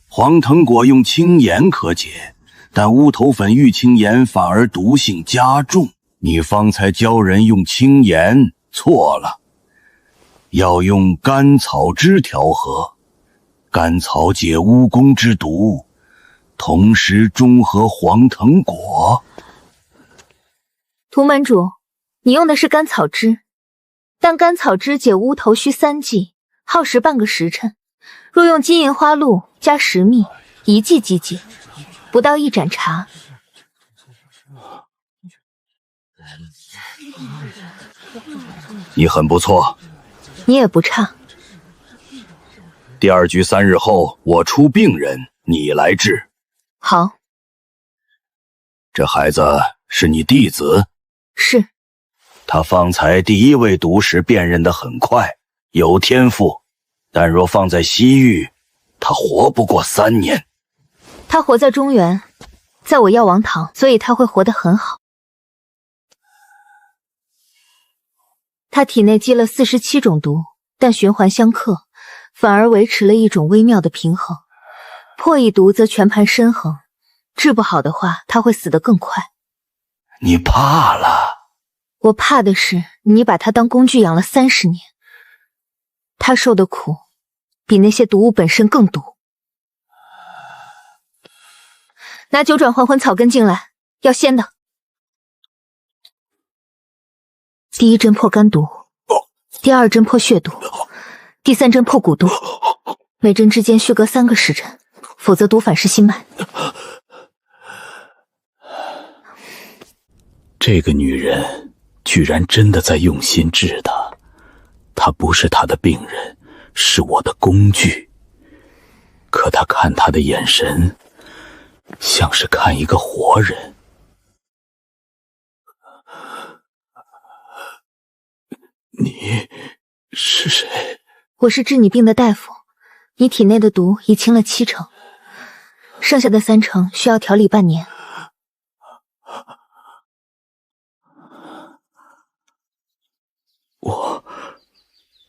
黄藤果用青盐可解，但乌头粉遇青盐反而毒性加重。你方才教人用青盐，错了，要用甘草汁调和。甘草解蜈蚣之毒，同时中和黄藤果。屠门主，你用的是甘草汁，但甘草汁解乌头需3剂，耗时半个时辰。若用金银花露加10蜜，1剂即解，不到1盏茶。你很不错，你也不差。第2局3日后，我出病人，你来治。好。这孩子是你弟子？是。他方才第1位毒时辨认得很快，有天赋，但若放在西域，他活不过3年。他活在中原，在我药王堂，所以他会活得很好。他体内积了47种毒，但循环相克，反而维持了一种微妙的平衡。破一毒则全盘失衡，治不好的话，他会死得更快。你怕了？我怕的是你把他当工具养了30年，他受的苦比那些毒物本身更毒。拿9转还魂草根进来，要鲜的。第1针破肝毒，第2针破血毒，第3针破骨毒，每针之间需隔3个时辰，否则毒反噬心脉。这个女人居然真的在用心治他，她不是他的病人，是我的工具。可他看他的眼神，像是看一个活人。你是谁？我是治你病的大夫，你体内的毒已清了7成，剩下的3成需要调理半年。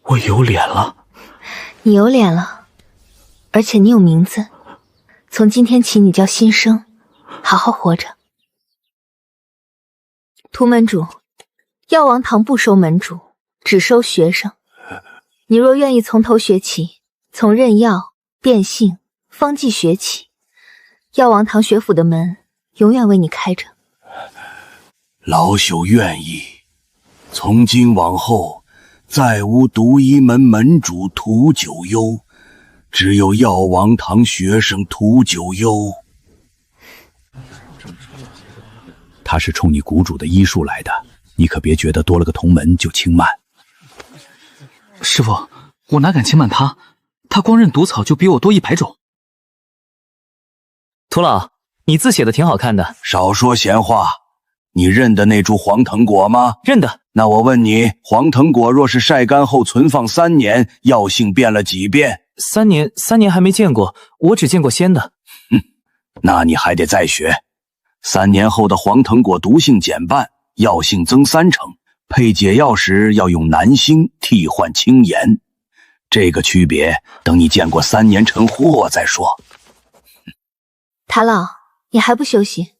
我有脸了。你有脸了，而且你有名字。从今天起，你叫新生，好好活着。屠门主，药王堂不收门主，只收学生。你若愿意从头学起，从认药、变性、方剂学起，药王堂学府的门永远为你开着。老朽愿意。从今往后，再无独一门门主屠九幽，只有药王堂学生屠九幽。他是冲你谷主的医术来的，你可别觉得多了个同门就轻慢。师傅，我哪敢轻慢他？他光认毒草就比我多100种。屠老，你字写的挺好看的。少说闲话，你认得那株黄藤果吗？认得。那我问你，黄藤果若是晒干后存放3年，药性变了几变？3年还没见过，我只见过鲜的。那你还得再学。3年后的黄藤果毒性减半，药性增3成，配解药时要用南星替换青盐。这个区别，等你见过3年陈货再说。谭老，你还不休息？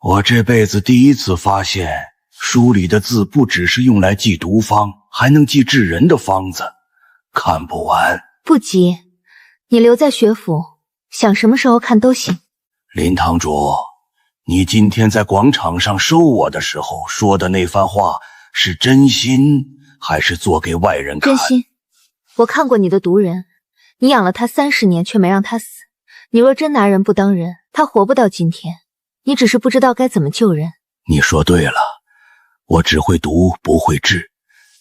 我这辈子第一次发现，书里的字不只是用来记毒方，还能记治人的方子，看不完。不急，你留在学府，想什么时候看都行。林堂主，你今天在广场上收我的时候说的那番话，是真心还是做给外人看？真心。我看过你的毒人，你养了他30年却没让他死。你若真拿人不当人，他活不到今天。你只是不知道该怎么救人。你说对了，我只会毒不会治，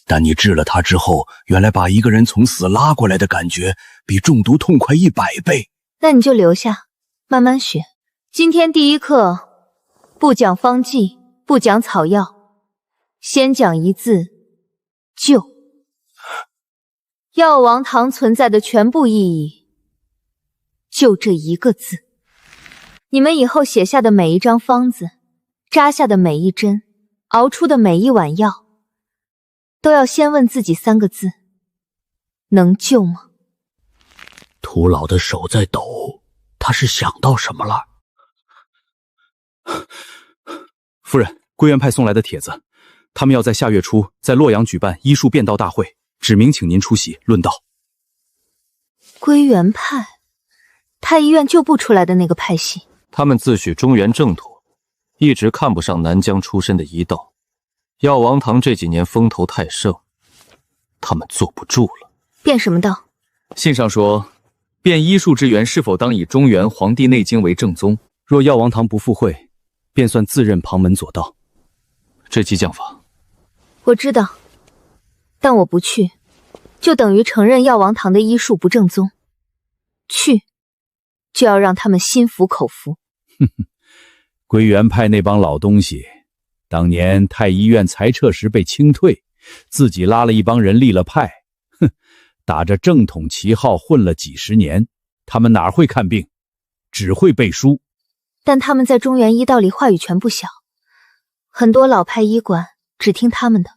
但你治了他之后，原来把一个人从死拉过来的感觉，比中毒痛快100倍。那你就留下，慢慢学。今天第1课，不讲方剂，不讲草药，先讲一字：救。药王堂存在的全部意义，就这一个字。你们以后写下的每一张方子，扎下的每一针，熬出的每一碗药，都要先问自己3个字：能救吗？屠老的手在抖，他是想到什么了？夫人，归元派送来的帖子，他们要在下月初在洛阳举办医术辩道大会，指明请您出席论道。归元派，太医院救不出来的那个派系。他们自诩中原正统，一直看不上南疆出身的医道。药王堂这几年风头太盛，他们坐不住了。辩什么道？信上说，辩医术之源是否当以中原黄帝内经为正宗？若药王堂不赴会，便算自认旁门左道。这激将法，我知道，但我不去，就等于承认药王堂的医术不正宗。去，就要让他们心服口服。哼哼，归元派那帮老东西，当年太医院裁撤时被清退，自己拉了一帮人立了派，哼，打着正统旗号混了几十年，他们哪会看病，只会背书。但他们在中原医道里话语权不小，很多老派医馆只听他们的。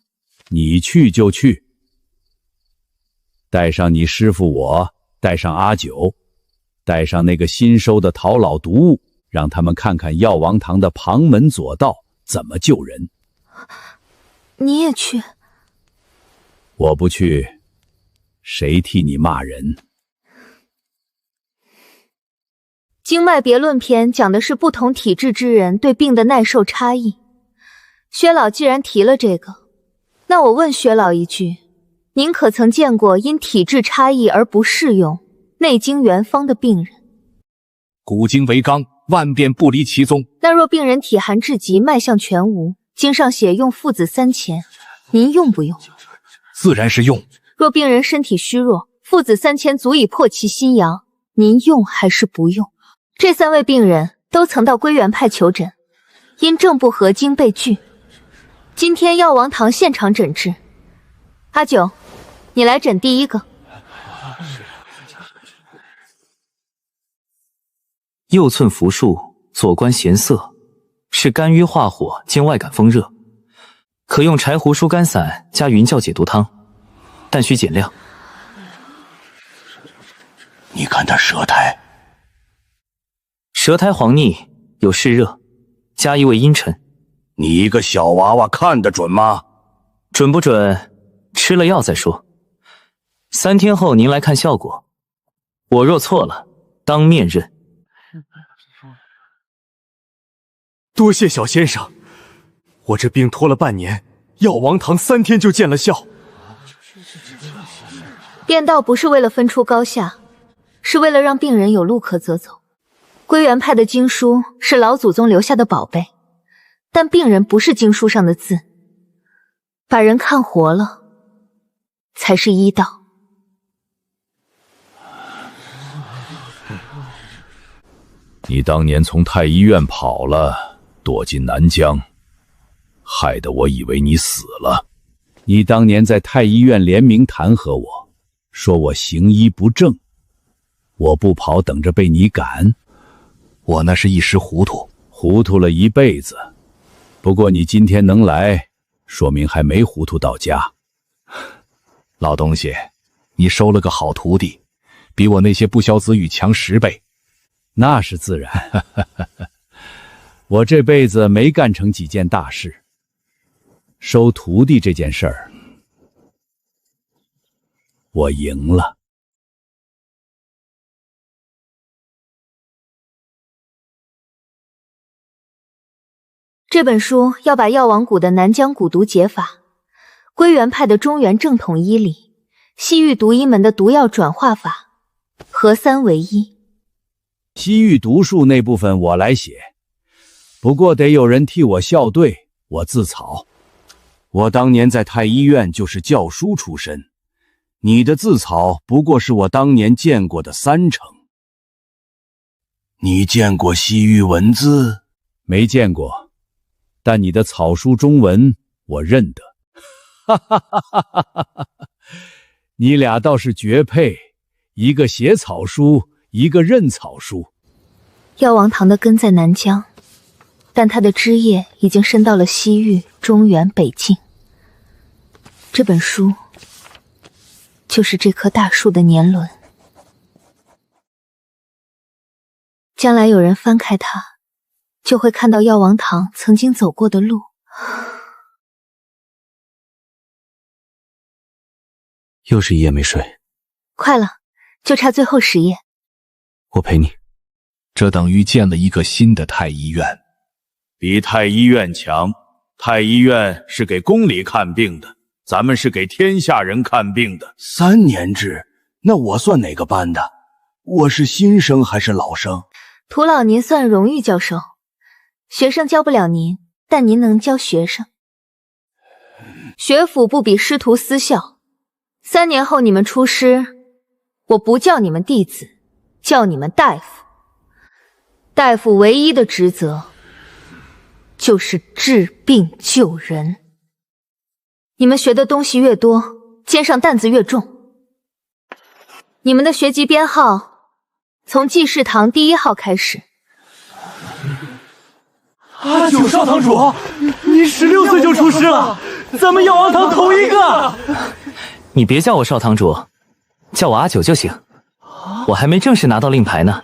你去就去，带上你师父我，带上阿九，带上那个新收的陶老毒物，让他们看看药王堂的旁门左道怎么救人。你也去？我不去，谁替你骂人？经脉别论篇讲的是不同体质之人对病的耐受差异。薛老既然提了这个，那我问薛老一句，您可曾见过因体质差异而不适用内经原方的病人？古今为纲，万变不离其宗。那若病人体寒至极，脉象全无，经上写用附子3000，您用不用？自然是用。若病人身体虚弱，附子3000足以破其心阳，您用还是不用？这3位病人都曾到归元派求诊，因症不合经被拒。今天药王堂现场诊治。阿九，你来诊第一个。右寸浮数，左关弦涩，是肝郁化火，兼外感风热，可用柴胡疏肝散加云教解毒汤，但需减量。你看他舌苔黄腻，有湿热，加一味阴沉。你一个小娃娃看得准吗？准不准，吃了药再说。3天后您来看效果，我若错了，当面认。多谢小先生，我这病拖了半年，药王堂3天就见了效。辩道不是为了分出高下，是为了让病人有路可走。归元派的经书是老祖宗留下的宝贝，但病人不是经书上的字，把人看活了，才是医道。你当年从太医院跑了，躲进南疆，害得我以为你死了。你当年在太医院联名弹劾我，说我行医不正，我不跑等着被你赶。我那是一时糊涂了一辈子。不过你今天能来，说明还没糊涂到家。老东西，你收了个好徒弟，比我那些不肖子语强10倍。那是自然。我这辈子没干成几件大事，收徒弟这件事儿，我赢了。这本书要把药王谷的南疆蛊毒解法、归元派的中原正统医理、西域毒医门的毒药转化法合3为一。西域毒术那部分我来写，不过得有人替我校对，我自草。我当年在太医院就是教书出身，你的自草不过是我当年见过的30%。你见过西域文字？没见过，但你的草书中文我认得。哈哈哈哈哈哈！你俩倒是绝配，一个写草书，一个认草书。药王堂的根在南疆，但它的枝叶已经伸到了西域、中原、北境。这本书就是这棵大树的年轮。将来有人翻开它，就会看到药王堂曾经走过的路。又是一夜没睡。快了，就差最后10页。我陪你。这等于建了一个新的太医院，比太医院强。太医院是给宫里看病的，咱们是给天下人看病的。3年制，那我算哪个班的？我是新生还是老生？涂老您算荣誉教授，学生教不了您，但您能教学生。学府不比师徒私校，3年后你们出师，我不叫你们弟子，叫你们大夫。大夫唯一的职责就是治病救人。你们学的东西越多，肩上担子越重。你们的学籍编号从记事堂第1号开始。阿九少堂主，你16岁就出师了，咱们药王堂头一个。你别叫我少堂主，叫我阿九就行。我还没正式拿到令牌呢。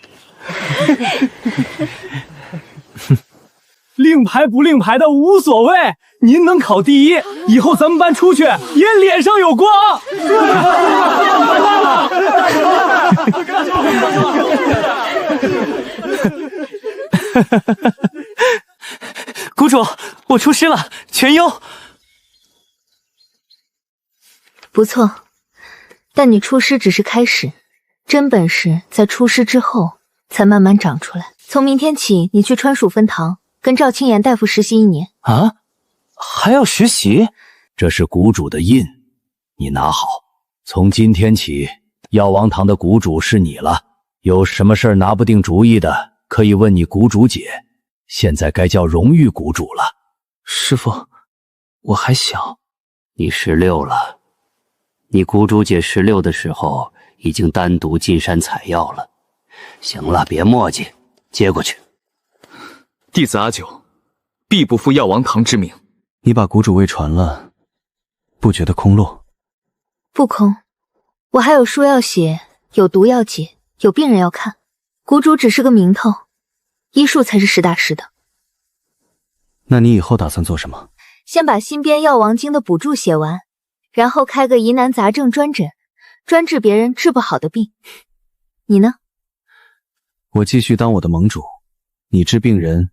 令牌不令牌的无所谓，您能考第1，以后咱们班出去也脸上有光。谷主，我出师了，全优。不错，但你出师只是开始，真本事在出师之后才慢慢长出来。从明天起，你去川蜀分堂跟赵青岩大夫实习1年。啊？还要实习？这是谷主的印，你拿好。从今天起，药王堂的谷主是你了。有什么事拿不定主意的，可以问你谷主姐。现在该叫荣誉谷主了。师傅，我还小。你16了，你谷主姐16的时候已经单独进山采药了。行了，别磨叽，接过去。弟子阿九，必不负药王堂之名。你把谷主位传了，不觉得空落？不空，我还有书要写，有毒要解，有病人要看。谷主只是个名头，医术才是实打实的。那你以后打算做什么？先把新编《药王经》的补注写完，然后开个疑难杂症专诊，专治别人治不好的病。你呢？我继续当我的盟主，你治病人，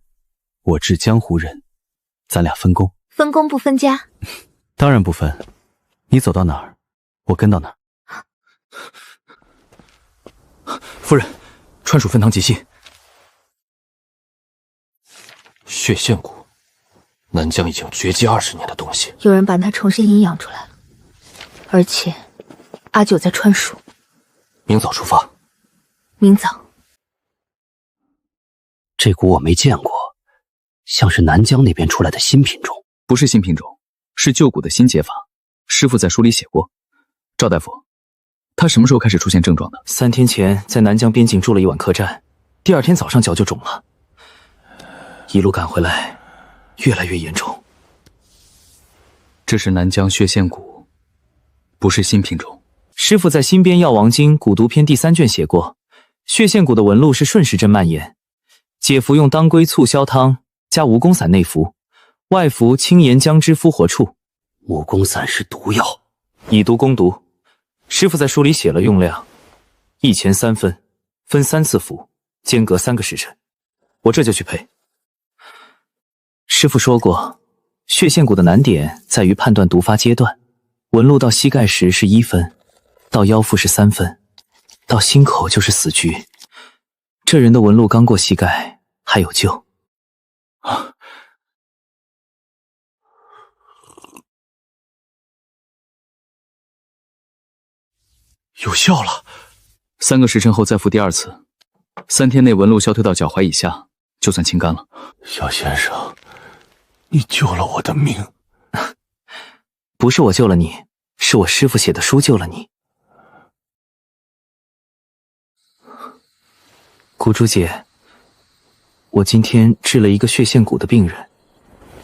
我治江湖人，咱俩分工。分工不分家？当然不分。你走到哪儿，我跟到哪儿。夫人，川蜀分堂急信。血线蛊，南疆已经绝迹20年的东西，有人把它重新营养出来了，而且阿九在川蜀。明早出发。明早。这蛊我没见过，像是南疆那边出来的新品种。不是新品种，是旧蛊的新解法。师傅在书里写过。赵大夫，他什么时候开始出现症状的？3天前在南疆边境住了1晚客栈，第2天早上脚就肿了，一路赶回来，越来越严重。这是南疆血线蛊，不是新品种。师傅在新编《药王经·蛊毒篇》第3卷写过，血线蛊的纹路是顺时针蔓延，解服用当归醋消汤加蜈蚣散内服，外服青盐姜汁敷活处。蜈蚣散是毒药，以毒攻毒。师傅在书里写了用量，1钱3分，分3次服，间隔3个时辰。我这就去配。师傅说过，血线蛊的难点在于判断毒发阶段，纹路到膝盖时是1分，到腰腹是3分，到心口就是死局。这人的纹路刚过膝盖，还有救。有效了，3个时辰后再服第2次，3天内纹路消退到脚踝以下，就算清干了。小先生，你救了我的命。不是我救了你，是我师父写的书救了你。谷主姐，我今天治了一个血线蛊的病人，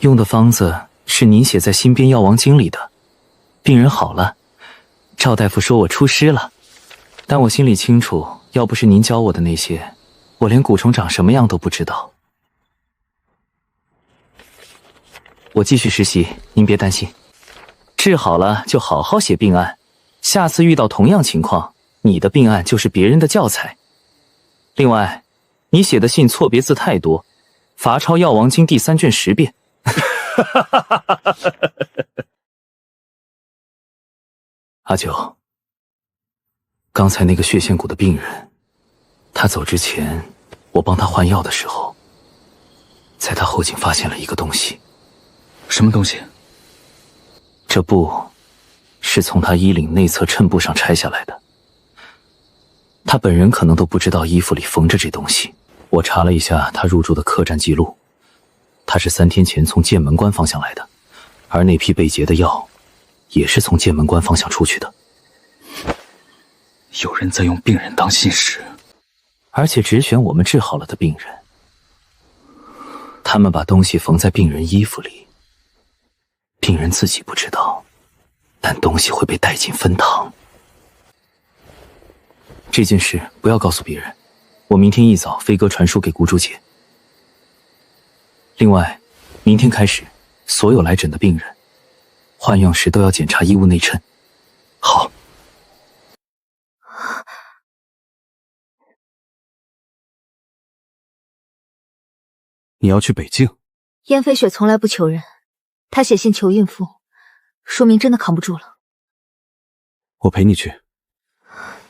用的方子是您写在新编《药王经》里的，病人好了。赵大夫说我出师了，但我心里清楚，要不是您教我的那些，我连蛊虫长什么样都不知道。我继续实习，您别担心。治好了就好好写病案，下次遇到同样情况，你的病案就是别人的教材。另外，你写的信错别字太多，罚抄《药王经》第3卷10遍。阿九，刚才那个血线谷的病人，他走之前，我帮他换药的时候，在他后颈发现了一个东西。什么东西？这布是从他衣领内侧衬布上拆下来的。他本人可能都不知道衣服里缝着这东西。我查了一下他入住的客栈记录，他是3天前从剑门关方向来的，而那批被劫的药也是从剑门关方向出去的。有人在用病人当信使，而且只选我们治好了的病人。他们把东西缝在病人衣服里，病人自己不知道，但东西会被带进分堂。这件事不要告诉别人，我明天一早飞鸽传书给谷主姐。另外，明天开始，所有来诊的病人换药时都要检查衣物内衬。好。你要去北京？燕飞雪从来不求人，她写信求孕妇，说明真的扛不住了。我陪你去。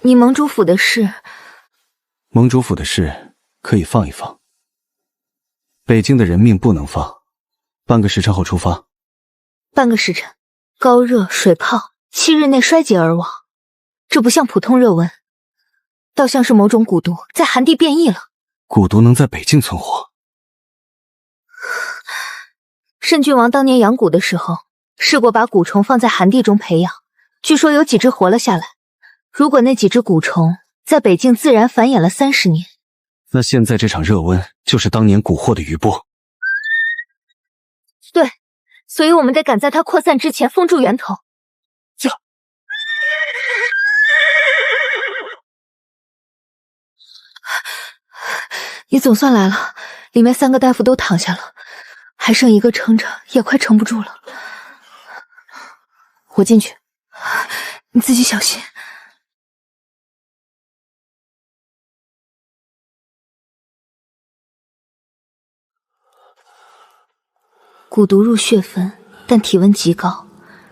你盟主府的事，盟主府的事可以放一放，北京的人命不能放。半个时辰后出发。半个时辰，高热水泡，7日内衰竭而亡，这不像普通热温，倒像是某种蛊毒在寒地变异了。蛊毒能在北京存活？慎郡王当年养蛊的时候，试过把蛊虫放在寒地中培养，据说有几只活了下来。如果那几只蛊虫在北境自然繁衍了30年，那现在这场热温就是当年蛊惑的余波。对，所以我们得赶在它扩散之前封住源头。你总算来了，里面3个大夫都躺下了，还剩一个撑着，也快撑不住了。我进去，你自己小心。蛊毒入血分，但体温极高，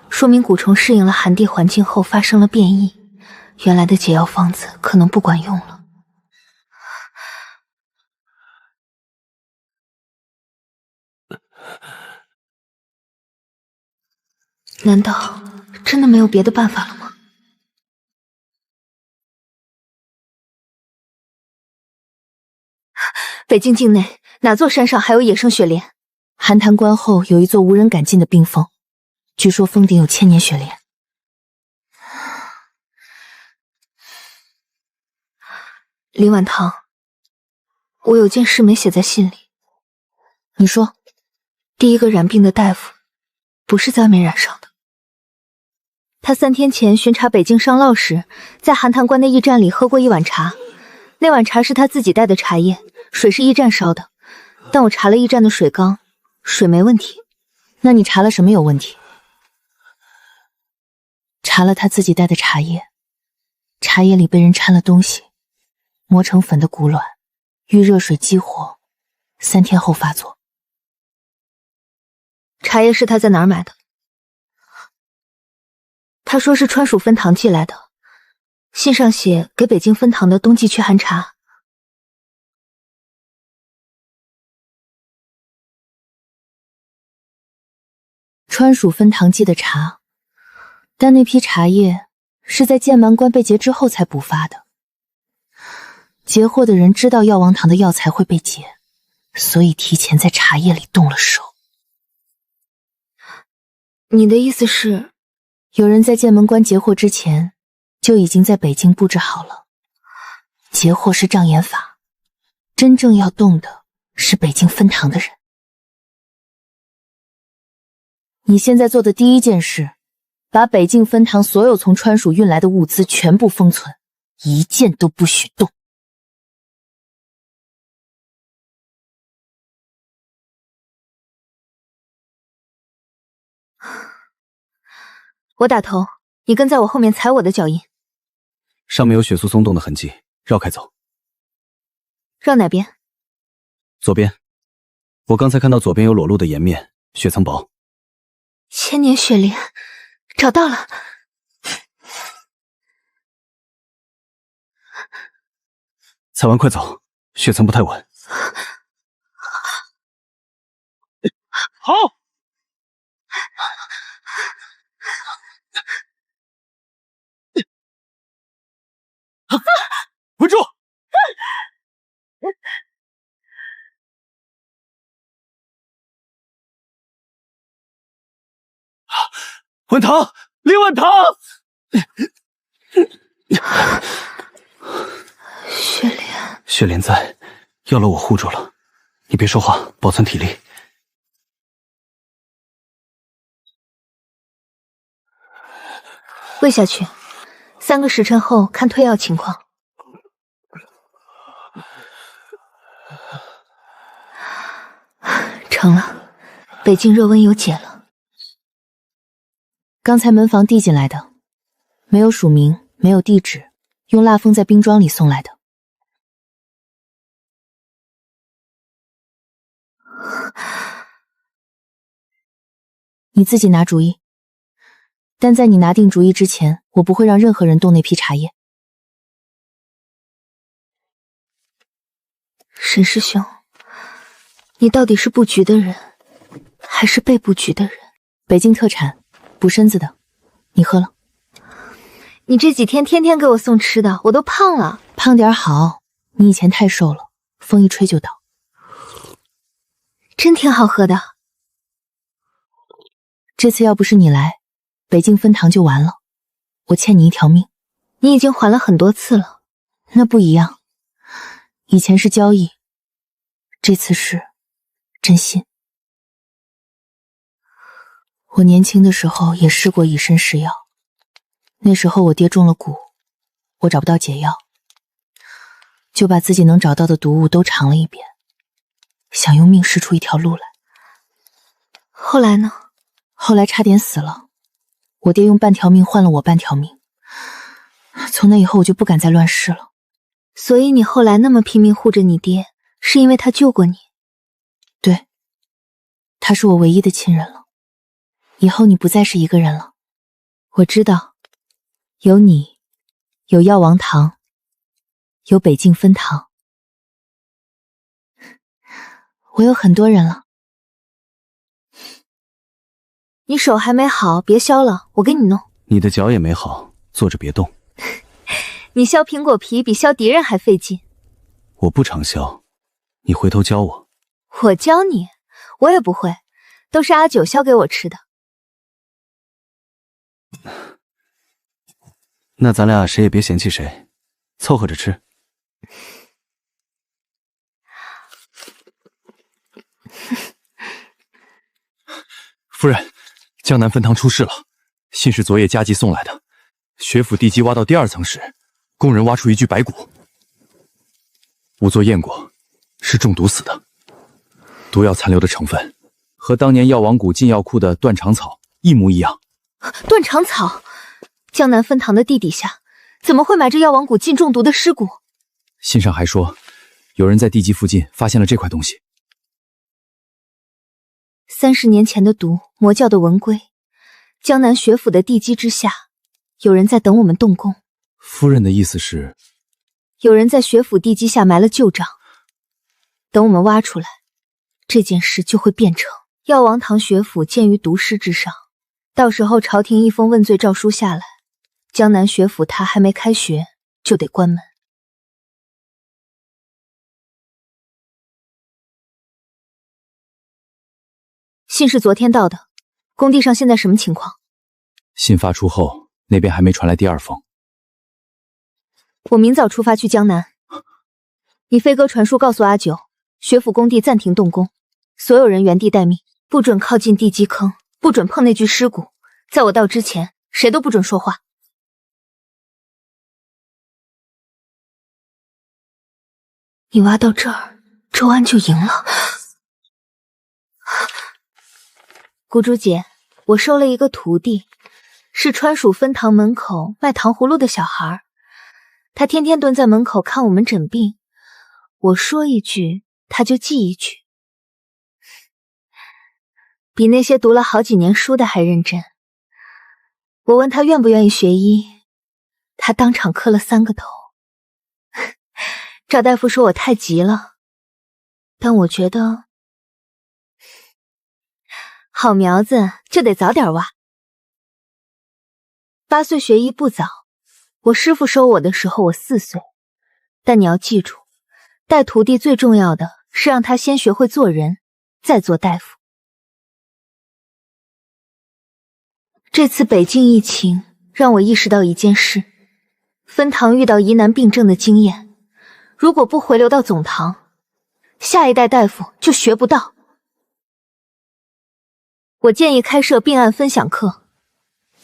说明蛊虫适应了寒地环境后发生了变异，原来的解药方子可能不管用了。难道真的没有别的办法了吗？北境境内哪座山上还有野生雪莲？寒潭关后有一座无人敢进的冰峰，据说峰顶有1000年雪莲。林婉堂，我有件事没写在信里。你说，第一个染病的大夫不是在外面染上的。他3天前巡查北境商烙时，在寒潭关的驿站里喝过一碗茶，那碗茶是他自己带的茶叶，水是驿站烧的，但我查了驿站的水缸，水没问题。那你查了什么有问题？查了他自己带的茶叶，茶叶里被人掺了东西，磨成粉的骨卵，遇热水激活，3天后发作。茶叶是他在哪儿买的？他说是川蜀分堂寄来的，信上写给北京分堂的冬季驱寒茶。川蜀分堂寄的茶，但那批茶叶是在剑蛮关被劫之后才补发的。劫货的人知道药王堂的药材会被劫，所以提前在茶叶里动了手。你的意思是，有人在剑门关劫货之前，就已经在北京布置好了。劫货是障眼法，真正要动的是北京分堂的人。你现在做的第一件事，把北境分堂所有从川蜀运来的物资全部封存，一件都不许动。我打头，你跟在我后面踩我的脚印。上面有血素松动的痕迹，绕开走。绕哪边？左边。我刚才看到左边有裸露的颜面，血层薄。千年雪莲，找到了。踩完快走，血层不太稳。好。稳住！文堂，林文堂，雪莲，雪莲在，药楼我护住了，你别说话，保存体力。喂下去，3个时辰后看退药情况。成了，北境热温有解了。刚才门房递进来的，没有署名，没有地址，用蜡封在冰装里送来的。你自己拿主意，但在你拿定主意之前，我不会让任何人动那批茶叶。沈师兄，你到底是布局的人，还是被布局的人？北京特产，补身子的，你喝了。你这几天天天给我送吃的，我都胖了。胖点好，你以前太瘦了，风一吹就倒。真挺好喝的。这次要不是你来，北境分堂就完了，我欠你一条命。你已经还了很多次了。那不一样，以前是交易，这次是真心。我年轻的时候也试过以身试药，那时候我爹中了蛊，我找不到解药，就把自己能找到的毒物都尝了一遍，想用命试出一条路来。后来呢？后来差点死了，我爹用半条命换了我半条命，从那以后我就不敢再乱试了。所以你后来那么拼命护着你爹，是因为他救过你？对，他是我唯一的亲人了。以后你不再是一个人了。我知道，有你，有药王堂，有北境分堂，我有很多人了。你手还没好，别削了，我给你弄。你的脚也没好，坐着别动。你削苹果皮比削敌人还费劲。我不常削，你回头教我。我教你？我也不会，都是阿九削给我吃的。那咱俩谁也别嫌弃谁，凑合着吃。夫人，江南分堂出事了，信是昨夜加急送来的。学府地基挖到第2层时，工人挖出一具白骨，仵作验过，是中毒死的。毒药残留的成分和当年药王谷进药库的断肠草一模一样。断肠草？江南分堂的地底下怎么会埋着药王谷进中毒的尸骨？信上还说，有人在地基附近发现了这块东西。30年前的毒，魔教的文规，江南学府的地基之下，有人在等我们动工。夫人的意思是，有人在学府地基下埋了旧账，等我们挖出来，这件事就会变成药王堂学府鉴于毒尸之上。到时候朝廷一封问罪诏书下来，江南学府他还没开学就得关门。信是昨天到的，工地上现在什么情况？信发出后，那边还没传来第2封。我明早出发去江南。你飞鸽传书告诉阿九，学府工地暂停动工，所有人原地待命，不准靠近地基坑，不准碰那具尸骨。在我到之前，谁都不准说话。你挖到这儿，周安就赢了。谷主姐，我收了一个徒弟，是川蜀分堂门口卖糖葫芦的小孩，他天天蹲在门口看我们诊病，我说一句他就记一句，比那些读了好几年书的还认真。我问他愿不愿意学医，他当场磕了3个头。赵大夫说我太急了，但我觉得好苗子就得早点挖。8岁学医不早，我师父收我的时候我4岁，但你要记住，带徒弟最重要的是让他先学会做人，再做大夫。这次北境疫情让我意识到一件事，分堂遇到疑难病症的经验，如果不回流到总堂，下一代大夫就学不到。我建议开设病案分享课，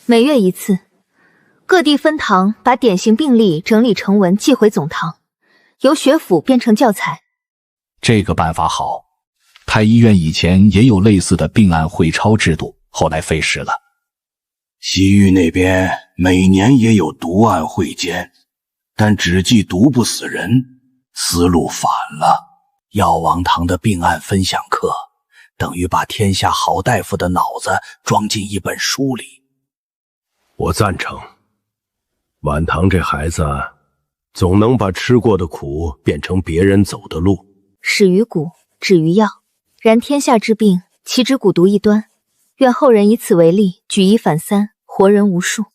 每月1次，各地分堂把典型病例整理成文寄回总堂，由学府编成教材。这个办法好，太医院以前也有类似的病案会抄制度，后来废止了。西域那边每年也有毒案会监，但只记毒不死人，思路反了。药王堂的病案分享课，等于把天下好大夫的脑子装进一本书里。我赞成。晚唐这孩子总能把吃过的苦变成别人走的路。始于古，止于药，然天下之病，岂止蛊毒一端？愿后人以此为例，举一反三，活人无数。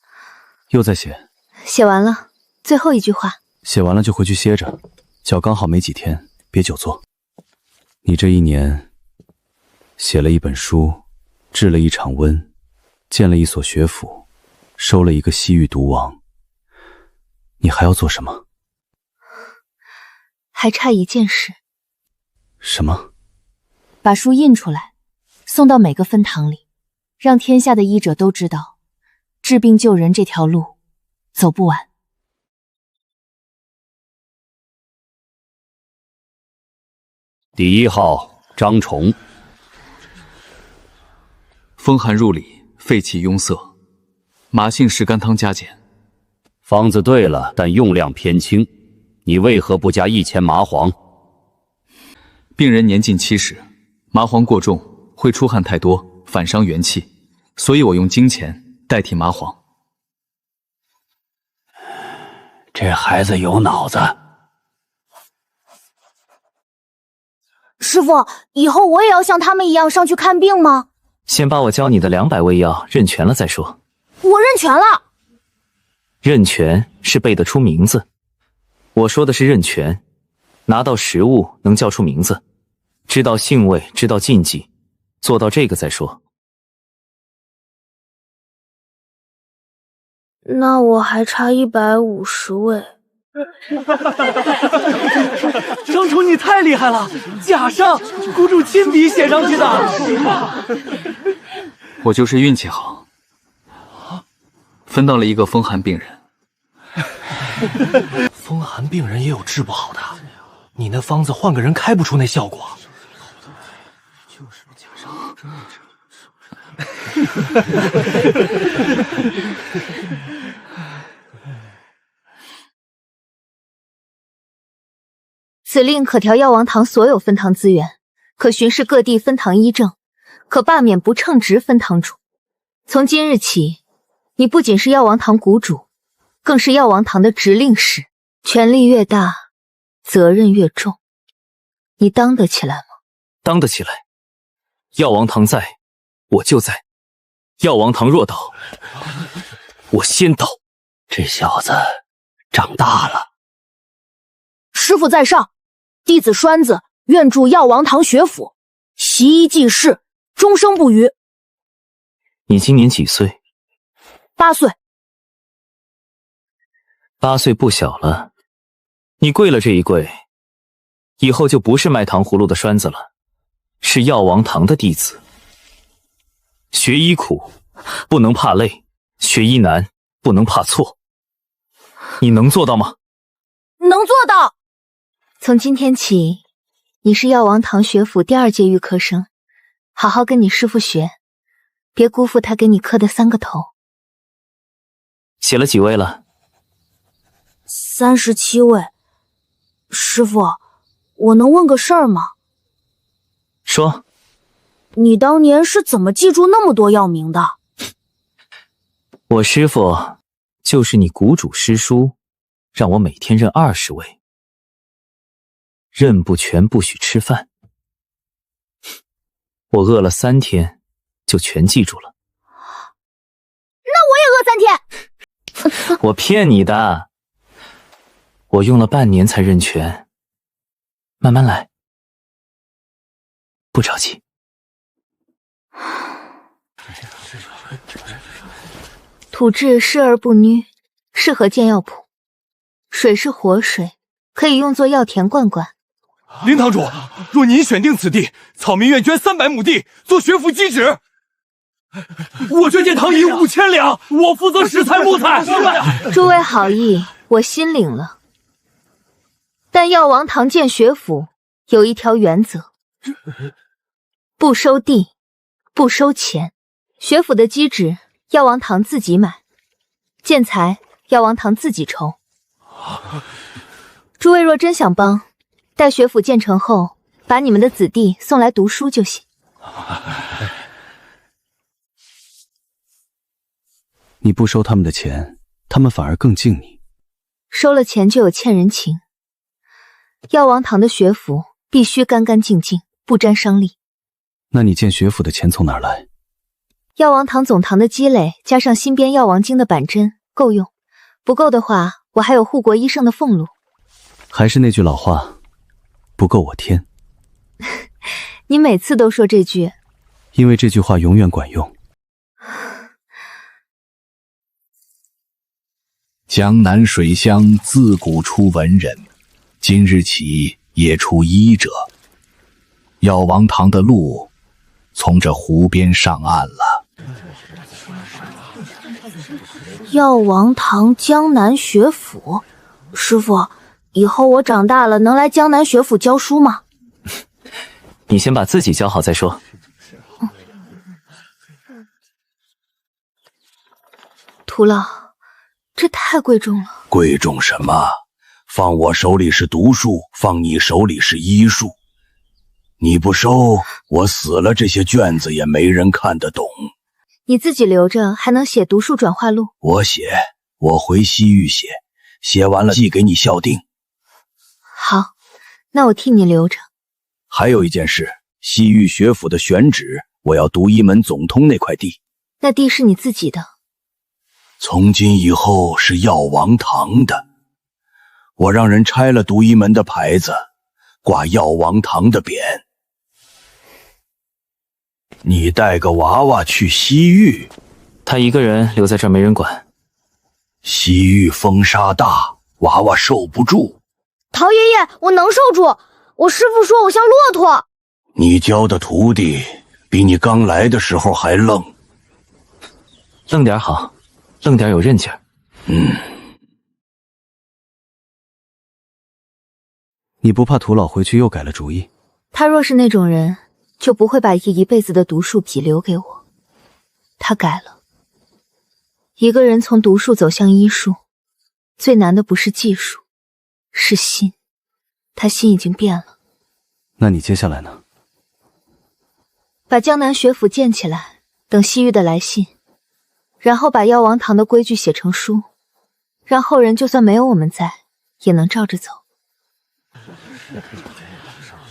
又在写？写完了，最后一句话。写完了就回去歇着，脚刚好没几天，别久坐。你这1年写了一本书，治了一场瘟，建了一所学府，收了一个西域毒王，你还要做什么？还差一件事。什么？把书印出来，送到每个分堂里，让天下的医者都知道，治病救人这条路走不完。第1号张崇。风寒入里，肺气壅塞，麻杏石甘汤加减。方子对了，但用量偏轻，你为何不加1000麻黄？病人年近70，麻黄过重会出汗太多，反伤元气，所以我用金钱代替麻黄。这孩子有脑子。师傅，以后我也要像他们一样上去看病吗？先把我教你的200味药认全了再说。我认全了。认全是背得出名字，我说的是认全，拿到实物能叫出名字，知道性味，知道禁忌，做到这个再说。那我还差150味。张崇，你太厉害了，假伤，谷主亲笔写上去的。我就是运气好，分到了一个风寒病人。风寒病人也有治不好的，你那方子换个人开不出那效果。就是假伤，真的此令可调药王堂所有分堂资源，可巡视各地分堂医政，可罢免不称职分堂主。从今日起，你不仅是药王堂谷主，更是药王堂的执令使，权力越大，责任越重。你当得起来吗？当得起来。药王堂在，我就在；药王堂若倒，我先倒。这小子长大了。师傅在上，弟子栓子愿助药王堂学府，习医济世，终生不渝。你今年几岁？8岁。8岁不小了，你跪了这一跪，以后就不是卖糖葫芦的栓子了，是药王堂的弟子。学医苦，不能怕累；学医难，不能怕错。你能做到吗？能做到。从今天起，你是药王堂学府第2届预科生，好好跟你师父学，别辜负他给你磕的3个头。写了几位了？37位。师傅，我能问个事儿吗？说。你当年是怎么记住那么多药名的？我师傅就是你谷主师叔，让我每天认20位，认不全不许吃饭。我饿了3天，就全记住了。那我也饿3天。我骗你的，我用了半年才认全，慢慢来，不着急。土质湿而不淤，适合建药谱。水是活水，可以用作药田灌溉。林堂主，若您选定此地，草民愿捐300亩地做学府基址。我捐建堂银5000两，我负责拾采木材。诸位好意，我心领了。但药王堂建学府有一条原则：不收地，不收钱。学府的基址，药王堂自己买；建材，药王堂自己筹。诸位若真想帮，待学府建成后，把你们的子弟送来读书就行。你不收他们的钱，他们反而更敬你。收了钱就有欠人情。药王堂的学府必须干干净净，不沾商利。那你建学府的钱从哪儿来？药王堂总堂的积累，加上新编药王经的板针，够用。不够的话，我还有护国医圣的俸禄。还是那句老话，不够我添。你每次都说这句，因为这句话永远管用。江南水乡自古出文人，今日起也出医者。药王堂的路从这湖边上岸了。药王堂江南学府，师傅，以后我长大了能来江南学府教书吗？你先把自己教好再说。徒老，这太贵重了。贵重什么？放我手里是毒术，放你手里是医术。你不收，我死了，这些卷子也没人看得懂。你自己留着，还能写读书转化录。我写，我回西域写，写完了寄给你校订。好，那我替你留着。还有一件事，西域学府的选址，我要独一门总通那块地。那地是你自己的。从今以后是药王堂的。我让人拆了独一门的牌子，挂药王堂的匾。你带个娃娃去西域，他一个人留在这儿没人管。西域风沙大，娃娃受不住。陶爷爷，我能受住。我师父说我像骆驼。你教的徒弟比你刚来的时候还愣。愣点好，愣点有韧劲儿。你不怕徒老回去又改了主意？他若是那种人，就不会把一辈子的读书笔留给我。他改了。一个人从读书走向医术，最难的不是技术，是心。他心已经变了。那你接下来呢？把江南学府建起来，等西域的来信，然后把药王堂的规矩写成书，让后人就算没有我们在，也能照着走。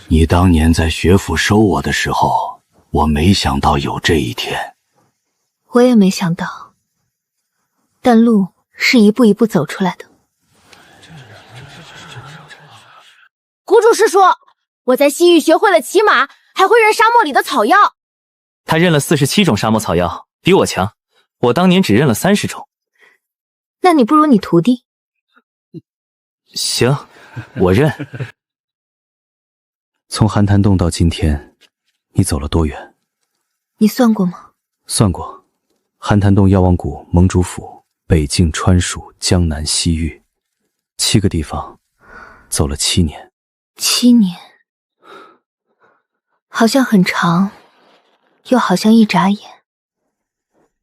你当年在学府收我的时候，我没想到有这一天。我也没想到，但路是一步一步走出来的。谷主师叔，我在西域学会了骑马，还会认沙漠里的草药。他认了47种沙漠草药，比我强。我当年只认了30种。那你不如你徒弟。行，我认。从寒潭洞到今天，你走了多远？你算过吗？算过。寒潭洞、药王谷、盟主府、北境、川蜀、江南、西域，7个地方，走了7年。7年，好像很长，又好像一眨眼。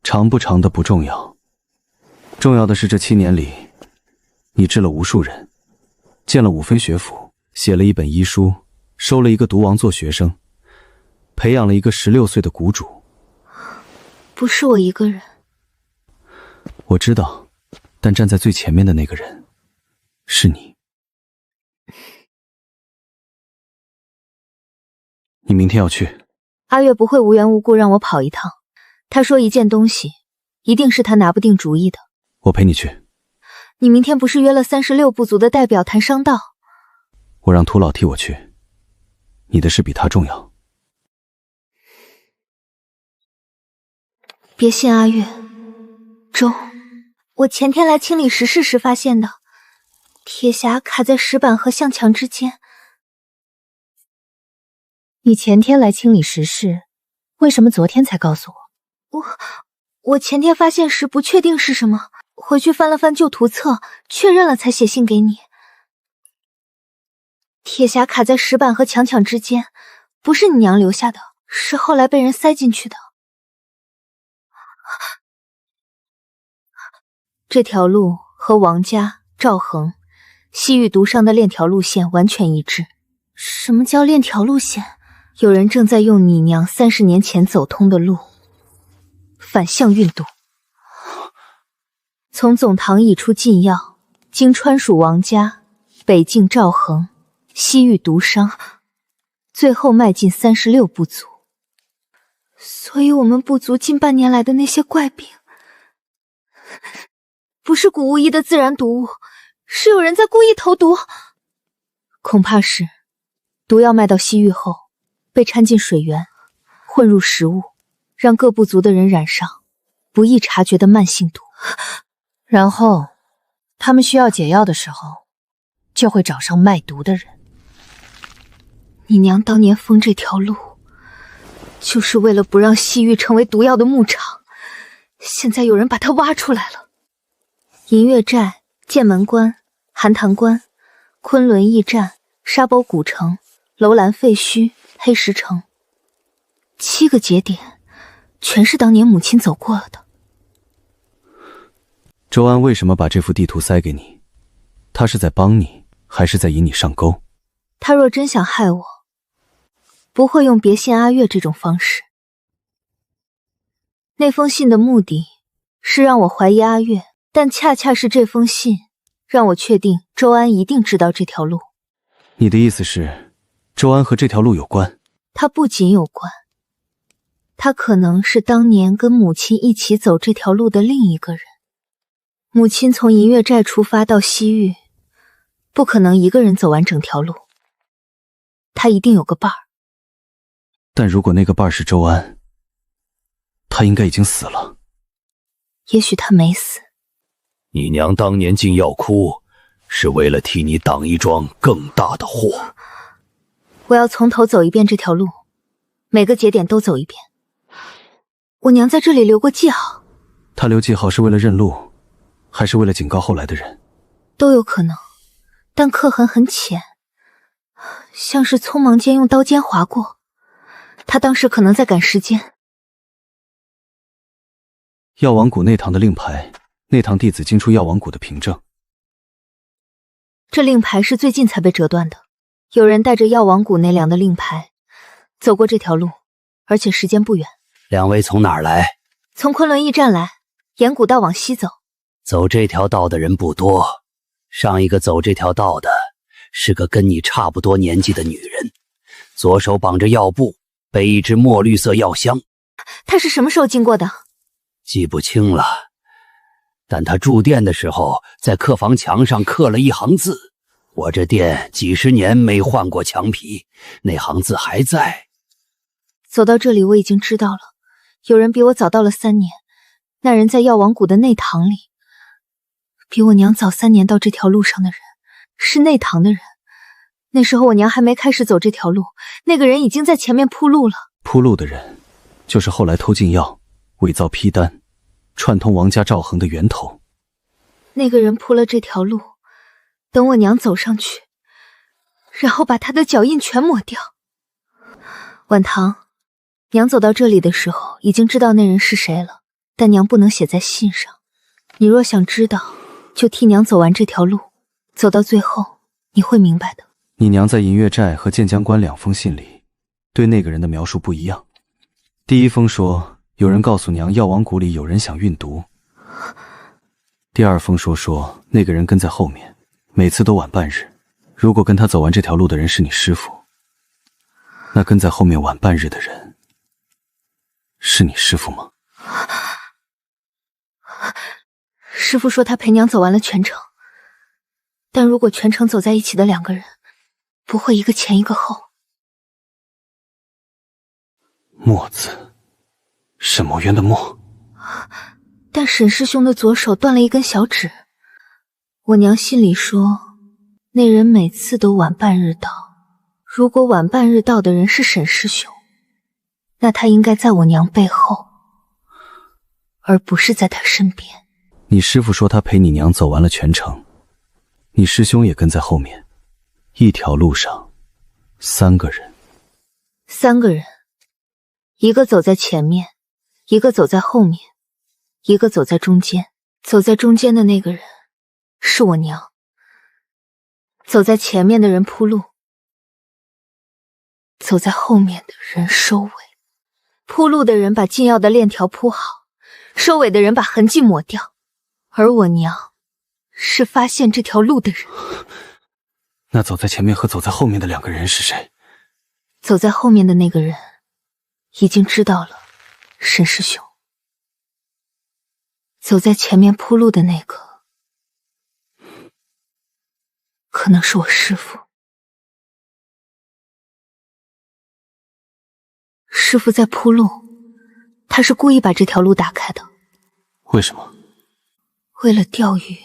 长不长的不重要，重要的是，这7年里，你治了无数人，建了5妃学府，写了一本医书，收了一个毒王做学生，培养了一个16岁的谷主。不是我一个人。我知道，但站在最前面的那个人，是你。你明天要去？阿月不会无缘无故让我跑一趟。他说一件东西，一定是他拿不定主意的。我陪你去。你明天不是约了36部族的代表谈商道？我让屠老替我去。你的事比他重要。别信阿月。周，我前天来清理石室时发现的，铁匣卡在石板和象墙之间。你前天来清理石室，为什么昨天才告诉我？我前天发现时不确定是什么，回去翻了翻旧图册，确认了才写信给你。铁匣卡在石板和墙之间，不是你娘留下的，是后来被人塞进去的。这条路和王家、赵恒、西域毒商的链条路线完全一致。什么叫链条路线？有人正在用你娘30年前走通的路反向运毒，从总堂移出禁药，经川蜀王家、北境赵恒、西域毒商，最后迈进36部族。所以我们部族近半年来的那些怪病，不是古物医的自然毒物，是有人在故意投毒。恐怕是毒药卖到西域后，被掺进水源，混入食物，让各部族的人染上不易察觉的慢性毒。然后他们需要解药的时候，就会找上卖毒的人。你娘当年封这条路，就是为了不让西域成为毒药的牧场。现在有人把它挖出来了。银月寨、剑门关、寒潭关、昆仑驿站、沙包古城、楼兰废墟、黑石城，7个节点，全是当年母亲走过了的。周安为什么把这幅地图塞给你？他是在帮你，还是在引你上钩？他若真想害我，不会用别信阿月这种方式。那封信的目的是让我怀疑阿月，但恰恰是这封信让我确定周安一定知道这条路。你的意思是，周安和这条路有关？他不仅有关，他可能是当年跟母亲一起走这条路的另一个人。母亲从银月寨出发到西域，不可能一个人走完整条路，他一定有个伴儿。但如果那个伴儿是周安，他应该已经死了。也许他没死。你娘当年进药窟，是为了替你挡一桩更大的祸。我要从头走一遍这条路，每个节点都走一遍。我娘在这里留过记号。她留记号是为了认路，还是为了警告后来的人？都有可能，但刻痕很浅，像是匆忙间用刀尖划过。她当时可能在赶时间。药王谷内堂的令牌，内堂弟子经出药王谷的凭证。这令牌是最近才被折断的，有人带着药王谷内梁的令牌走过这条路，而且时间不远。两位从哪儿来？从昆仑驿站来，沿古道往西走。走这条道的人不多，上一个走这条道的是个跟你差不多年纪的女人，左手绑着药布，背一只墨绿色药箱。她是什么时候经过的？记不清了，但她住店的时候在客房墙上刻了一行字，我这店几十年没换过墙皮，那行字还在。走到这里我已经知道了，有人比我早到了3年，那人在药王谷的内堂里。比我娘早3年到这条路上的人是内堂的人，那时候我娘还没开始走这条路，那个人已经在前面铺路了。铺路的人就是后来偷禁药、伪造批单、串通王家赵恒的源头。那个人铺了这条路，等我娘走上去，然后把她的脚印全抹掉。晚唐，娘走到这里的时候已经知道那人是谁了，但娘不能写在信上。你若想知道，就替娘走完这条路，走到最后，你会明白的。你娘在银月寨和建江关2封信里，对那个人的描述不一样。第1封说，有人告诉娘药王谷里有人想运毒。第2封说那个人跟在后面，每次都晚半日。如果跟他走完这条路的人是你师父，那跟在后面晚半日的人是你师父吗？师父说他陪娘走完了全程，但如果全程走在一起的2个人，不会一个前一个后。墨字，沈墨渊的墨。但沈师兄的左手断了一根小指，我娘心里说，那人每次都晚半日到。如果晚半日到的人是沈师兄，那他应该在我娘背后，而不是在他身边。你师父说他陪你娘走完了全程，你师兄也跟在后面，一条路上3个人。3个人，一个走在前面，一个走在后面，一个走在中间。走在中间的那个人是我娘，走在前面的人铺路，走在后面的人收尾。铺路的人把禁药的链条铺好，收尾的人把痕迹抹掉，而我娘是发现这条路的人。那走在前面和走在后面的2个人是谁？走在后面的那个人已经知道了沈师兄，走在前面铺路的那个可能是我师父。师父在铺路，他是故意把这条路打开的。为什么？为了钓鱼。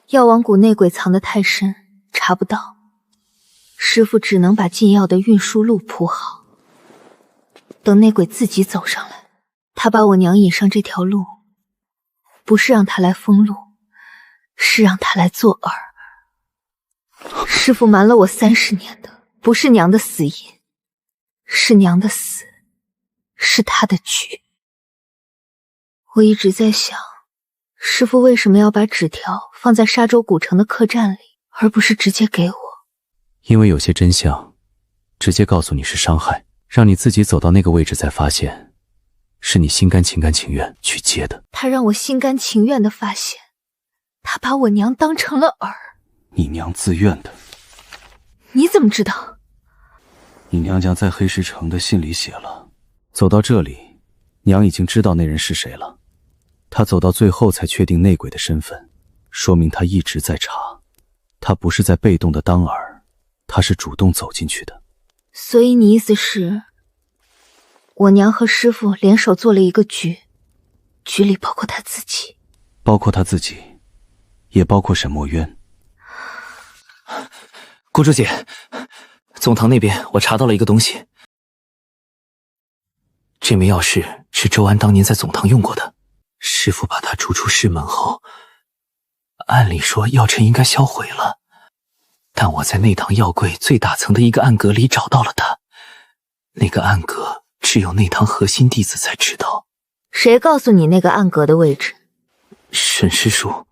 药王谷内鬼藏得太深，查不到，师父只能把禁药的运输路铺好，等内鬼自己走上来。他把我娘引上这条路，不是让他来封路，是让他来做饵。师父瞒了我30年的，不是娘的死因，是娘的死，是他的局。我一直在想，师父为什么要把纸条放在沙洲古城的客栈里，而不是直接给我？因为有些真相直接告诉你是伤害，让你自己走到那个位置再发现，是你心甘情愿去接的。他让我心甘情愿地发现，他把我娘当成了饵。你娘自愿的。你怎么知道？你娘家在黑石城的信里写了，走到这里，娘已经知道那人是谁了。她走到最后才确定内鬼的身份，说明她一直在查。她不是在被动的当饵，她是主动走进去的。所以你意思是，我娘和师父联手做了一个局，局里包括他自己。包括他自己，也包括沈墨渊。姑珠姐，总堂那边我查到了一个东西，这枚药匙是周安当年在总堂用过的。师父把它逐出师门后，按理说药尘应该销毁了，但我在内堂药柜最大层的一个暗格里找到了它。那个暗格只有内堂核心弟子才知道。谁告诉你那个暗格的位置？沈师叔，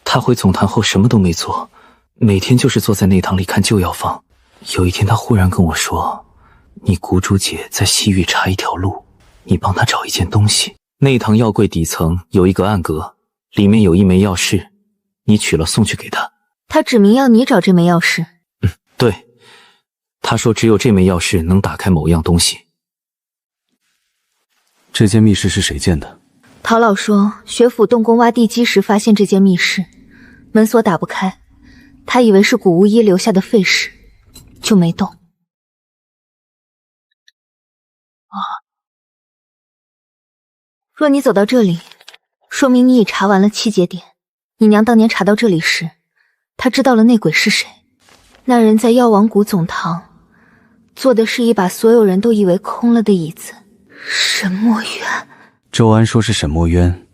他回总坛后什么都没做，每天就是坐在内堂里看旧药方。有一天他忽然跟我说，你谷主姐在西域查一条路，你帮她找一件东西。内堂药柜底层有一个暗格，里面有一枚药匙，你取了送去给他。他指明要你找这枚药匙。对，他说只有这枚药匙能打开某样东西。这间密室是谁建的？陶老说学府动工挖地基时发现这间密室，门锁打不开，他以为是古巫医留下的废尸，就没动。若你走到这里，说明你已查完了7节点。你娘当年查到这里时，她知道了内鬼是谁。那人在药王谷总堂坐的是一把所有人都以为空了的椅子。沈墨渊。周安说是沈墨渊，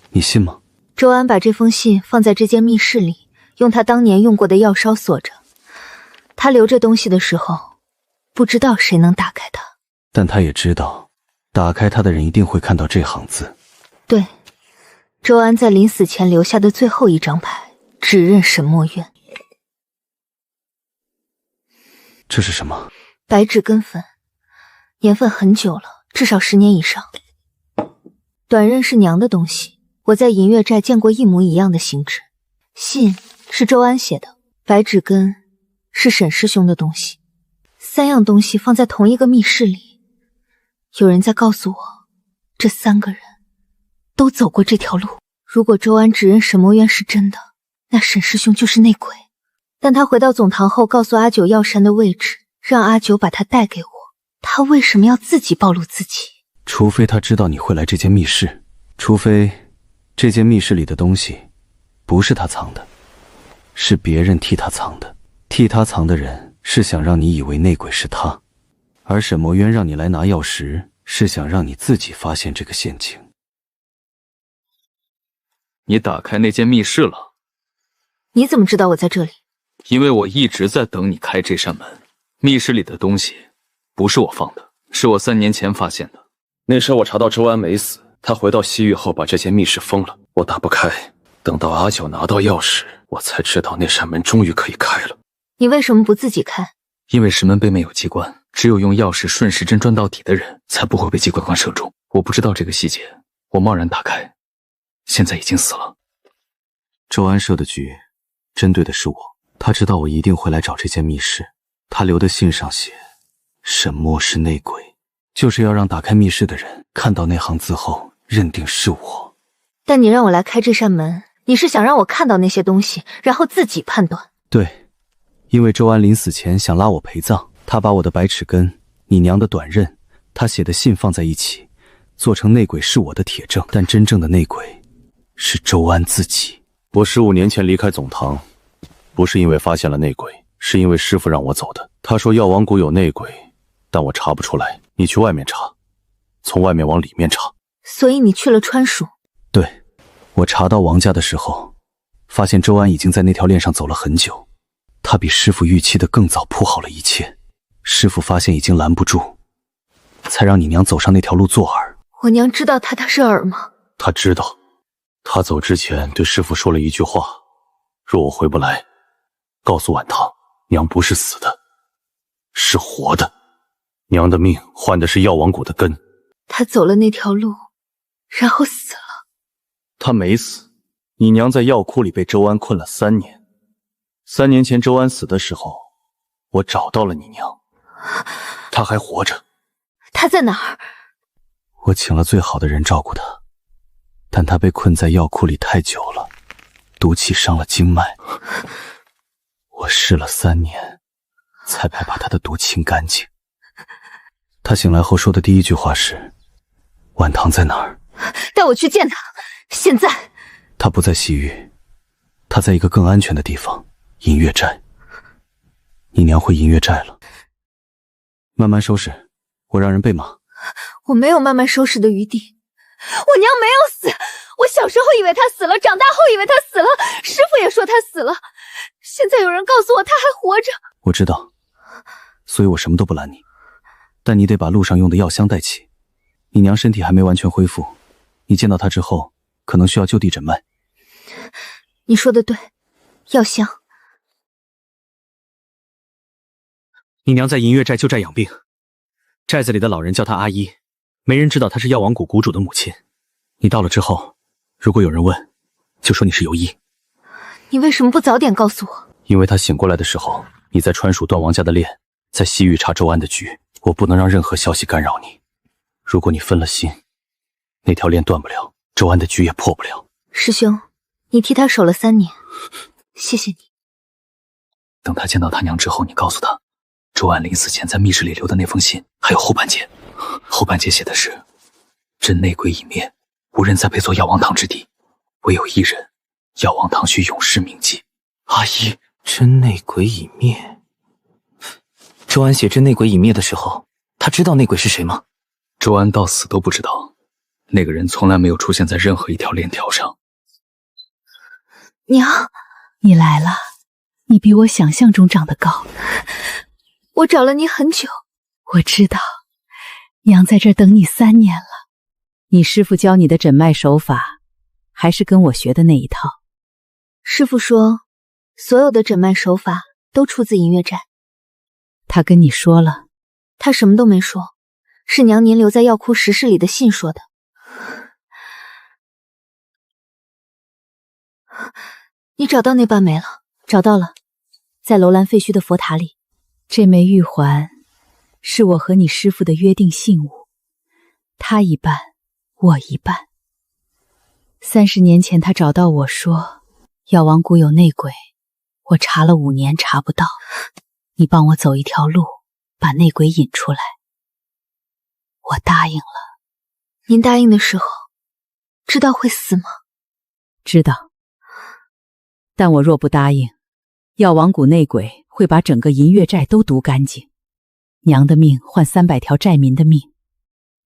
你信吗？周安把这封信放在这间密室里，用他当年用过的药烧锁着。他留这东西的时候，不知道谁能打开它，但他也知道打开它的人一定会看到这行字。对，周安在临死前留下的最后一张牌，指认沈墨渊。这是什么？白芷根粉，年份很久了，至少10年以上。短刃是娘的东西，我在银月寨见过一模一样的形制。信是周安写的，白芷根是沈师兄的东西。3样东西放在同一个密室里，有人在告诉我，这3个人都走过这条路。如果周安指认沈墨渊是真的，那沈师兄就是内鬼。但他回到总堂后，告诉阿九药山的位置，让阿九把他带给我。他为什么要自己暴露自己？除非他知道你会来这间密室，除非这间密室里的东西不是他藏的，是别人替他藏的。替他藏的人是想让你以为内鬼是他，而沈墨渊让你来拿钥匙，是想让你自己发现这个陷阱。你打开那间密室了？你怎么知道我在这里？因为我一直在等你开这扇门。密室里的东西不是我放的，是我3年前发现的。那时我查到周安没死，他回到西域后把这间密室封了，我打不开。等到阿九拿到钥匙，我才知道那扇门终于可以开了。你为什么不自己开？因为石门背面有机关，只有用钥匙顺时针转到底的人才不会被机关射中。我不知道这个细节，我贸然打开，现在已经死了。周安设的局针对的是我，他知道我一定会来找这间密室。他留的信上写沈墨是内鬼，就是要让打开密室的人看到那行字后认定是我。但你让我来开这扇门，你是想让我看到那些东西，然后自己判断。对，因为周安临死前想拉我陪葬，他把我的白齿根、你娘的短刃、他写的信放在一起，做成内鬼是我的铁证，但真正的内鬼是周安自己。我15年前离开总堂，不是因为发现了内鬼，是因为师父让我走的。他说药王谷有内鬼，但我查不出来，你去外面查，从外面往里面查。所以你去了川蜀？对，我查到王家的时候，发现周安已经在那条链上走了很久，他比师父预期的更早铺好了一切。师父发现已经拦不住，才让你娘走上那条路做饵。我娘知道他是饵吗？他知道。他走之前对师父说了一句话，若我回不来，告诉晚唐，娘不是死的，是活的。娘的命换的是药王谷的根。他走了那条路，然后死了。他没死，你娘在药窟里被周安困了3年。3年前周安死的时候，我找到了你娘，她还活着。她在哪儿？我请了最好的人照顾她，但她被困在药窟里太久了，毒气伤了经脉。我试了3年，才才把她的毒清干净。她醒来后说的第一句话是：“晚唐在哪儿？”带我去见他。现在。他不在西域，他在一个更安全的地方，银月寨。你娘回银月寨了，慢慢收拾，我让人备马。我没有慢慢收拾的余地。我娘没有死，我小时候以为她死了，长大后以为她死了，师父也说她死了，现在有人告诉我她还活着。我知道，所以我什么都不拦你，但你得把路上用的药箱带齐。你娘身体还没完全恢复，你见到她之后可能需要就地诊脉。你说的对，药箱。你娘在银月寨旧寨养病，寨子里的老人叫她阿姨，没人知道她是药王谷谷主的母亲。你到了之后，如果有人问，就说你是游医。你为什么不早点告诉我？因为他醒过来的时候，你在川蜀断王家的链，在西域查周安的局，我不能让任何消息干扰你。如果你分了心，那条链断不了，周安的局也破不了。师兄，你替他守了3年，谢谢你。等他见到他娘之后，你告诉他，周安临死前在密室里留的那封信，还有后半截。后半截写的是：真内鬼已灭，无人再配作药王堂之敌，唯有一人，药王堂需永世铭记。阿姨，真内鬼已灭。周安写真内鬼已灭的时候，他知道内鬼是谁吗？周安到死都不知道，那个人从来没有出现在任何一条链条上。娘，你来了，你比我想象中长得高。我找了你很久。我知道，娘在这儿等你3年了。你师父教你的诊脉手法，还是跟我学的那一套？师傅说，所有的诊脉手法都出自银月寨。他跟你说了？他什么都没说，是娘您留在药库石室里的信说的。你找到那瓣没了？找到了，在楼兰废墟的佛塔里。这枚玉环是我和你师父的约定信物，他一半，我一半。30年前他找到我说药王谷有内鬼，我查了5年查不到，你帮我走一条路，把内鬼引出来。我答应了。您答应的时候知道会死吗？知道，但我若不答应，药王谷内鬼会把整个银月寨都毒干净，娘的命换300条寨民的命，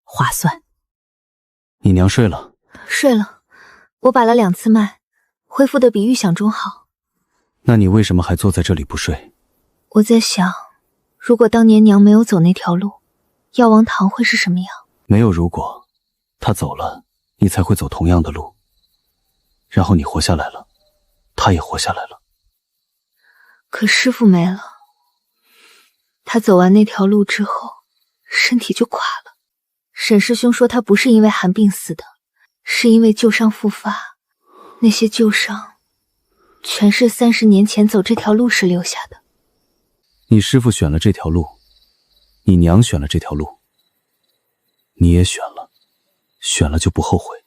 划算。你娘睡了？睡了，我把了2次脉，恢复的比预想中好。那你为什么还坐在这里不睡？我在想，如果当年娘没有走那条路，药王堂会是什么样？没有如果，她走了，你才会走同样的路，然后你活下来了，她也活下来了。可师父没了，他走完那条路之后，身体就垮了。沈师兄说他不是因为寒病死的，是因为旧伤复发，那些旧伤全是30年前走这条路时留下的。你师父选了这条路，你娘选了这条路，你也选了，选了就不后悔。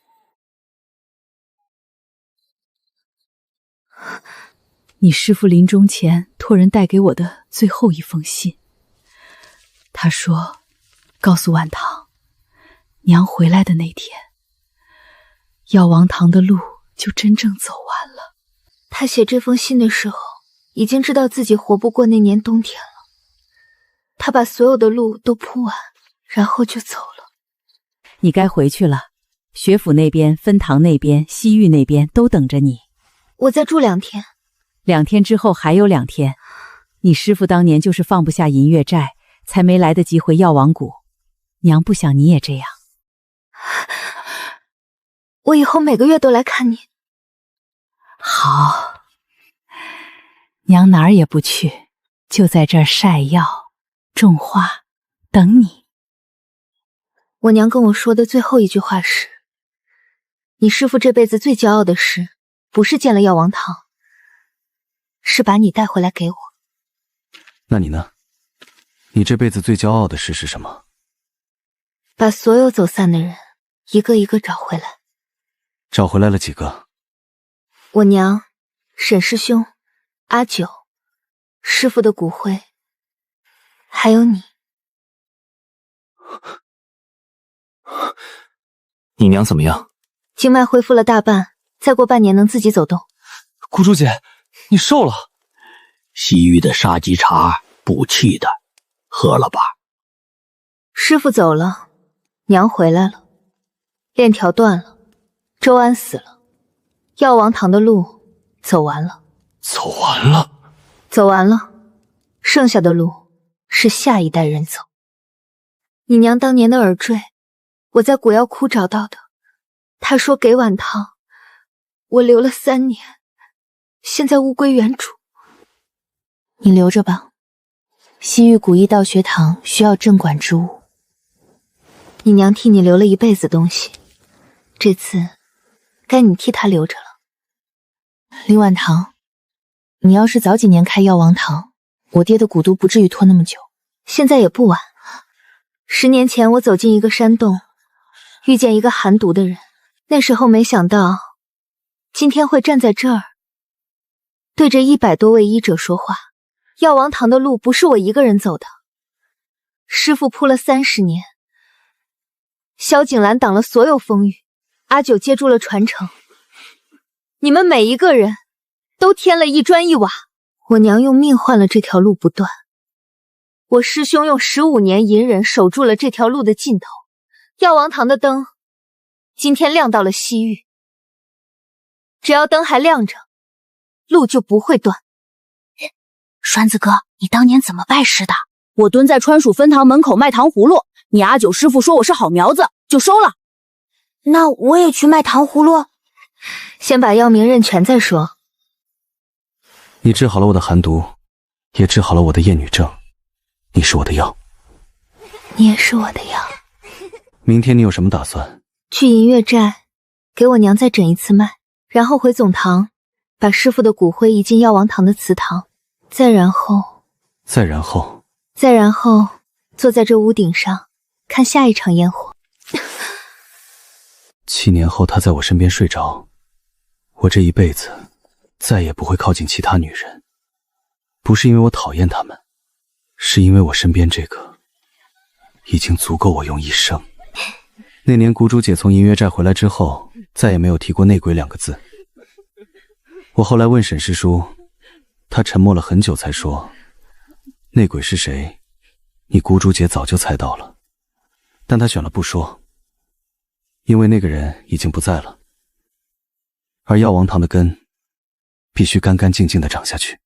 你师父临终前托人带给我的最后一封信，他说告诉晚唐，娘回来的那天，药王堂的路就真正走完了。他写这封信的时候，已经知道自己活不过那年冬天了。他把所有的路都铺完，然后就走了。你该回去了，学府那边、分堂那边、西域那边都等着你。我再住2天。2天之后还有2天。你师父当年就是放不下银月寨，才没来得及回药王谷。娘不想你也这样。我以后每个月都来看你。好，娘哪儿也不去，就在这儿晒药、种花，等你。我娘跟我说的最后一句话是：你师父这辈子最骄傲的事，不是建了药王堂，是把你带回来给我。那你呢？你这辈子最骄傲的事是什么？把所有走散的人一个一个找回来。找回来了几个？我娘、沈师兄、阿九、师父的骨灰，还有你。你娘怎么样？经脉恢复了大半，再过半年能自己走动。姑珠姐，你瘦了。西域的杀鸡茶补气的，喝了吧。师父走了，娘回来了，链条断了，周安死了，药王堂的路走完了。走完了？走完了，剩下的路是下一代人走。你娘当年的耳坠，我在古药窟找到的，她说给晚唐，我留了3年，现在物归原主。你留着吧，西域古医道学堂需要镇馆之物。你娘替你留了一辈子东西，这次该你替她留着了。林晚唐，你要是早几年开药王堂，我爹的蛊毒不至于拖那么久。现在也不晚。10年前我走进一个山洞，遇见一个寒毒的人，那时候没想到今天会站在这儿，对着100多位医者说话。药王堂的路不是我一个人走的，师父铺了30年，萧景兰挡了所有风雨，阿九接住了传承，你们每一个人都添了一砖一瓦，我娘用命换了这条路不断，我师兄用15年隐忍守住了这条路的尽头。药王堂的灯今天亮到了西域，只要灯还亮着，路就不会断。栓子哥，你当年怎么拜师的？我蹲在川蜀分堂门口卖糖葫芦，你阿九师傅说我是好苗子，就收了。那我也去卖糖葫芦。先把药名认全再说。你治好了我的寒毒，也治好了我的厌女症。你是我的药，你也是我的药。明天你有什么打算？去银月寨，给我娘再诊一次脉，然后回总堂，把师父的骨灰移进药王堂的祠堂，再然后，坐在这屋顶上看下一场烟火。7年后，他在我身边睡着，我这一辈子再也不会靠近其他女人，不是因为我讨厌她们，是因为我身边这个已经足够我用一生。那年谷主姐从银月寨回来之后，再也没有提过内鬼2个字。我后来问沈师叔，他沉默了很久才说，内鬼是谁，你谷主姐早就猜到了，但他选了不说，因为那个人已经不在了，而药王堂的根必须干干净净地长下去。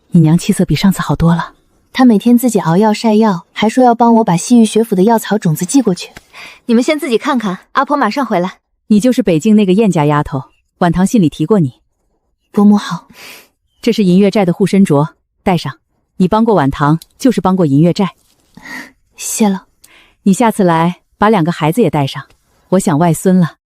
你娘气色比上次好多了。她每天自己熬药晒药，还说要帮我把西域学府的药草种子寄过去。你们先自己看看，阿婆马上回来。你就是北境那个燕家丫头，晚堂信里提过你。伯母好。这是银月寨的护身镯，带上。你帮过晚堂，就是帮过银月寨。谢了。你下次来，把2个孩子也带上。我想外孙了。